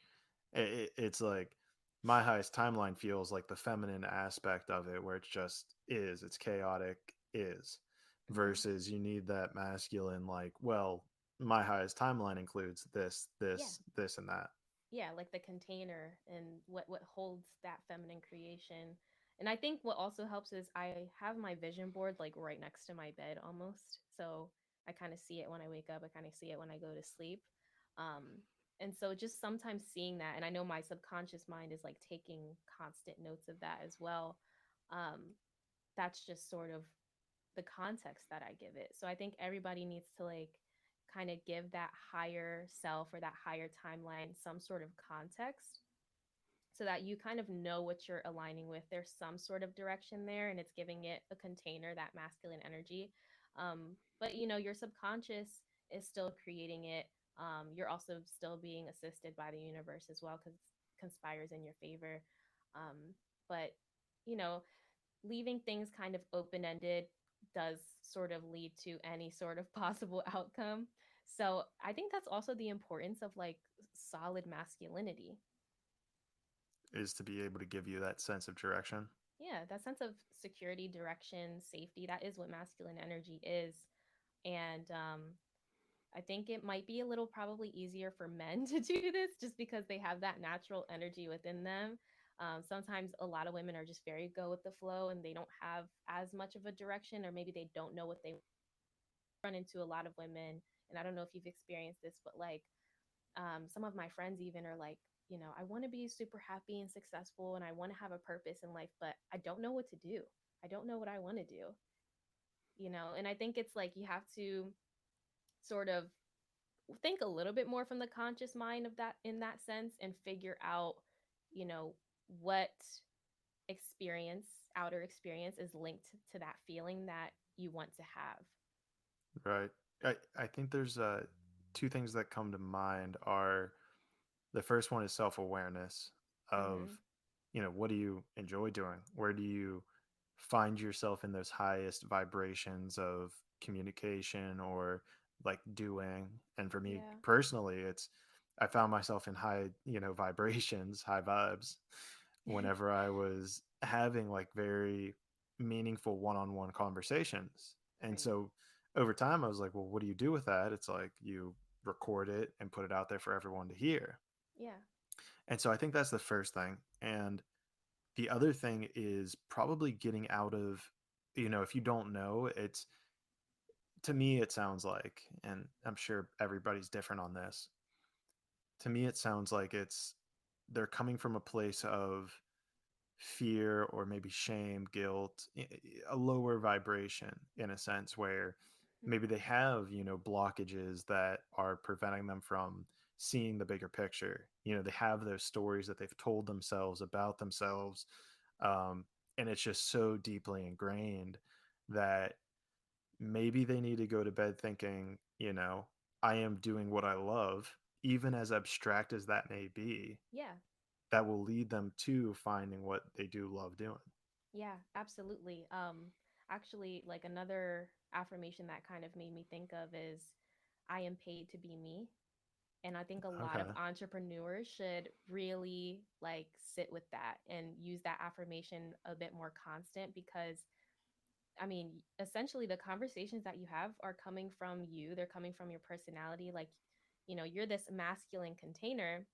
S1: it's like my highest timeline feels like the feminine aspect of it, where it's just is, it's chaotic, is,
S2: Hmm.
S1: versus you need that masculine, like, well, my highest timeline includes this,
S2: Yeah.
S1: this, and that.
S2: Yeah, like the container and what holds that feminine creation. And I think what also helps is I have my vision board like right next to my bed almost. So I kind of see it when I wake up, I kind of see it when I go to sleep. Um and so just sometimes seeing that, and I know my subconscious mind is like taking constant notes of that as well. Um that's just sort of the context that I give it. So I think everybody needs to like kind of give that higher self or that higher timeline some sort of context so that you kind of know what you're aligning with. There's some sort of direction there, and it's giving it a container, that masculine energy. But your subconscious is still creating it. You're also still being assisted by the universe as well because it conspires in your favor. But you know, leaving things kind of open ended does sort of lead to any sort of possible outcome. So I think that's also the importance of like solid masculinity.
S1: Is to be able to give you that sense of direction.
S2: Yeah, that sense of security, direction, safety, that is what masculine energy is. And I think it might be a little probably easier for men to do this just because they have that natural energy within them. Sometimes a lot of women are just very go with the flow and they don't have as much of a direction, or maybe they don't know what they run into. A lot of women, and I don't know if you've experienced this, but like some of my friends even are like, I want to be super happy and successful and I want to have a purpose in life, but I don't know what to do. I don't know what I want to do, and I think it's like you have to sort of think a little bit more from the conscious mind of that in that sense and figure out, you know, what experience, outer experience is linked to that feeling that you want to have.
S1: Right. I think there's two things that come to mind are, the first one is self-awareness of,
S2: Mhm.
S1: what do you enjoy doing? Where do you find yourself in those highest vibrations of communication or like doing? And for me
S2: Yeah.
S1: personally, it's, I found myself in high, vibrations, high vibes whenever I was having like very meaningful one-on-one conversations. And
S2: Right.
S1: so over time I was like, well, what do you do with that? It's like you record it and put it out there for everyone to hear.
S2: Yeah.
S1: And so I think that's the first thing. And the other thing is probably getting out of, if you don't know, it's to me, it sounds like, and I'm sure everybody's different on this. To me, it sounds like they're coming from a place of fear or maybe shame, guilt, a lower vibration in a sense where
S2: Mhm.
S1: maybe they have, blockages that are preventing them from seeing the bigger picture. They have those stories that they've told themselves about themselves. Um, and it's just so deeply ingrained that maybe they need to go to bed thinking, I am doing what I love, even as abstract as that may be,
S2: Yeah.
S1: that will lead them to finding what they do love doing.
S2: Yeah, absolutely. Actually, like another affirmation that kind of made me think of is I am paid to be me. And I think a lot of
S1: Okay.
S2: entrepreneurs should really like sit with that and use that affirmation a bit more constant because I mean, essentially the conversations that you have are coming from you, they're coming from your personality. Like, you're this masculine container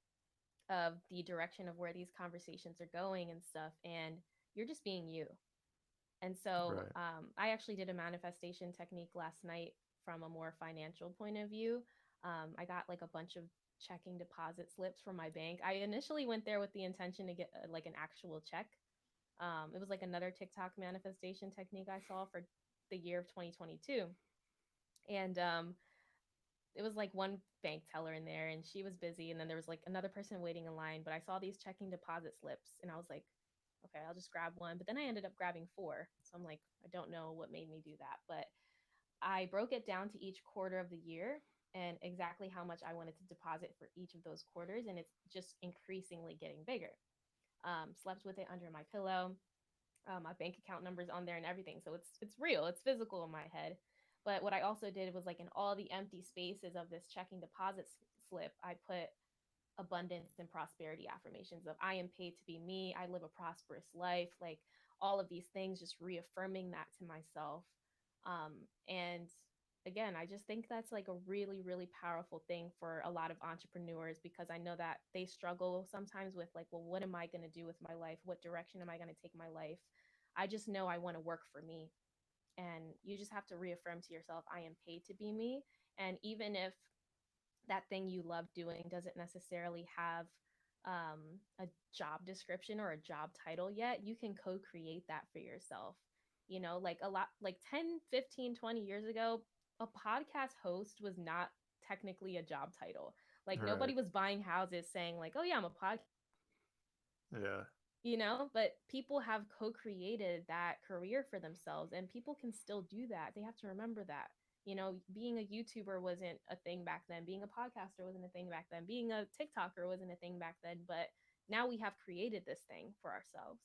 S2: of the direction of where these conversations are going and stuff. And you're just being you. And so
S1: Right.
S2: I actually did a manifestation technique last night from a more financial point of view. I got like a bunch of checking deposit slips from my bank. I initially went there with the intention to get like an actual check. It was like another TikTok manifestation technique I saw for the year of 2022. And it was like one bank teller in there and she was busy. And then there was like another person waiting in line. But I saw these checking deposit slips and I was like, okay, I'll just grab one. But then I ended up grabbing four. So I'm like, I don't know what made me do that. But I broke it down to each quarter of the year and exactly how much I wanted to deposit for each of those quarters. And it's just increasingly getting bigger. Slept with it under my pillow. My bank account numbers on there and everything. So it's real. It's physical in my head. But what I also did was like in all the empty spaces of this checking deposit slip, I put abundance and prosperity affirmations of I am paid to be me, I live a prosperous life, like all of these things, just reaffirming that to myself. And again, I just think that's like a really, really powerful thing for a lot of entrepreneurs because I know that they struggle sometimes with like, well, what am I going to do with my life? What direction am I going to take my life? I just know I want to work for me. And you just have to reaffirm to yourself, I am paid to be me. And even if that thing you love doing doesn't necessarily have a job description or a job title yet, you can co-create that for yourself. Like a lot, like 10, 15, 20 years ago, a podcast host was not technically a job title. Like
S1: Right.
S2: nobody was buying houses saying like, oh yeah, I'm a podcast,
S1: Yeah.
S2: but people have co-created that career for themselves and people can still do that. They have to remember that. Being a YouTuber wasn't a thing back then. Being a podcaster wasn't a thing back then. Being a TikToker wasn't a thing back then, but now we have created this thing for ourselves.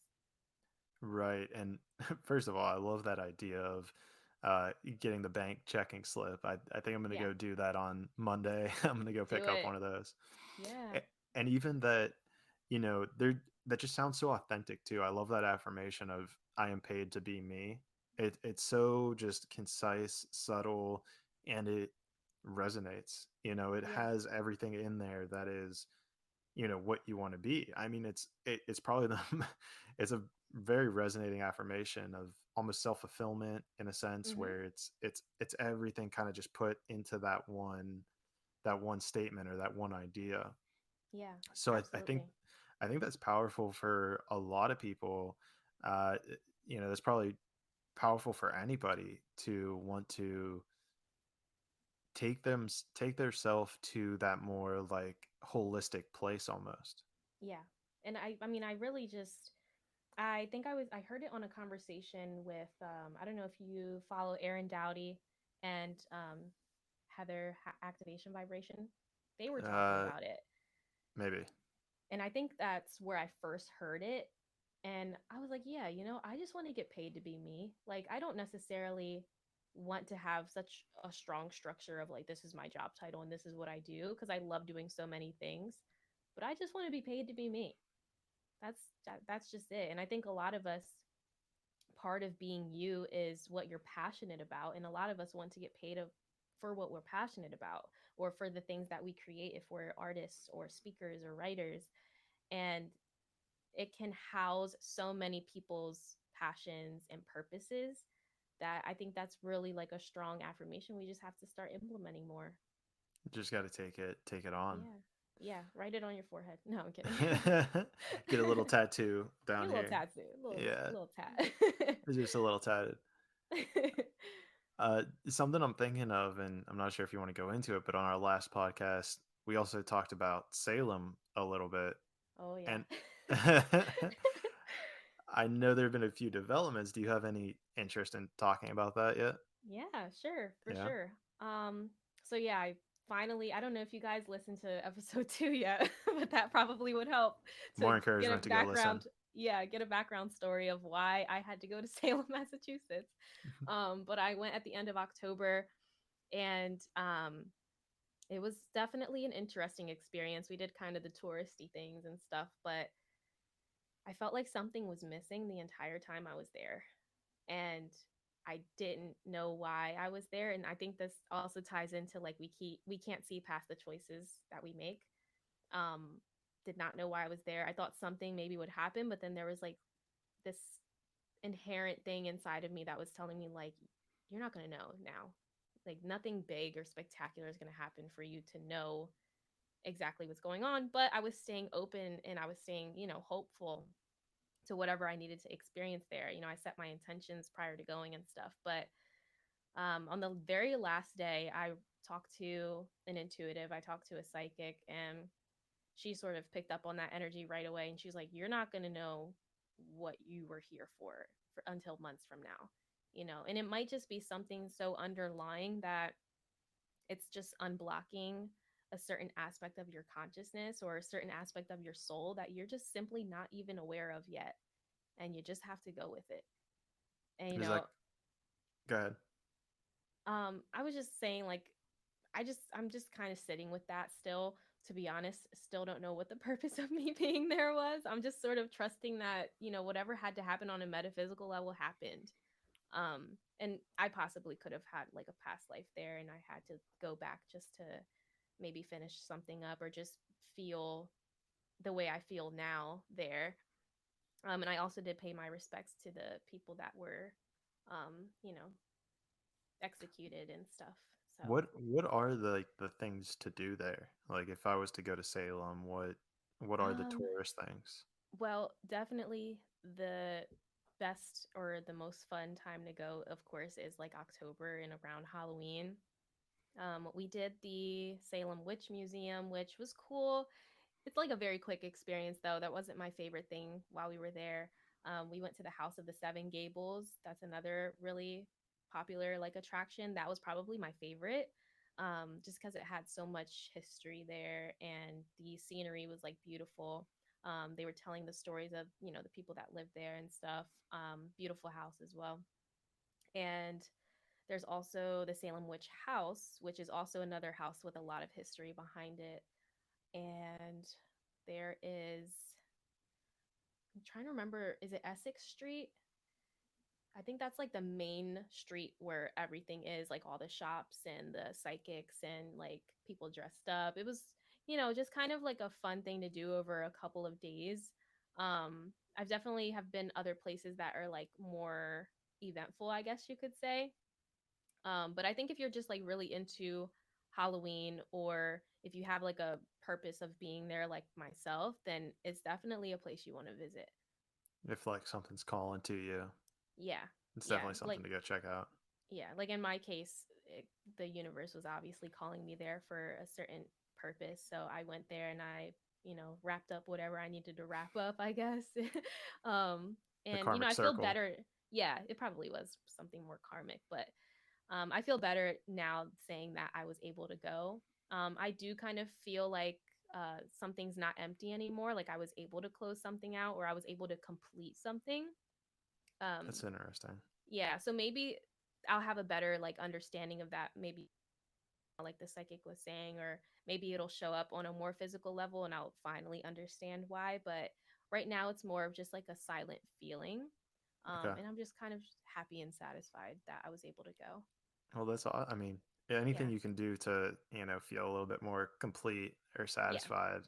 S1: Right. And first of all, I love that idea of getting the bank checking slip. I think I'm going to
S2: Yeah,
S1: go do that on Monday. I'm going to go
S2: do
S1: pick up
S2: it.
S1: one of those.
S2: Yeah.
S1: And even that, there that just sounds so authentic too. I love that affirmation of I am paid to be me. It's so just concise, subtle, and it resonates. It
S2: Yeah.
S1: has everything in there that is what you want to be. I mean, it's probably the it's a very resonating affirmation of almost self-fulfillment in a sense
S2: Mhm.
S1: where it's everything kind of just put into that one statement or that one idea.
S2: Yeah,
S1: So
S2: absolutely.
S1: I think that's powerful for a lot of people. uh that's probably powerful for anybody to want to take their self to that more like holistic place almost.
S2: Yeah. And I mean I really just I think I heard it on a conversation with I don't know if you follow Aaron Dowdy and Activation Vibration. They were talking
S1: uh
S2: about it.
S1: Maybe.
S2: And I think that's where I first heard it. And I was like, yeah, I just want to get paid to be me. Like, I don't necessarily want to have such a strong structure of like, this is my job title and this is what I do because I love doing so many things. But I just want to be paid to be me. That's just it. And I think a lot of us, part of being you is what you're passionate about. And a lot of us want to get paid for what we're passionate about or for the things that we create if we're artists or speakers or writers. and it can house so many people's passions and purposes that I think that's really like a strong affirmation we just have to start implementing more.
S1: You just got to take it on.
S2: Yeah. Yeah, write it on your forehead. No, I'm kidding.
S1: Get a little tattoo
S2: Get
S1: down
S2: a little
S1: here.
S2: tattoo,
S1: Yeah,
S2: a little tat.
S1: it's just a little tatted. Something I'm thinking of, and I'm not sure if you want to go into it, but on our last podcast, we also talked about Salem a little bit,
S2: Oh yeah.
S1: and I know there have been a few developments. Do you have any interest in talking about that yet?
S2: Yeah, sure, for
S1: Yeah,
S2: sure. So yeah, I finally, I don't know if you guys listened to episode 2 yet, but that probably would help to
S1: more
S2: get a
S1: encouragement to go listen.
S2: background, yeah, get a background story of why I had to go to Salem, Massachusetts. But I went at the end of October, and it was definitely an interesting experience. We did kind of the touristy things and stuff, but I felt like something was missing the entire time I was there. And I didn't know why I was there. And I think this also ties into like we can't see past the choices that we make. Um, did not know why I was there. I thought something maybe would happen, but then there was like this inherent thing inside of me that was telling me like you're not gonna know now. Like nothing big or spectacular is gonna happen for you to know exactly what's going on. But I was staying open and I was staying, hopeful to whatever I needed to experience there. I set my intentions prior to going and stuff. But on the very last day, I talked to an intuitive, I talked to a psychic, and she sort of picked up on that energy right away. And she's like, "You're not going to know what you were here for until months from now." And it might just be something so underlying that it's just unblocking a certain aspect of your consciousness or a certain aspect of your soul that you're just simply not even aware of yet, and you just have to go with it. And
S1: Is that go ahead?
S2: I was just saying like I'm just kind of sitting with that still. To be honest, still don't know what the purpose of me being there was. I'm just sort of trusting that, whatever had to happen on a metaphysical level happened. And I possibly could have had like a past life there and I had to go back just to maybe finish something up or just feel the way I feel now there. And I also did pay my respects to the people that were, um, you know, executed and stuff. So,
S1: What are the things to do there? Like if I was to go to Salem, what are the
S2: um,
S1: tourist things?
S2: well, definitely the best or the most fun time to go, of course, is like October and around Halloween. We did the Salem Witch Museum, which was cool. It's like a very quick experience, though. That wasn't my favorite thing while we were there. We went to the House of the Seven Gables. That's another really popular like attraction. That was probably my favorite, just because it had so much history there and the scenery was like beautiful. They were telling the stories of the people that lived there and stuff. Beautiful house as well. And there's also the Salem Witch House, which is also another house with a lot of history behind it. And there is, I'm trying to remember, is it Essex Street? I think that's like the main street where everything is, like all the shops and the psychics and like people dressed up. It was, just kind of like a fun thing to do over a couple of days. I've definitely have been other places that are like more eventful, I guess you could say. But I think if you're just like really into Halloween or if you have like a purpose of being there like myself, then it's definitely a place you want to visit.
S1: If like something's calling to you,
S2: Yeah.
S1: it's
S2: Yeah.
S1: definitely something to go check out.
S2: Like in my case, the universe was obviously calling me there for a certain purpose. So I went there and I, wrapped up whatever I needed to wrap up, I guess. um,
S1: The
S2: and,
S1: karmic
S2: I feel
S1: circle.
S2: better. Yeah, it probably was something more karmic, but I feel better now saying that I was able to go. I do kind of feel like something's not empty anymore. Like I was able to close something out or I was able to complete something.
S1: That's
S2: Um,
S1: interesting.
S2: yeah, so maybe I'll have a better like understanding of that. Maybe like the psychic was saying, or maybe it'll show up on a more physical level and I'll finally understand why. But right now, it's more of just like a silent feeling.
S1: Okay.
S2: And I'm just kind of happy and satisfied that I was able to go.
S1: Well, that's all. I mean, anything
S2: Yeah.
S1: you can do to feel a little bit more complete or
S2: Yeah.
S1: satisfied.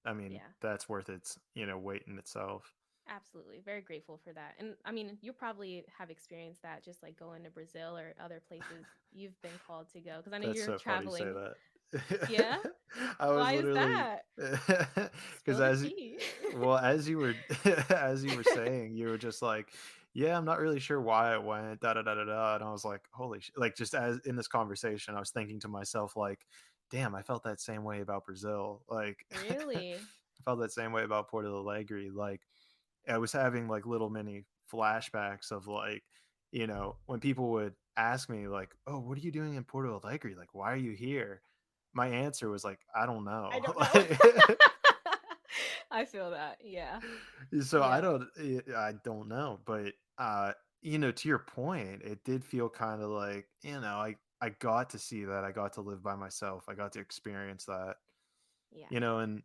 S1: I mean,
S2: Yeah.
S1: that's worth its, weight in itself.
S2: Absolutely. Very grateful for that. And I mean, you probably have experienced that just like going to Brazil or other places you've been called to go. Because I know
S1: That's
S2: you're
S1: so funny you say
S2: traveling.
S1: that.
S2: Yeah.
S1: I was
S2: Why is
S1: literally
S2: that?
S1: because
S2: Spill the tea.
S1: as you were as you were saying, you were just like, yeah, I'm not really sure why it went da da da da da, and I was like, holy shit! Like just as in this conversation, I was thinking to myself like, damn, I felt that same way about Brazil. Like,
S2: Really?
S1: I felt that same way about Porto Alegre. Like, I was having like little mini flashbacks of like, when people would ask me like, "Oh, what are you doing in Porto Alegre? Like, why are you here?" My answer was like, "I don't
S2: I
S1: know."
S2: don't know. I feel that. Yeah.
S1: So
S2: Yeah.
S1: I don't know, but to your point, it did feel kind of like, I got to see that. I got to live by myself. I got to experience that.
S2: Yeah.
S1: And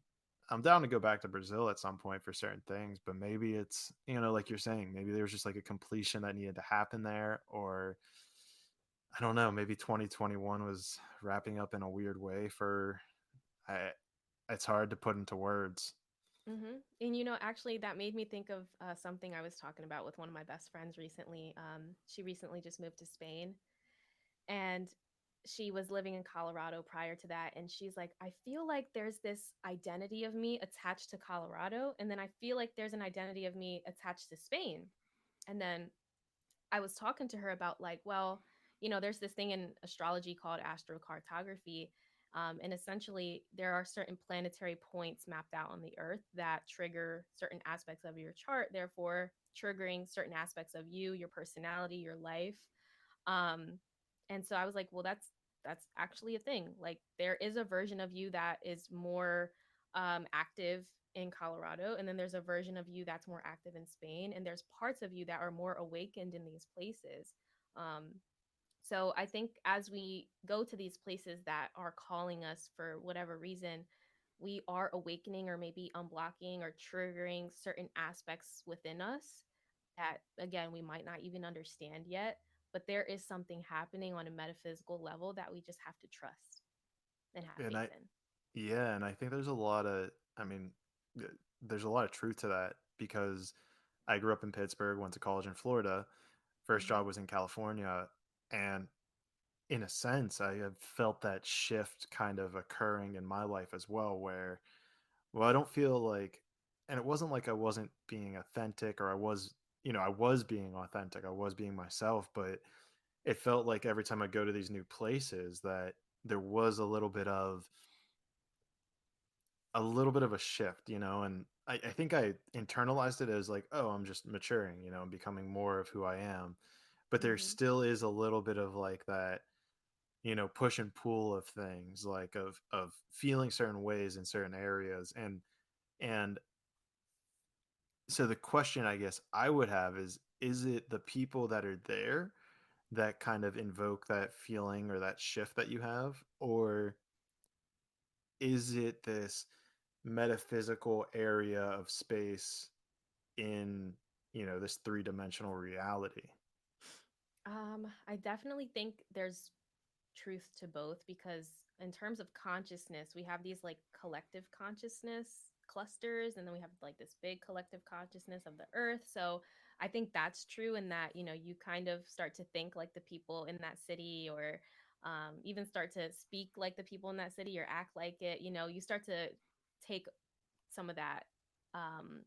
S1: I'm down to go back to Brazil at some point for certain things, but maybe it's, like you're saying, maybe there's just like a completion that needed to happen there, or I don't know, maybe 2021 was wrapping up in a weird way for, I, it's hard to put into words.
S2: And actually, that made me think of something I was talking about with one of my best friends recently. She recently just moved to Spain, and she was living in Colorado prior to that. And she's like, I feel like there's this identity of me attached to Colorado, and then I feel like there's an identity of me attached to Spain. And then I was talking to her about like, well, there's this thing in astrology called astrocartography. And essentially, there are certain planetary points mapped out on the earth that trigger certain aspects of your chart, therefore, triggering certain aspects of you, your personality, your life. Um, and so I was like, well, that's actually a thing. Like, there is a version of you that is more active in Colorado, and then there's a version of you that's more active in Spain, and there's parts of you that are more awakened in these places. Um, so I think as we go to these places that are calling us for whatever reason, we are awakening or maybe unblocking or triggering certain aspects within us that, again, we might not even understand yet. But there is something happening on a metaphysical level that we just have to trust and have
S1: And
S2: faith in.
S1: yeah, and I think there's a lot of, I mean, there's a lot of truth to that because I grew up in Pittsburgh, went to college in Florida, first
S2: Mm-hmm.
S1: job was in California, and in a sense, I have felt that shift kind of occurring in my life as well, where, well, I don't feel like, and it wasn't like I wasn't being authentic or I was being authentic, I was being myself, but it felt like every time I go to these new places that there was a little bit of a shift, and I think I internalized it as like, oh, I'm just maturing, I'm becoming more of who I am. But there
S2: Mm-hmm.
S1: still is a little bit of like that, push and pull of things, like of feeling certain ways in certain areas. And so the question I guess I would have is it the people that are there that kind of invoke that feeling or that shift that you have, or is it this metaphysical area of space in this three-dimensional reality?
S2: I definitely think there's truth to both because in terms of consciousness, we have these like collective consciousness clusters, and then we have like this big collective consciousness of the earth. So I think that's true in that, you kind of start to think like the people in that city, or even start to speak like the people in that city or act like it. You start to take some of that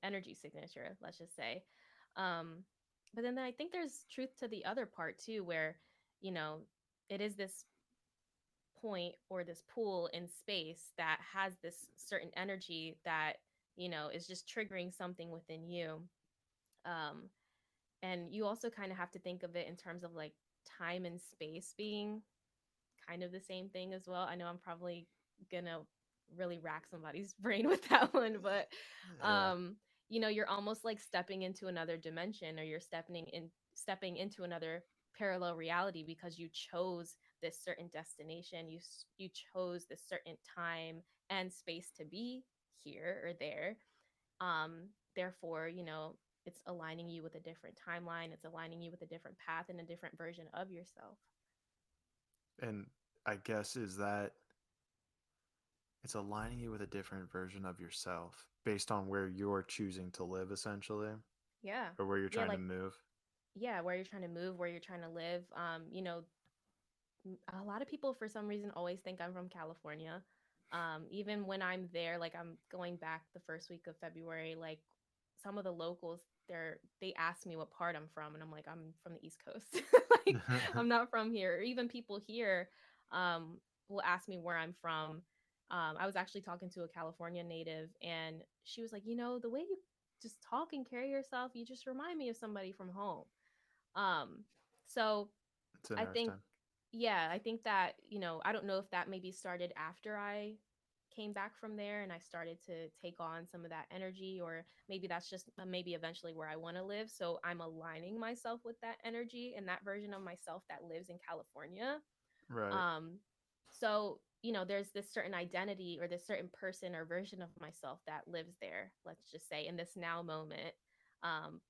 S2: energy signature, let's just say. Um, but then I think there's truth to the other part too, where, you know, it is this point or this pool in space that has this certain energy that, is just triggering something within you. Um, and you also kind of have to think of it in terms of like time and space being kind of the same thing as well. I know I'm probably gonna really rack somebody's brain with that one, but
S1: Yeah.
S2: um, you're almost like stepping into another dimension, or you're stepping into another parallel reality because you chose this certain destination. You chose this certain time and space to be here or there. Therefore, it's aligning you with a different timeline. It's aligning you with a different path and a different version of yourself.
S1: And I guess is that it's aligning you with a different version of yourself based on where you're choosing to live, essentially,
S2: Yeah.
S1: or where you're
S2: Yeah,
S1: trying to
S2: like
S1: move.
S2: yeah, where you're trying to move, where you're trying to live. A lot of people for some reason always think I'm from California. Even when I'm there, like I'm going back the first week of February, like some of the locals they ask me what part I'm from and I'm like I'm from the East Coast. Like I'm not from here. Or even people here will ask me where I'm from. I was actually talking to a California native and she was like, the way you just talk and carry yourself, you just remind me of somebody from home. Um, so
S1: It's
S2: I think,
S1: interesting.
S2: yeah, I think that, I don't know if that maybe started after I came back from there and I started to take on some of that energy, or maybe that's just maybe eventually where I want to live. So I'm aligning myself with that energy and that version of myself that lives in California.
S1: Right.
S2: Um, so, there's this certain identity or this certain person or version of myself that lives there, let's just say in this now moment.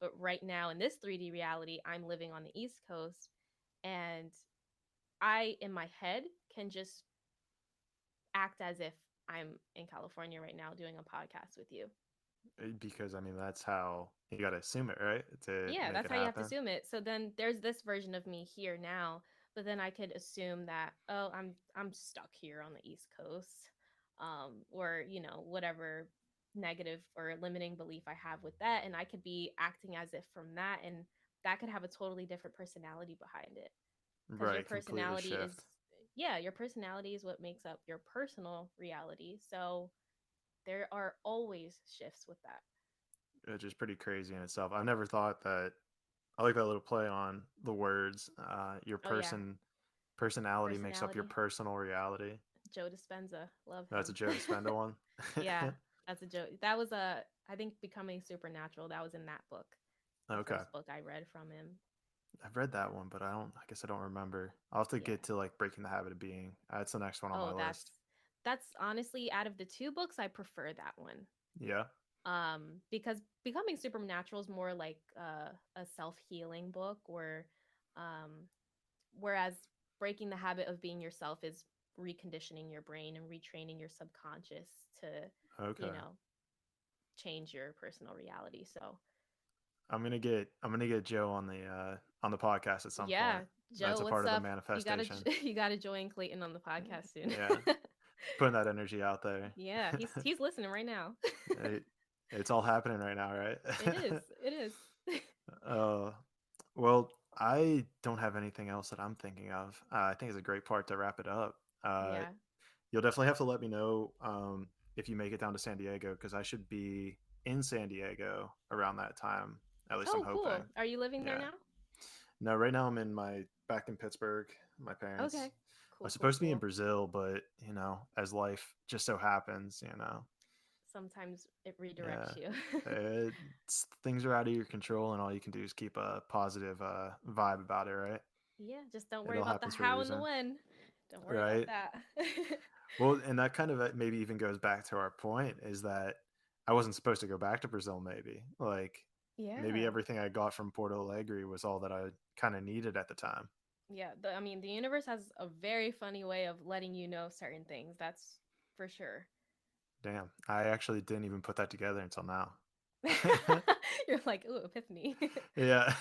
S2: But right now in this 3D reality, I'm living on the East Coast and I, in my head, can just act as if I'm in California right now doing a podcast with you.
S1: Because I mean, that's how you got to assume it, right? To
S2: Yeah,
S1: make
S2: that's
S1: it
S2: how you have to
S1: happen.
S2: assume it. So then there's this version of me here now, but then I could assume that I'm stuck here on the East Coast, or whatever negative or limiting belief I have with that, and I could be acting as if from that, and that could have a totally different personality behind it because your
S1: Right. Completely
S2: personality is,
S1: shift.
S2: yeah, your personality is what makes up your personal reality. So there are always shifts with that.
S1: Which is pretty crazy in itself. I've never thought that. I like that little play on the words. Your
S2: Oh yeah,
S1: personality makes up your
S2: personality.
S1: personal reality.
S2: Joe Dispenza, love
S1: That's a
S2: him.
S1: Joe Dispenza one.
S2: Yeah, that's a joke. That was I think Becoming Supernatural. That was in that book, the
S1: Okay.
S2: first book I read from him.
S1: I've read that one, but I don't. I guess I don't remember. I'll have to
S2: Yeah.
S1: get to like Breaking the Habit of Being. That's the next one on my
S2: Oh,
S1: list.
S2: that's honestly out of the two books, I prefer that one.
S1: Yeah.
S2: Because Becoming Supernatural is more like a self healing book, or um, whereas Breaking the Habit of Being Yourself is reconditioning your brain and retraining your subconscious to, you
S1: Okay.
S2: know, change your personal reality. So
S1: I'm gonna get Joe on the podcast at some
S2: yeah,
S1: point. That's
S2: Joe,
S1: a
S2: what's
S1: part of the
S2: up? You gotta
S1: manifestation.
S2: you gotta join Clayton on the podcast soon.
S1: Yeah. Putting that energy out there.
S2: Yeah, he's listening right now.
S1: it, it's all happening right now, right?
S2: It is. It is.
S1: uh, well, I don't have anything else that I'm thinking of. I think it's a great part to wrap it up. Uh,
S2: Yeah.
S1: you'll definitely have to let me know if you make it down to San Diego because I should be in San Diego around that time. At least I'm
S2: Oh,
S1: hoping.
S2: cool. Are you living there
S1: Yeah.
S2: now?
S1: No, right now I'm in my back in Pittsburgh. My parents.
S2: Okay.
S1: I was
S2: Cool, cool,
S1: supposed to be in
S2: cool.
S1: Brazil, but as life just so happens,
S2: Sometimes it
S1: yeah,
S2: redirects you.
S1: things are out of your control, and all you can do is keep a positive vibe about it, right?
S2: Yeah, just don't
S1: It
S2: worry
S1: all
S2: about the
S1: happens for a
S2: how and the
S1: reason,
S2: when. Don't worry about
S1: right?
S2: that.
S1: Well, and that kind of maybe even goes back to our point is that I wasn't supposed to go back to Brazil. Maybe maybe
S2: Yeah.
S1: everything I got from Porto Alegre was all that I kind of needed at the time.
S2: Yeah, I mean, the universe has a very funny way of letting you know certain things. That's for sure.
S1: Damn, I actually didn't even put that together until now.
S2: You're like, ooh, epiphany.
S1: Yeah.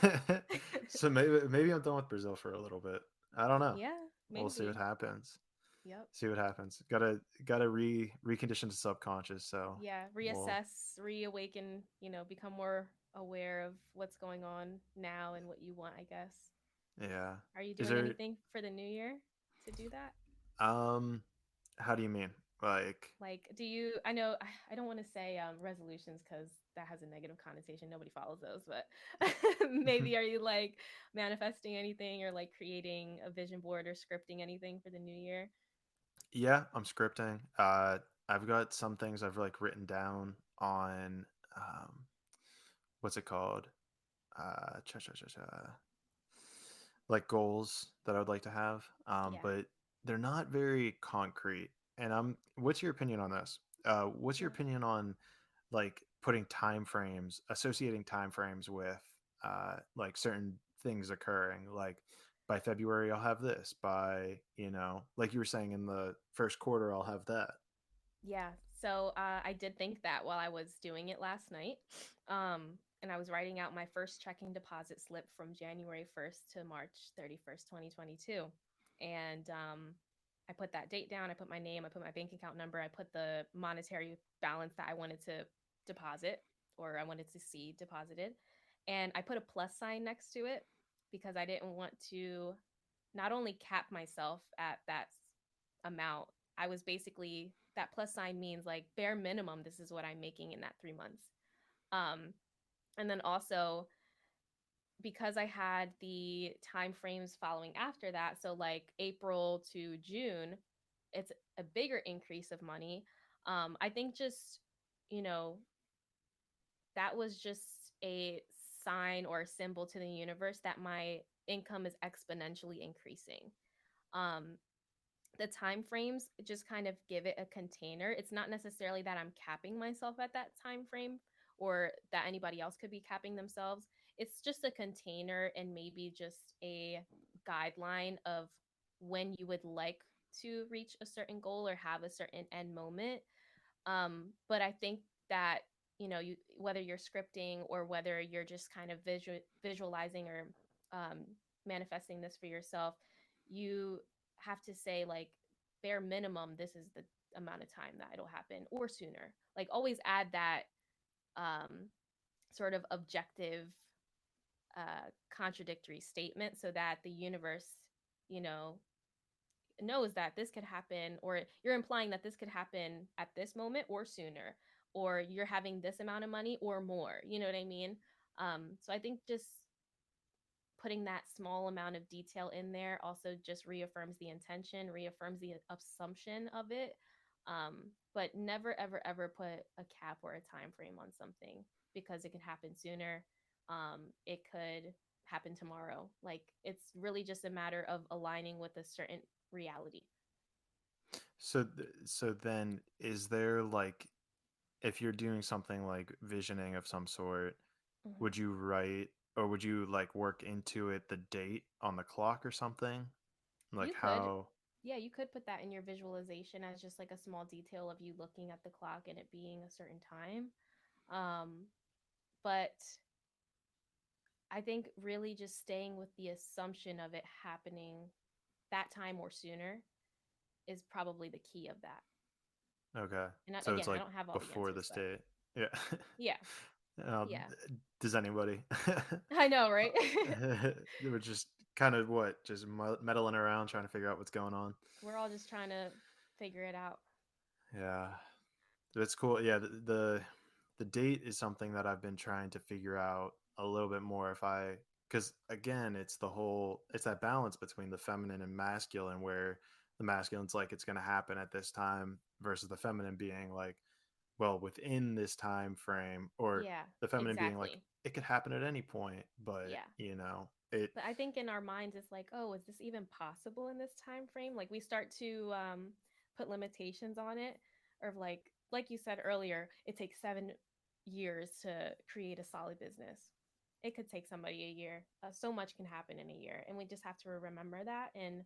S1: So maybe I'm done with Brazil for a little bit. I don't know.
S2: Yeah,
S1: We'll see what
S2: maybe.
S1: happens.
S2: Yep.
S1: See what happens. Gotta recondition the subconscious. So
S2: Yeah,
S1: we'll
S2: reassess, reawaken, become more aware of what's going on now and what you want, I guess.
S1: yeah.
S2: Are you
S1: Is
S2: doing
S1: there
S2: anything for the new year to do that?
S1: um how do you mean? Like
S2: Like, do you, I know, I don't want to say resolutions because that has a negative connotation. Nobody follows those, but maybe are you like manifesting anything or like creating a vision board or scripting anything for the new year?
S1: yeah, I'm scripting. I've got some things I've like written down on um what's it called? Cha, cha, cha, cha. Like goals that I would like to have,
S2: Yeah.
S1: but they're not very concrete. And what's your opinion on this? What's your
S2: Yeah.
S1: opinion on like putting time frames, associating time frames with like certain things occurring? Like by February, I'll have this. By like you were saying in the first quarter, I'll have that.
S2: Yeah. So I did think that while I was doing it last night. And I was writing out my first checking deposit slip from January 1st to March 31st, 2022. And I put that date down. I put my name. I put my bank account number. I put the monetary balance that I wanted to deposit or I wanted to see deposited. And I put a plus sign next to it because I didn't want to not only cap myself at that amount. I was basically, that plus sign means like bare minimum, this is what I'm making in that 3 months. Um, and then also because I had the time frames following after that, so like April to June, it's a bigger increase of money. I think just, you know, that was just a sign or a symbol to the universe that my income is exponentially increasing. Um, the time frames just kind of give it a container. It's not necessarily that I'm capping myself at that time frame or that anybody else could be capping themselves. It's just a container and maybe just a guideline of when you would like to reach a certain goal or have a certain end moment. But I think that, you, whether you're scripting or whether you're just kind of visualizing or um, manifesting this for yourself, you have to say like bare minimum, this is the amount of time that it'll happen or sooner. Like always add that um, sort of objective, contradictory statement so that the universe, you know, knows that this could happen, or you're implying that this could happen at this moment or sooner, or you're having this amount of money or more. You know what I mean? So I think just putting that small amount of detail in there also just reaffirms the intention, reaffirms the assumption of it. But never, ever, ever put a cap or a time frame on something because it could happen sooner. It could happen tomorrow. Like it's really just a matter of aligning with a certain reality.
S1: So then, is there like, if you're doing something like visioning of some sort,
S2: Mm-hmm.
S1: would you write or would you like work into it the date on the clock or something? Like
S2: You could,
S1: how?
S2: yeah, you could put that in your visualization as just like a small detail of you looking at the clock and it being a certain time. But I think really just staying with the assumption of it happening that time or sooner is probably the key of that.
S1: Okay.
S2: And
S1: So it's
S2: again, I
S1: like
S2: don't have all the
S1: before
S2: answers,
S1: the
S2: but
S1: state. Yeah.
S2: yeah,
S1: um,
S2: yeah.
S1: does anybody?
S2: I know, right?
S1: They were just kind of what, just meddling around trying to figure out what's going on.
S2: We're all just trying to figure it out.
S1: Yeah. That's cool. Yeah, the date is something that I've been trying to figure out a little bit more if I, because again, it's that balance between the feminine and masculine where the masculine's like it's going to happen at this time versus the feminine being like, well, within this time frame, or
S2: Yeah,
S1: the feminine being like
S2: exactly.
S1: it could happen at any point, but
S2: Yeah.
S1: it.
S2: But I think in our minds it's like, oh, is this even possible in this time frame? Like we start to put limitations on it, or like you said earlier, it takes 7 years to create a solid business. It could take somebody a year. So much can happen in a year, and we just have to remember that. And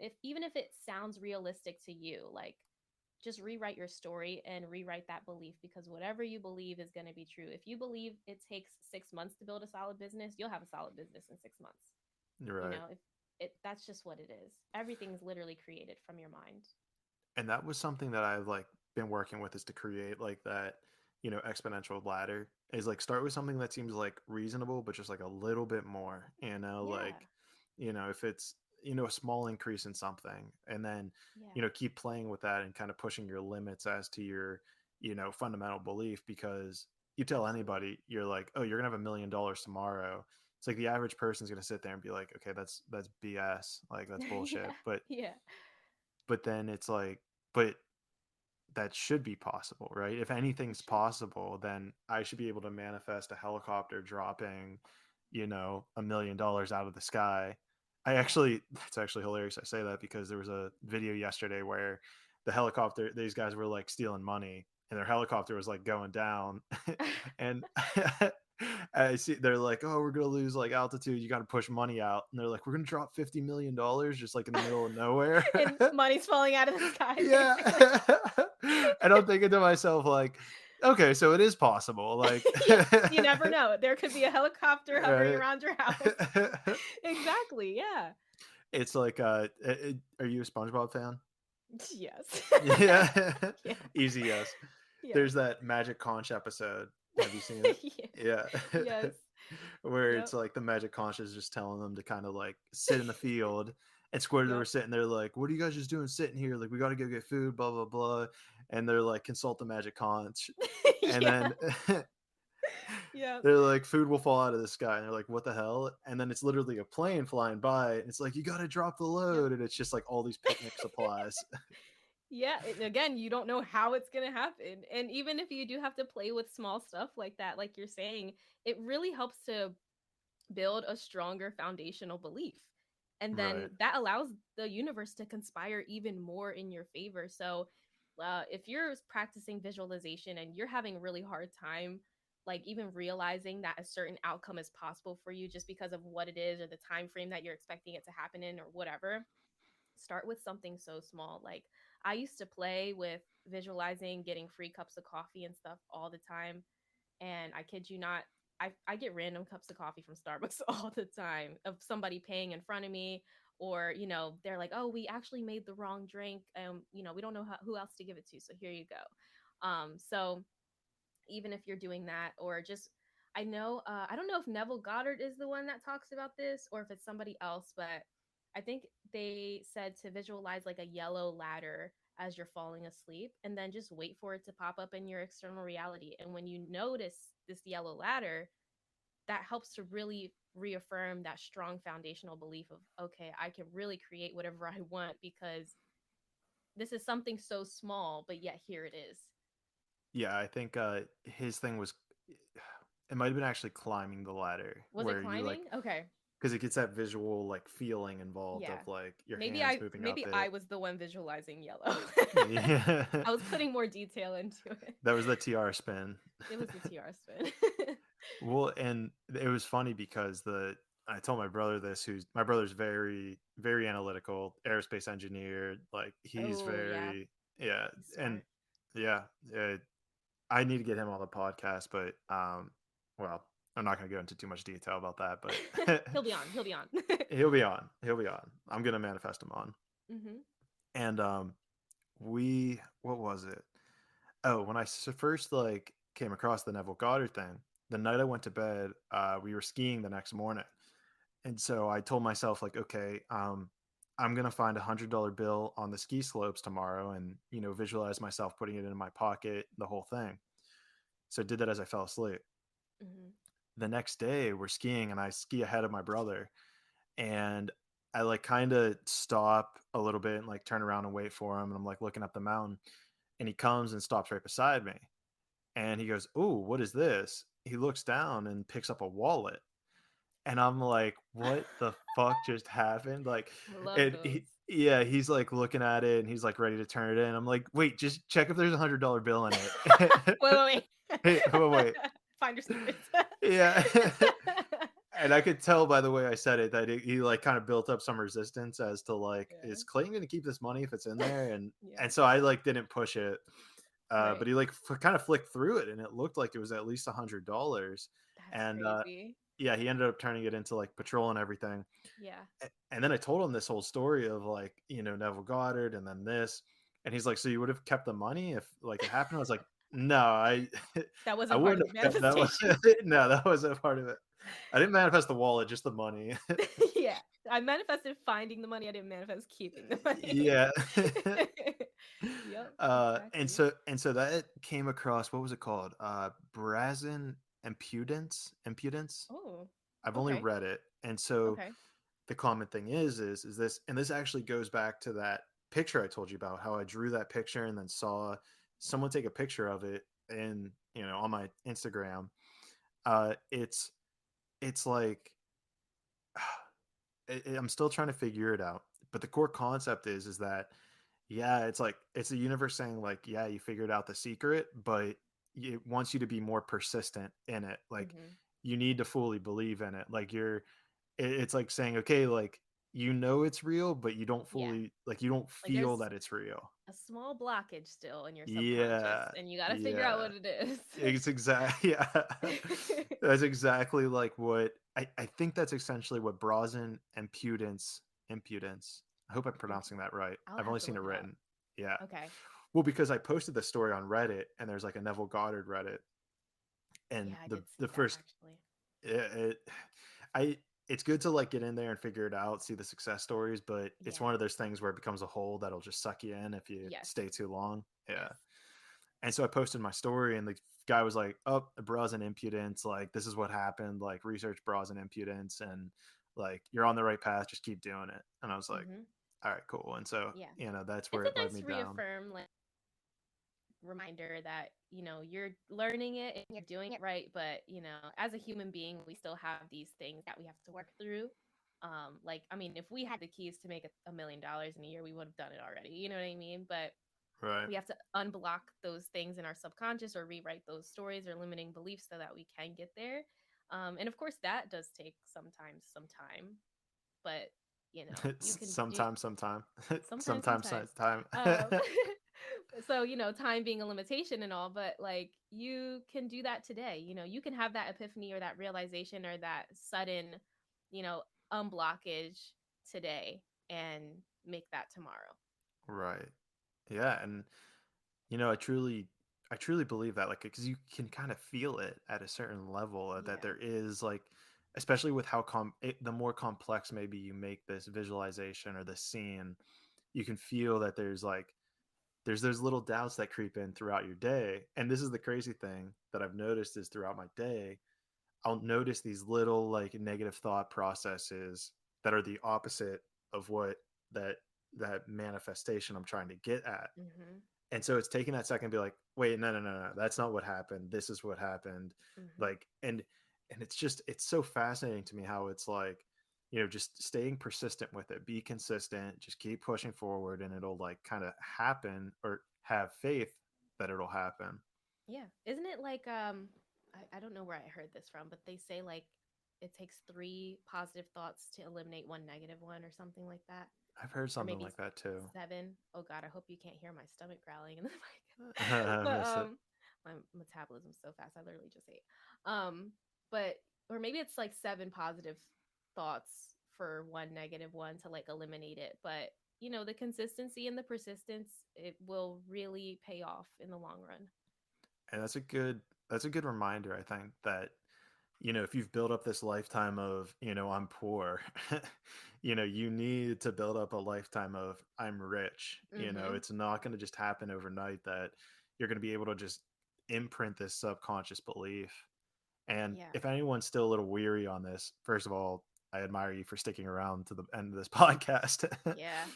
S2: if even if it sounds realistic to you, like just rewrite your story and rewrite that belief because whatever you believe is going to be true. If you believe it takes 6 months to build a solid business, you'll have a solid business in 6 months.
S1: You're
S2: You
S1: right.
S2: know, if it that's just what it is. Everything's literally created from your mind.
S1: And that was something that I've like been working with, is to create like that, exponential ladder, is like start with something that seems like reasonable but just like a little bit more,
S2: Yeah.
S1: like, if it's, a small increase in something, and then,
S2: Yeah.
S1: keep playing with that and kind of pushing your limits as to your, fundamental belief, because you tell
S2: Absolutely.
S1: anybody you're like, oh, you're gonna have $1 million tomorrow, it's like the average person's gonna sit there and be like, okay, that's BS, like that's bullshit.
S2: Yeah.
S1: but
S2: Yeah.
S1: but then it's like, but that should be possible, right? If
S2: It
S1: anything's
S2: should.
S1: possible, then I should be able to manifest a helicopter dropping, $1 million out of the sky.
S2: Yeah.
S1: That's actually hilarious. I say that because there was a video yesterday where the helicopter, these guys were like stealing money and their helicopter was like going down. And I see they're like, oh, we're going to lose like altitude. You got to push money out. And they're like, we're going to drop $50 million just like in the middle of nowhere.
S2: And money's falling out of the sky,
S1: Yeah.
S2: basically.
S1: And I'm thinking to myself, like, okay, so it is possible. Like,
S2: Yes, you never know. There could be a helicopter hovering
S1: right?
S2: around your house. Exactly, yeah.
S1: It's like, are you a SpongeBob fan?
S2: Yes.
S1: Yeah.
S2: Yeah,
S1: Easy yes.
S2: yeah.
S1: There's that Magic Conch episode. Have you seen it?
S2: Yeah.
S1: Yeah.
S2: Yes.
S1: Where
S2: Yep.
S1: it's like the Magic Conch is just telling them to kind of like sit in the field. And Squidward
S2: Yep.
S1: were sitting there like, what are you guys just doing sitting here? Like, we got to go get food, blah, blah, blah. And they're like, consult the Magic Conch. And
S2: Yeah.
S1: then
S2: Yep.
S1: they're like, food will fall out of the sky. And they're like, what the hell? And then it's literally a plane flying by. And it's like, you got to drop the
S2: Yep.
S1: load. And it's just like all these picnic supplies.
S2: Yeah, and again, you don't know how it's going to happen. And even if you do have to play with small stuff like that, like you're saying, it really helps to build a stronger foundational belief. And
S1: Right.
S2: then that allows the universe to conspire even more in your favor. So, if you're practicing visualization and you're having a really hard time, like even realizing that a certain outcome is possible for you just because of what it is or the time frame that you're expecting it to happen in or whatever, start with something so small. Like I used to play with visualizing getting free cups of coffee and stuff all the time, and I kid you not, I get random cups of coffee from Starbucks all the time of somebody paying in front of me, or they're like, oh, we actually made the wrong drink, and we don't know who else to give it to, so here you go. So even if you're doing that, or just, I don't know if Neville Goddard is the one that talks about this or if it's somebody else, but I think they said to visualize like a yellow ladder as you're falling asleep, and then just wait for it to pop up in your external reality. And when you notice this yellow ladder, that helps to really reaffirm that strong foundational belief of, okay, I can really create whatever I want because this is something so small, but yet here it is.
S1: Yeah, I think his thing was it might have been actually climbing the ladder
S2: Was it
S1: where you like
S2: climbing? Okay.
S1: because it gets that visual like feeling involved
S2: Yeah.
S1: of like your
S2: Maybe
S1: hands
S2: I
S1: moving
S2: maybe
S1: up
S2: I
S1: it.
S2: was the one visualizing yellow.
S1: Yeah.
S2: I was putting more detail into it.
S1: That was the TR spin.
S2: It was the TR spin.
S1: Well, and it was funny because the I told my brother this, who's my brother's very, very analytical, aerospace engineer. Like he's
S2: Oh, yeah.
S1: very, yeah,
S2: He's
S1: and
S2: smart.
S1: yeah, I need to get him on the podcast, but well, I'm not going to go into too much detail about that, but
S2: He'll be on. He'll be on.
S1: he'll be on. He'll be on. I'm going to manifest him on.
S2: Mhm.
S1: And we, what was it? Oh, when I first like came across the Neville Goddard thing, the night I went to bed, we were skiing the next morning, and so I told myself like, okay, I'm gonna find $100 bill on the ski slopes tomorrow, and visualize myself putting it in my pocket, the whole thing. So I did that as I fell asleep.
S2: Mhm.
S1: The next day, we're skiing, and I ski ahead of my brother, and I like kind of stop a little bit and like turn around and wait for him, and I'm like looking up the mountain, and he comes and stops right beside me. And he goes, "Oh, what is this?" He looks down and picks up a wallet. And I'm like, "What the fuck just happened?" Like,
S2: I love
S1: and
S2: those.
S1: yeah, he's like looking at it and he's like ready to turn it in. I'm like, "Wait, just check if there's $100 bill in it."
S2: Wait, wait,
S1: Hey, oh,
S2: wait.
S1: wait.
S2: Find your secrets.
S1: Yeah. And I could tell by the way I said it that he like kind of built up some resistance as to like,
S2: Yeah.
S1: is Clayton going to keep this money if it's in there? And
S2: Yeah.
S1: and so I like didn't push it. But
S2: Right.
S1: he like kind of flicked through it, and it looked like it was at least $100.
S2: That's
S1: And
S2: crazy.
S1: yeah, he ended up turning it into like patrol and everything.
S2: Yeah.
S1: And then I told him this whole story of like Neville Goddard, and then this, and he's like, "So you would have kept the money if like it happened?" I was like, "No, I
S2: That
S1: I
S2: wasn't part of
S1: wouldn't
S2: the
S1: have kept that one.
S2: manifestation.
S1: No, that wasn't part of it. I didn't manifest the wallet, just the money."
S2: Yeah. I manifested finding the money. I didn't manifest keeping the money.
S1: Yeah.
S2: Yep,
S1: And
S2: exactly.
S1: so that came across, what was it called? Brazen Impudence.
S2: Oh,
S1: I've only
S2: okay.
S1: read it. And so
S2: Okay.
S1: the common thing is this, and this actually goes back to that picture I told you about, how I drew that picture and then saw someone take a picture of it and on my Instagram. It's like I'm still trying to figure it out, but the core concept is that yeah, it's like it's the universe saying like, yeah, you figured out the secret, but it wants you to be more persistent in it. Like
S2: Mhm.
S1: you need to fully believe in it. Like it's like saying, okay, like you know it's real, but you don't
S2: Yeah.
S1: fully like you don't
S2: Like
S1: feel
S2: there's
S1: that it's real.
S2: a small blockage still in your subconscious
S1: Yeah,
S2: and you got to figure out
S1: yeah.
S2: what it is.
S1: It's exactly yeah. That's exactly like what I think that's essentially what Brazen impudence. I hope I'm
S2: Imp-
S1: pronouncing that right.
S2: I'll
S1: I've only
S2: have to
S1: seen it
S2: look it up.
S1: written. Yeah.
S2: Okay.
S1: Well, because I posted the story on Reddit and there's like a Neville Goddard Reddit and
S2: Yeah, I
S1: the
S2: did see
S1: the
S2: that
S1: first
S2: actually.
S1: it I it's good to like get in there and figure it out, see the success stories, but it's
S2: Yeah.
S1: one of those things where it becomes a hole that'll just suck you in if you
S2: Yes.
S1: stay too long. Yeah.
S2: Yes.
S1: And so I posted my story, and the guy was like, "Oh, bras and impudence. Like this is what happened. Like research bras and impudence, and like you're on the right path. Just keep doing it." And I was like,
S2: Mhm.
S1: "All right, cool." And so
S2: Yeah.
S1: that's
S2: It's
S1: where
S2: a
S1: it led me
S2: nice
S1: down.
S2: reaffirm like reminder that, you're learning it and you're doing it right, but, as a human being, we still have these things that we have to work through. Like, I mean, if we had the keys to make $1 million in a year, we would have done it already. You know what I mean? But
S1: Right.
S2: we have to unblock those things in our subconscious or rewrite those stories or limiting beliefs so that we can get there. And of course, that does take some time, but you can do
S1: Sometime,
S2: sometimes.
S1: sometime.
S2: Um, so time being a limitation and all, but like you can do that today. You can have that epiphany or that realization or that sudden, you know, unblockage today and make that tomorrow.
S1: Right. Yeah, and I truly believe that, like, because you can kind of feel it at a certain level that
S2: Yeah.
S1: there is like, especially with how the more complex maybe you make this visualization or this scene, you can feel that there's those little doubts that creep in throughout your day. And this is the crazy thing that I've noticed is throughout my day, I'll notice these little like negative thought processes that are the opposite of what that that manifestation I'm trying to get at.
S2: Mhm.
S1: And so it's taking that second to be like, wait, no, that's not what happened. This is what happened.
S2: Mhm.
S1: Like, and it's so fascinating to me how it's like, just staying persistent with it, be consistent, just keep pushing forward, and it'll like kind of happen, or have faith that it'll happen.
S2: Yeah. Isn't it like I don't know where I heard this from, but they say like it takes 3 positive thoughts to eliminate one negative one or something like that.
S1: I've heard
S2: Or
S1: something
S2: maybe
S1: like that too.
S2: 7. Oh god, I hope you can't hear my stomach growling in the mic.
S1: I
S2: But
S1: miss it.
S2: my metabolism's so fast. I literally just ate. But or maybe it's like 7 positive thoughts for one negative one to like eliminate it. But the consistency and the persistence, it will really pay off in the long run.
S1: And that's a good reminder, I think, that if you've built up this lifetime of, I'm poor, you need to build up a lifetime of I'm rich.
S2: Mhm.
S1: It's not going to just happen overnight that you're going to be able to just imprint this subconscious belief. And
S2: Yeah.
S1: if anyone's still a little weary on this, first of all, I admire you for sticking around to the end of this podcast.
S2: Yeah.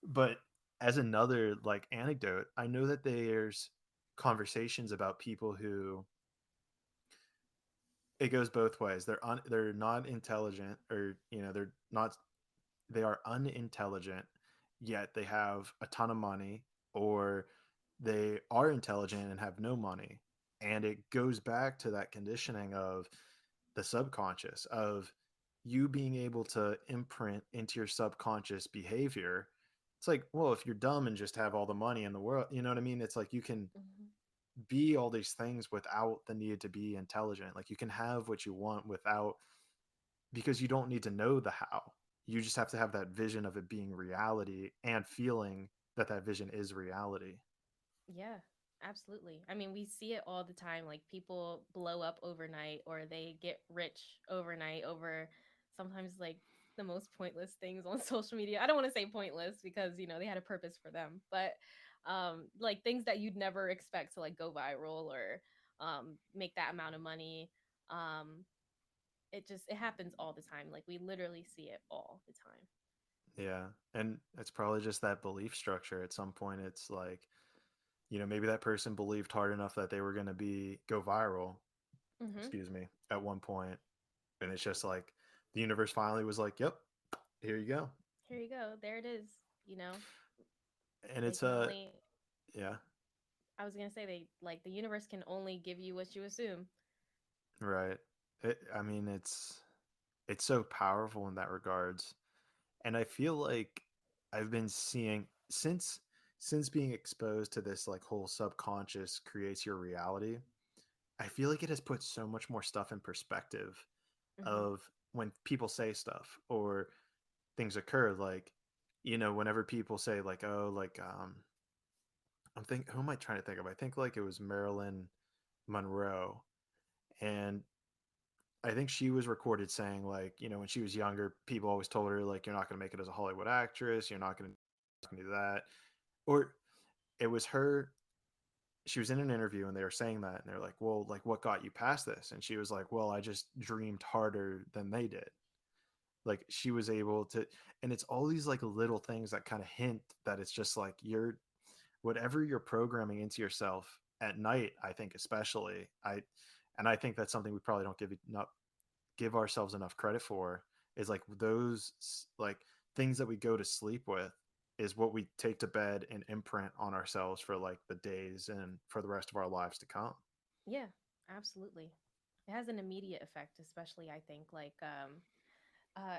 S1: But as another like anecdote, I know that there's conversations about people who it goes both ways. They're not intelligent, or they are unintelligent, yet they have a ton of money, or they are intelligent and have no money. And it goes back to that conditioning of the subconscious, of you being able to imprint into your subconscious behavior. It's like, well, if you're dumb and just have all the money in the world, you know what I mean? It's like you can
S2: Mhm.
S1: be all these things without the need to be intelligent. Like you can have what you want without, because you don't need to know the how. You just have to have that vision of it being reality and feeling that that vision is reality.
S2: Yeah, absolutely. I mean, we see it all the time. Like people blow up overnight or they get rich overnight over sometimes like the most pointless things on social media. I don't want to say pointless because, they had a purpose for them, but like things that you'd never expect to like go viral or make that amount of money. Um it happens all the time. Like we literally see it all the time.
S1: Yeah. And it's probably just that belief structure. At some point, it's like, maybe that person believed hard enough that they were going to go viral,
S2: Mhm.
S1: excuse me, at one point. And it's just like the universe finally was like, yep, here you go.
S2: Here you go. There it is, you know.
S1: And
S2: They
S1: it's
S2: can only
S1: yeah,
S2: I was gonna say they like the universe can only give you what you assume.
S1: right. I mean, it's so powerful in that regards. And I feel like I've been seeing since being exposed to this like whole subconscious creates your reality. I feel like it has put so much more stuff in perspective
S2: Mm-hmm.
S1: of when people say stuff or things occur. Like, whenever people say like, oh, like, I'm thinking, who am I trying to think of? I think like it was Marilyn Monroe. And I think she was recorded saying like, when she was younger, people always told her like, you're not going to make it as a Hollywood actress. You're not going to do that. Or it was her. She was in an interview and they were saying that, and they're like, well, like, what got you past this? And she was like, well, I just dreamed harder than they did. Like she was able to, and it's all these like little things that kind of hint that it's just like whatever you're programming into yourself at night. I think especially I think that's something we probably don't give ourselves enough credit for, is like those like things that we go to sleep with is what we take to bed and imprint on ourselves for like the days and for the rest of our lives to come.
S2: Yeah, absolutely. It has an immediate effect, especially I think like uh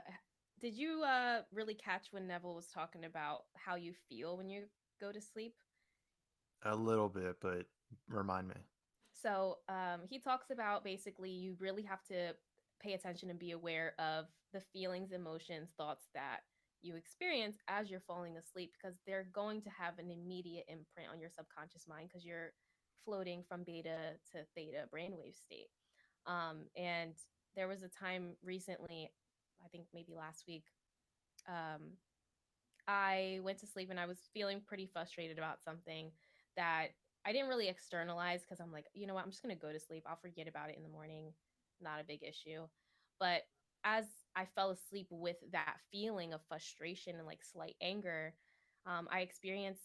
S2: did you really catch when Neville was talking about how you feel when you go to sleep?
S1: A little bit, but remind me.
S2: So he talks about basically you really have to pay attention and be aware of the feelings, emotions, thoughts that you experience as you're falling asleep because they're going to have an immediate imprint on your subconscious mind because you're floating from beta to theta brainwave state. And there was a time recently, I think maybe last week, um, I went to sleep and I was feeling pretty frustrated about something that I didn't really externalize because I'm like, you know what, I'm just going to go to sleep. I'll forget about it in the morning. Not a big issue. But as I fell asleep with that feeling of frustration and like slight anger, I experienced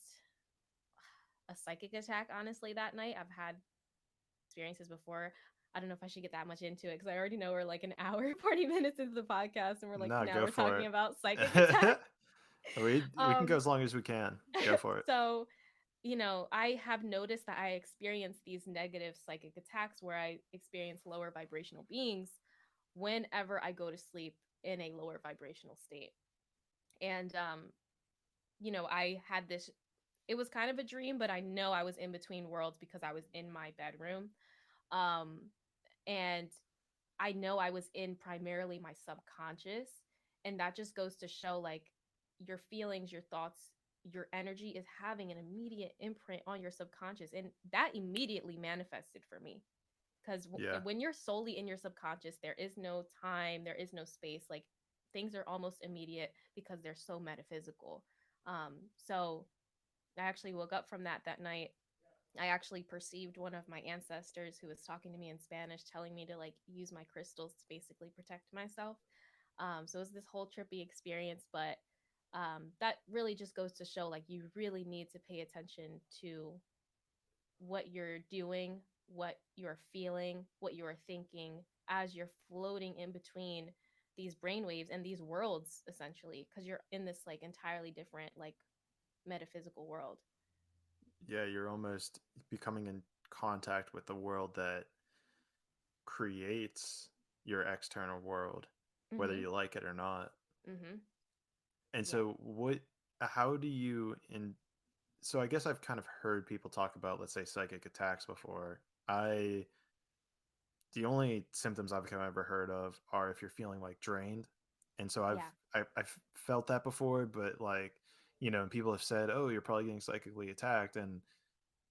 S2: a psychic attack, honestly, that night. I've had experiences before. I don't know if I should get that much into it because I already know we're like an hour, 40 minutes into the podcast and we're like,
S1: No,
S2: now
S1: go
S2: we're
S1: for
S2: talking
S1: it.
S2: about psychic attack.
S1: We can go
S2: um,
S1: as long as we can. Go for it.
S2: so I have noticed that I experience these negative psychic attacks where I experience lower vibrational beings whenever I go to sleep in a lower vibrational state. And, I had this, it was kind of a dream, but I know I was in between worlds because I was in my bedroom. Um, and I know I was in primarily my subconscious. And that just goes to show like your feelings, your thoughts, your energy is having an immediate imprint on your subconscious. And that immediately manifested for me. Because
S1: Yeah.
S2: when you're solely in your subconscious, there is no time, there is no space. Like things are almost immediate because they're so metaphysical. So I actually woke up from that night. I actually perceived one of my ancestors who was talking to me in Spanish, telling me to like use my crystals to basically protect myself. So it was this whole trippy experience, but that really just goes to show like you really need to pay attention to what you're doing, what you're feeling, what you're thinking as you're floating in between these brainwaves and these worlds essentially because you're in this like entirely different like metaphysical world.
S1: Yeah, you're almost becoming in contact with the world that creates your external world, whether
S2: Mhm.
S1: you like it or not.
S2: Mhm.
S1: And
S2: Yeah.
S1: so how do you in so I guess I've kind of heard people talk about, let's say, psychic attacks before. I The only symptoms I've ever heard of are if you're feeling like drained. And so
S2: Yeah.
S1: I've felt that before, but like, and people have said, "Oh, you're probably getting psychically attacked." And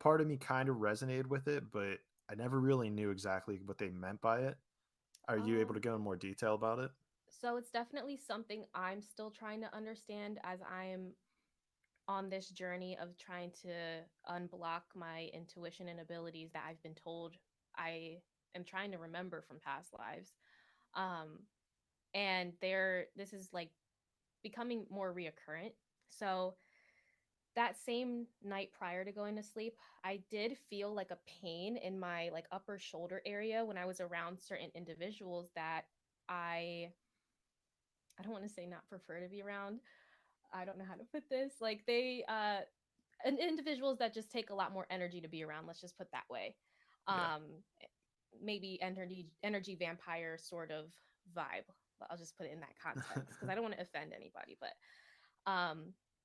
S1: part of me kind of resonated with it, but I never really knew exactly what they meant by it. Are you able to
S2: Um
S1: go in more detail about it?
S2: so it's definitely something I'm still trying to understand as I'm on this journey of trying to unblock my intuition and abilities that I've been told I am trying to remember from past lives. Um, and this is like becoming more reoccurrent. So that same night prior to going to sleep, I did feel like a pain in my like upper shoulder area when I was around certain individuals that I I don't want to say not prefer to be around. I don't know how to put this. Like they and individuals that just take a lot more energy to be around, let's just put that way.
S1: Yeah.
S2: um Maybe energy vampire sort of vibe. I'll just put it in that context because I don't want to offend anybody. But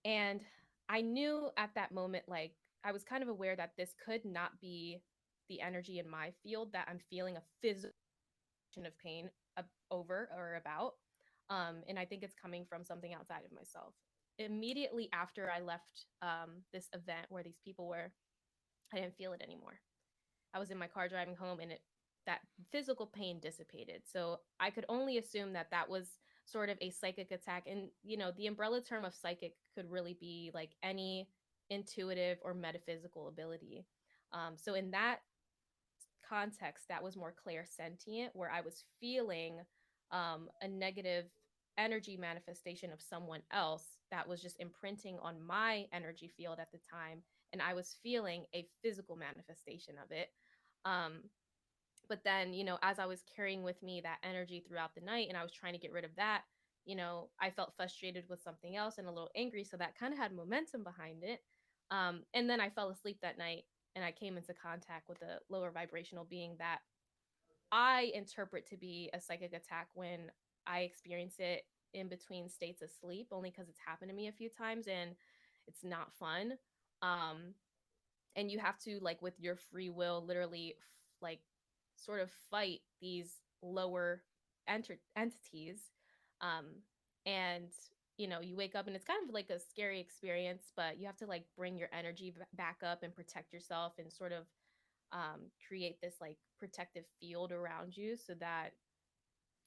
S2: and I knew at that moment, like I was kind of aware that this could not be the energy in my field that I'm feeling a physical of pain over or about. And I think it's coming from something outside of myself. Immediately after I left this event where these people were, I didn't feel it anymore. I was in my car driving home, and that physical pain dissipated. So I could only assume that that was sort of a psychic attack. And the umbrella term of psychic could really be like any intuitive or metaphysical ability. So in that context, that was more clairsentient, where I was feeling a negative energy manifestation of someone else that was just imprinting on my energy field at the time, and I was feeling a physical manifestation of it. um, but then, as I was carrying with me that energy throughout the night and I was trying to get rid of that, I felt frustrated with something else and a little angry, so that kind of had momentum behind it. And then I fell asleep that night, and I came into contact with a lower vibrational being that I interpret to be a psychic attack when I experience it in between states of sleep, only because it's happened to me a few times and it's not fun. Um, and you have to, like, with your free will, literally like sort of fight these lower entities. Um, and you wake up and it's kind of like a scary experience, but you have to like bring your energy back up and protect yourself and sort of create this like protective field around you so that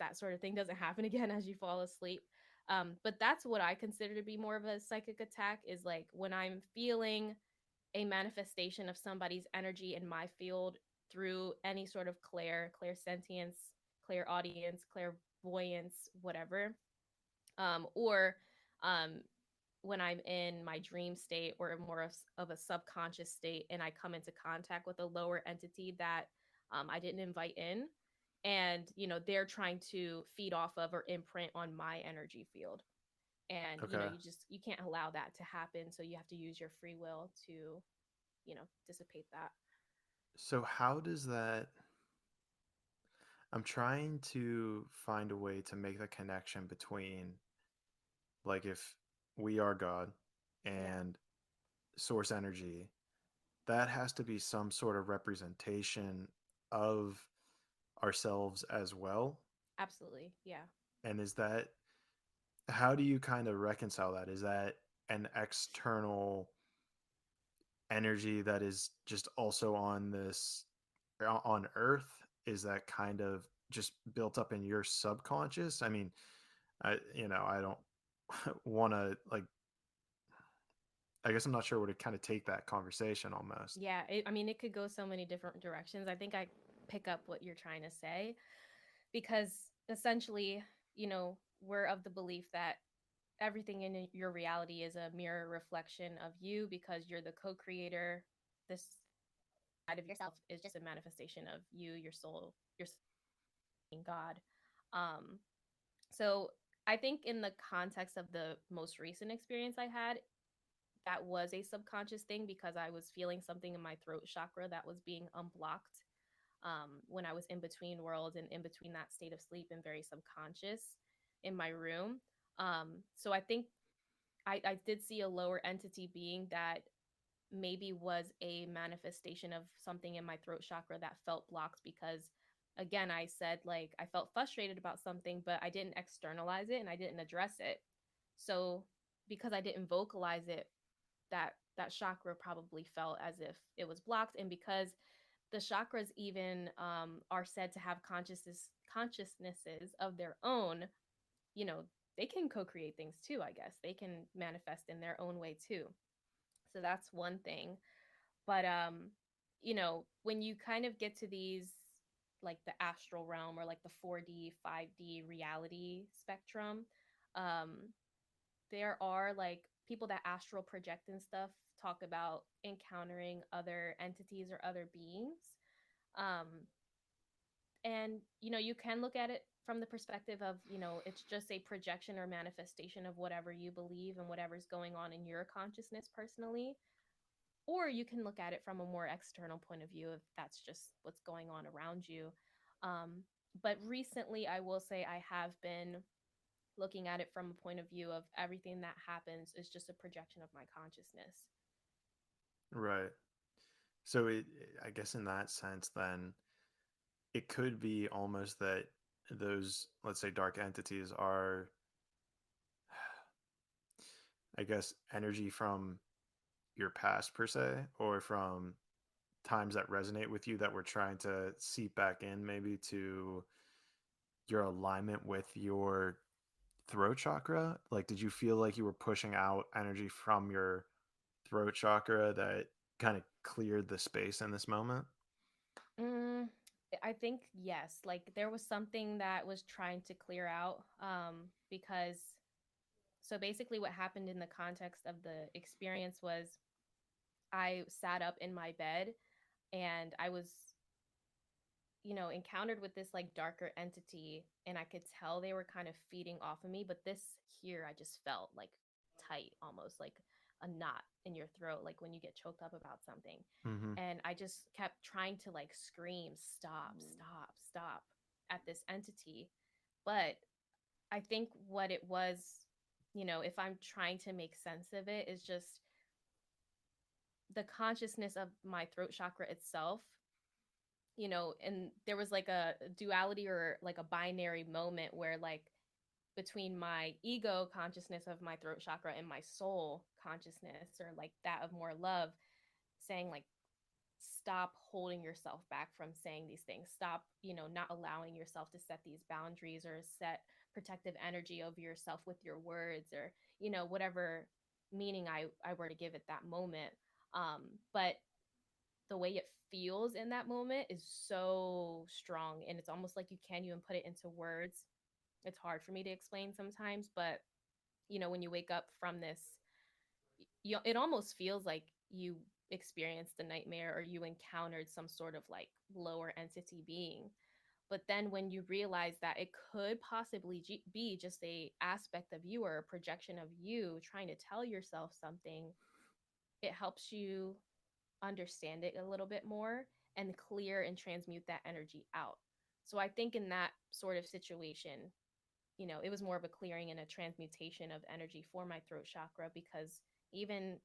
S2: that sort of thing doesn't happen again as you fall asleep. But that's what I consider to be more of a psychic attack, is like when I'm feeling a manifestation of somebody's energy in my field through any sort of clairsentience, clairaudience, clairvoyance, whatever. Or um, when I'm in my dream state or more of a subconscious state, and I come into contact with a lower entity that I didn't invite in, and they're trying to feed off of or imprint on my energy field. And
S1: Okay.
S2: you can't allow that to happen, so you have to use your free will to dissipate that.
S1: So how does that I'm trying to find a way to make the connection between, like, if we are God
S2: Yeah,
S1: and source energy, that has to be some sort of representation of ourselves as well.
S2: absolutely. Yeah.
S1: And is that, how do you kind of reconcile that? Is that an external energy that is just also on this, on Earth? Is that kind of just built up in your subconscious? I mean, I don't want to, like, I guess I'm not sure where to kind of take that conversation almost.
S2: Yeah, I mean, it could go so many different directions. I think I pick up what you're trying to say, because essentially, we're of the belief that everything in your reality is a mirror reflection of you, because you're the co-creator. This side of yourself is just a manifestation of you, your soul, your God. Um, so I think in the context of the most recent experience I had, that was a subconscious thing, because I was feeling something in my throat chakra that was being unblocked when I was in between worlds and in between that state of sleep and very subconscious in my room. So I think I did see a lower entity being that maybe was a manifestation of something in my throat chakra that felt blocked, because again, I said, like, I felt frustrated about something, but I didn't externalize it and I didn't address it. So because I didn't vocalize it, that chakra probably felt as if it was blocked. And because the chakras even are said to have consciousnesses of their own, you know they can co-create things too. I guess they can manifest in their own way too. So that's one thing. But when you kind of get to these, like the astral realm or like the 4D 5D reality spectrum, um there are like people that astral project and stuff talk about encountering other entities or other beings. um and you can look at it from the perspective of, it's just a projection or manifestation of whatever you believe and whatever's going on in your consciousness personally. Or you can look at it from a more external point of view, if that's just what's going on around you. um But recently, I will say I have been looking at it from a point of view of everything that happens is just a projection of my consciousness.
S1: Right. So I guess in that sense, then it could be almost that those, let's say, dark entities are, I guess, energy from your past per se, or from times that resonate with you that we're trying to seep back in, maybe to your alignment with your throat chakra. Like, did you feel like you were pushing out energy from your throat chakra that kind of cleared the space in this moment?
S2: Mm, I think yes. Like there was something that was trying to clear out because so basically what happened in the context of the experience was I sat up in my bed and I was, encountered with this like darker entity and I could tell they were kind of feeding off of me, but this here I just felt like tight, almost like a knot in your throat, like when you get choked up about something.
S1: Mm-hmm.
S2: And I just kept trying to like scream, stop, stop, stop at this entity. But I think what it was, if I'm trying to make sense of it, is just the consciousness of my throat chakra itself, and there was like a duality or like a binary moment where like between my ego consciousness of my throat chakra and my soul consciousness or like that of more love saying like stop holding yourself back from saying these things, stop, not allowing yourself to set these boundaries or set protective energy over yourself with your words or whatever meaning I were to give at that moment. But the way it feels in that moment is so strong and it's almost like you can't even put it into words. It's hard for me to explain sometimes, but when you wake up from this, it almost feels like you experienced a nightmare or you encountered some sort of like lower entity being. But then when you realize that it could possibly be just a aspect of you or a projection of you trying to tell yourself something, it helps you understand it a little bit more and clear and transmute that energy out. So I think in that sort of situation, it was more of a clearing and a transmutation of energy for my throat chakra because even,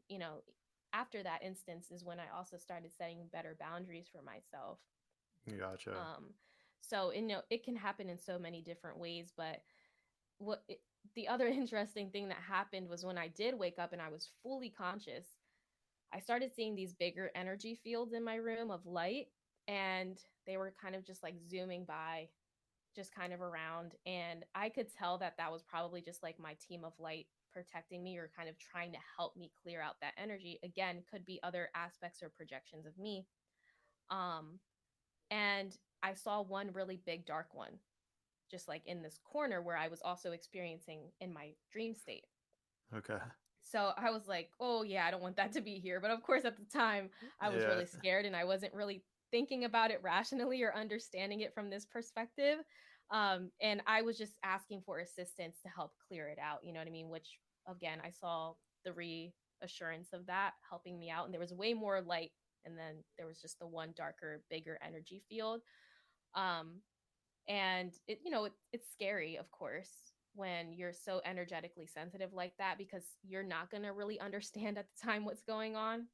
S2: after that instance is when I also started setting better boundaries for myself.
S1: Gotcha.
S2: Um, so, it can happen in so many different ways, but what it, the other interesting thing that happened was when I did wake up and I was fully conscious, I started seeing these bigger energy fields in my room of light, and they were kind of just like zooming by, just kind of around. And I could tell that that was probably just like my team of light protecting me or kind of trying to help me clear out that energy. Again, could be other aspects or projections of me. Um, and I saw one really big dark one, just like in this corner where I was also experiencing in my dream state.
S1: Okay.
S2: So I was like, oh, yeah, I don't want that to be here. But of course, at the time, I was
S1: Yeah.
S2: really scared and I wasn't really thinking about it rationally or understanding it from this perspective. And I was just asking for assistance to help clear it out. You know what I mean? Which, again, I saw the reassurance of that helping me out. And there was way more light. And then there was just the one darker, bigger energy field. Um, and it's scary, of course, when you're so energetically sensitive like that because you're not going to really understand at the time what's going on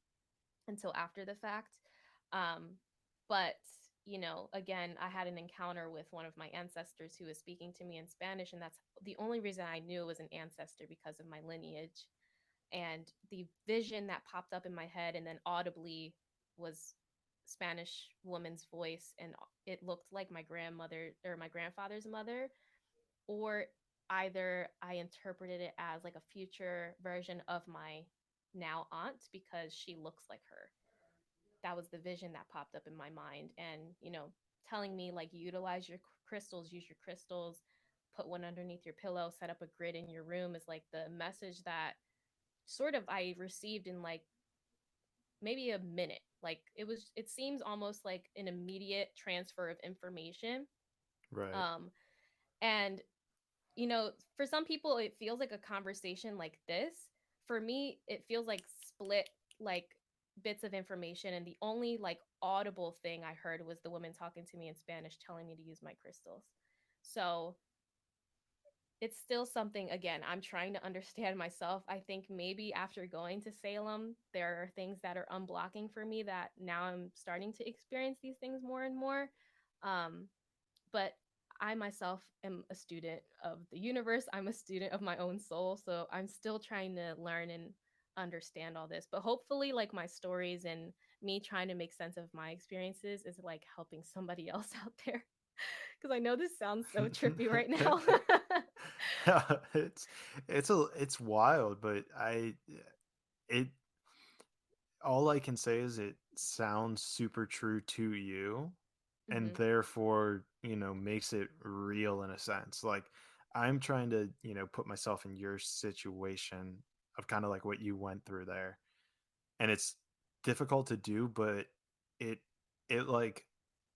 S2: until after the fact. Um, but again, I had an encounter with one of my ancestors who was speaking to me in Spanish, and that's the only reason I knew it was an ancestor, because of my lineage. And the vision that popped up in my head and then audibly was Spanish woman's voice, and it looked like my grandmother or my grandfather's mother, or either I interpreted it as like a future version of my now aunt because she looks like her. That was the vision that popped up in my mind, and telling me like utilize your crystals, use your crystals, put one underneath your pillow, set up a grid in your room is like the message that sort of I received in like maybe a minute. Like it seems almost like an immediate transfer of information.
S1: Right.
S2: Um, and for some people it feels like a conversation like this. For me, it feels like split, like bits of information, and the only like audible thing I heard was the woman talking to me in Spanish telling me to use my crystals. So it's still something, again, I'm trying to understand myself. I think maybe after going to Salem, there are things that are unblocking for me that now I'm starting to experience these things more and more. Um, but I myself am a student of the universe. I'm a student of my own soul. So I'm still trying to learn and understand all this. But hopefully, like my stories and me trying to make sense of my experiences is like helping somebody else out there. Because I know this sounds so trippy right now.
S1: Yeah, it's wild, but it all I can say is it sounds super true to you, and
S2: Hmm.
S1: therefore, makes it real in a sense. Like, I'm trying to, put myself in your situation of kind of like what you went through there. And it's difficult to do, but it it like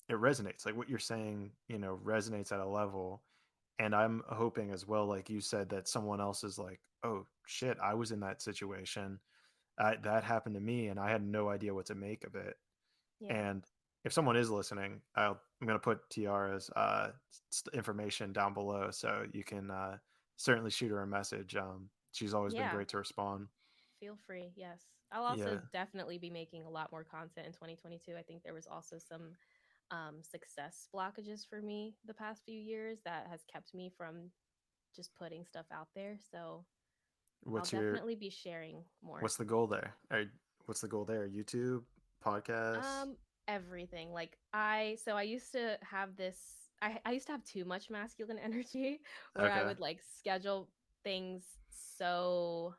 S1: it resonates. Like what you're saying, resonates at a level. And I'm hoping as well, like you said, that someone else is like, oh shit, I was in that situation. That happened to me, and I had no idea what to make of it.
S2: Yeah.
S1: And if someone is listening, I'm going to put Tiara's information down below, so you can certainly shoot her a message. She's always been
S2: Yeah.
S1: great to respond.
S2: Feel free. Yes. I'll also
S1: Yeah.
S2: definitely be making a lot more content in 2022. I think there was also some success blockages for me the past few years that has kept me from just putting stuff out there. So I'll
S1: What's your
S2: definitely be sharing more.
S1: what's the goal there? What's the goal there? YouTube, podcasts?
S2: Um, everything. Like I used to have this. I used to have too much masculine energy, where I
S1: Okay.
S2: would like schedule things so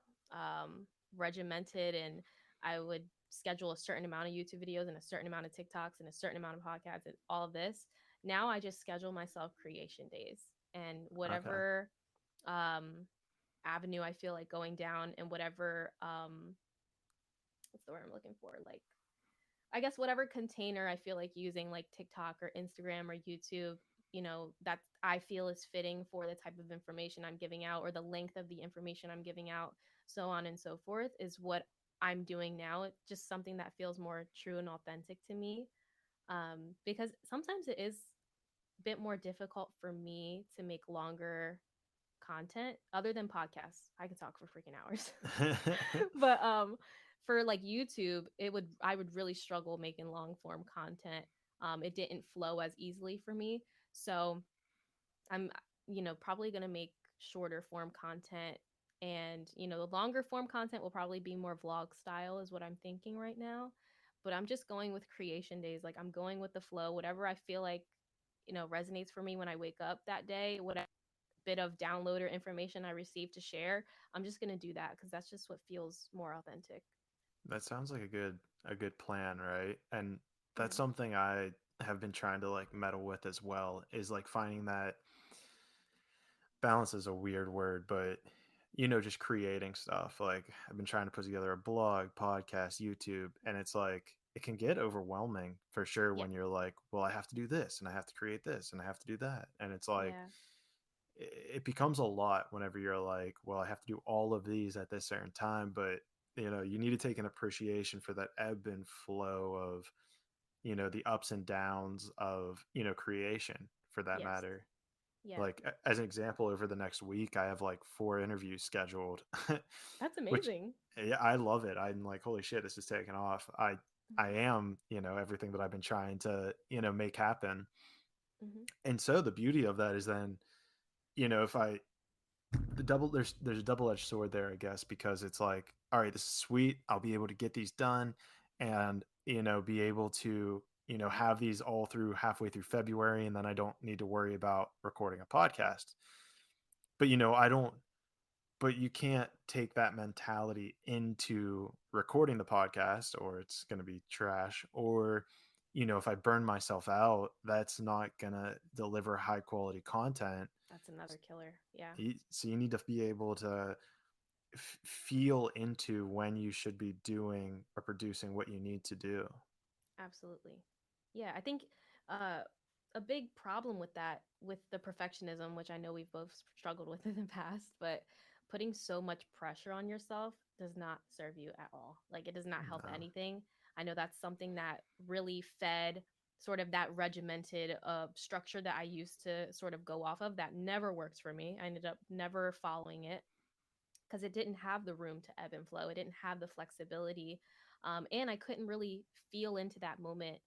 S2: regimented, and I would schedule a certain amount of YouTube videos and a certain amount of TikToks and a certain amount of podcasts and all of this. Now I just schedule myself creation days, and
S1: Okay.
S2: whatever um avenue I feel like going down, and whatever what's the word I'm looking for, like I guess whatever container I feel like using, like TikTok or Instagram or YouTube, that I feel is fitting for the type of information I'm giving out or the length of the information I'm giving out, so on and so forth, is what I'm doing now. It's just something that feels more true and authentic to me. Because sometimes it is a bit more difficult for me to make longer content other than podcasts. I could talk for freaking hours. But for like YouTube, I would really struggle making long form content. It didn't flow as easily for me. So I'm probably going to make shorter form content, and the longer form content will probably be more vlog style is what I'm thinking right now. But I'm just going with creation days. Like I'm going with the flow, whatever I feel like resonates for me when I wake up that day, whatever bit of downloader information I receive to share, I'm just going to do that because that's just what feels more authentic.
S1: That sounds like a good plan, right? And that's
S2: Yeah.
S1: something I have been trying to like meddle with as well, is like finding that balance is a weird word, but just creating stuff. Like I've been trying to put together a blog, podcast, YouTube, and it's like it can get overwhelming for sure
S2: Yeah.
S1: when you're like, well, I have to do this and I have to create this and I have to do that. And it's like
S2: Yeah.
S1: it becomes a lot whenever you're like, well, I have to do all of these at this certain time, but you need to take an appreciation for that ebb and flow of, the ups and downs of, creation for that
S2: Yes.
S1: matter.
S2: Yeah.
S1: Like as an example, over the next week, I have like 4 interviews scheduled,
S2: That's
S1: which
S2: amazing.
S1: yeah, I love it. I'm like, holy shit, this is taking off. I
S2: Hmm.
S1: am, everything that I've been trying to, make happen.
S2: Hmm.
S1: And so the beauty of that is then, if I there's a double-edged sword there, I guess, because it's like, all right, this is sweet. I'll be able to get these done and, be able to, have these all through halfway through February, and then I don't need to worry about recording a podcast. But I don't but you can't take that mentality into recording the podcast, or it's going to be trash, or if I burn myself out, that's not going to deliver high quality content.
S2: That's another killer. Yeah.
S1: So you need to be able to feel into when you should be doing or producing what you need to do.
S2: Absolutely. Yeah, I think uh a big problem with that, with the perfectionism, which I know we've both struggled with in the past, but putting so much pressure on yourself does not serve you at all. Like it does not help
S1: No.
S2: anything. I know that's something that really fed sort of that regimented structure that I used to sort of go off of that never works for me. I ended up never following it because it didn't have the room to ebb and flow. It didn't have the flexibility. And I couldn't really feel into that moment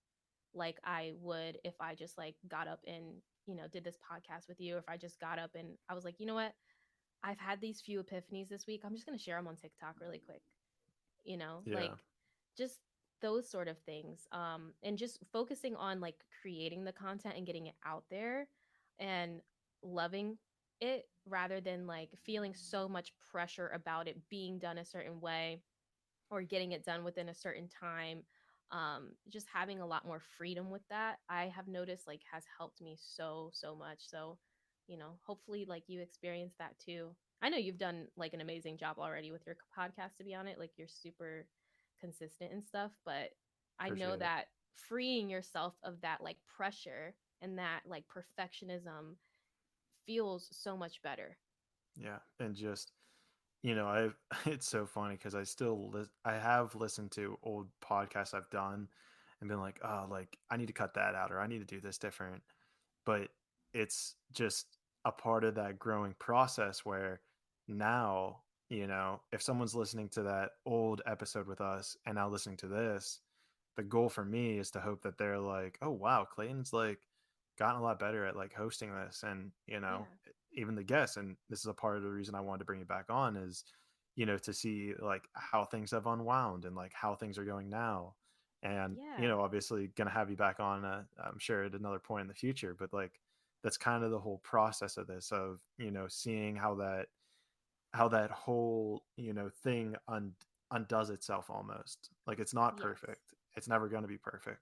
S2: like I would if I just like got up and, did this podcast with you. Or if I just got up and I was like, you know what? I've had these few epiphanies this week. I'm just going to share them on TikTok really quick,
S1: Yeah.
S2: like just those sort of things. And just focusing on like creating the content and getting it out there and loving it rather than like feeling so much pressure about it being done a certain way or getting it done within a certain time. Just having a lot more freedom with that, I have noticed like has helped me so much. So, hopefully like you experience that too. I know you've done like an amazing job already with your podcast, to be honest. Like you're super consistent and stuff, but I know
S1: Appreciate it.
S2: that freeing yourself of that like pressure and that like perfectionism feels so much better.
S1: Yeah. And just, I it's so funny because I have listened to old podcasts I've done and been like, oh, like I need to cut that out or I need to do this different. But it's just a part of that growing process where now, if someone's listening to that old episode with us and now listening to this, the goal for me is to hope that they're like, oh wow, Clayton's like gotten a lot better at like hosting this, and
S2: Yeah.
S1: even the guests. And this is a part of the reason I wanted to bring it back on is to see like how things have unwound and like how things are going now. And
S2: Yeah.
S1: obviously gonna have you back on, I'm sure, at another point in the future, but like that's kind of the whole process of this, of seeing how that whole thing undoes itself almost. Like it's not
S2: Yes.
S1: perfect, it's never going to be perfect,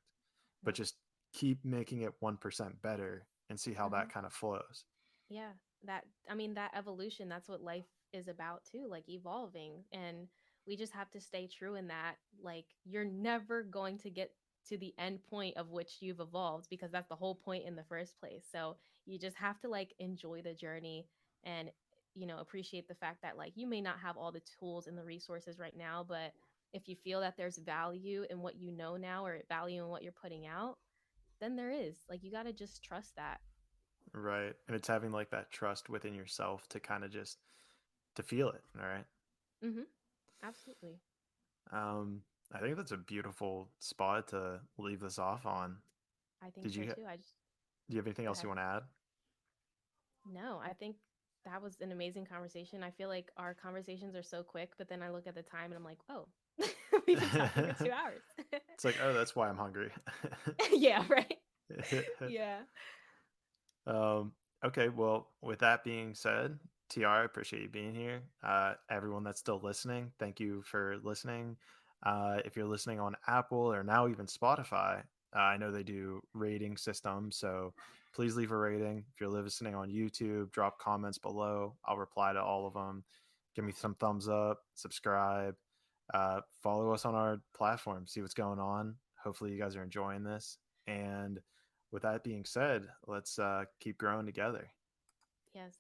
S1: but
S2: No.
S1: just keep making it 1% better and see how
S2: Uh-huh.
S1: that kind of flows.
S2: Yeah, that I mean that evolution, that's what life is about too, like evolving, and we just have to stay true in that. Like you're never going to get to the end point of which you've evolved because that's the whole point in the first place. So you just have to like enjoy the journey and appreciate the fact that like you may not have all the tools and the resources right now, but if you feel that there's value in what you know now or value in what you're putting out, then there is. Like you got to just trust that.
S1: Right, and it's having like that trust within yourself to kind of just to feel it. All right.
S2: Mhm. Absolutely.
S1: um I think that's a beautiful spot to leave this off on.
S2: I think
S1: did
S2: so
S1: you
S2: too. I just
S1: do you have anything
S2: Go
S1: else you
S2: ahead.
S1: want to add?
S2: No, I think that was an amazing conversation. I feel like our conversations are so quick, but then I look at the time and I'm like, oh, we've been talking for 2 hours.
S1: It's like, oh, that's why I'm hungry.
S2: Yeah, right. Yeah.
S1: Um, okay, well, with that being said, Tiara, I appreciate you being here. Everyone that's still listening, thank you for listening. If you're listening on Apple or now even Spotify, I know they do rating systems, so please leave a rating. If you're listening on YouTube, drop comments below. I'll reply to all of them. Give me some thumbs up, subscribe, follow us on our platform, see what's going on. Hopefully, you guys are enjoying this. And with that being said, let's keep growing together.
S2: Yes.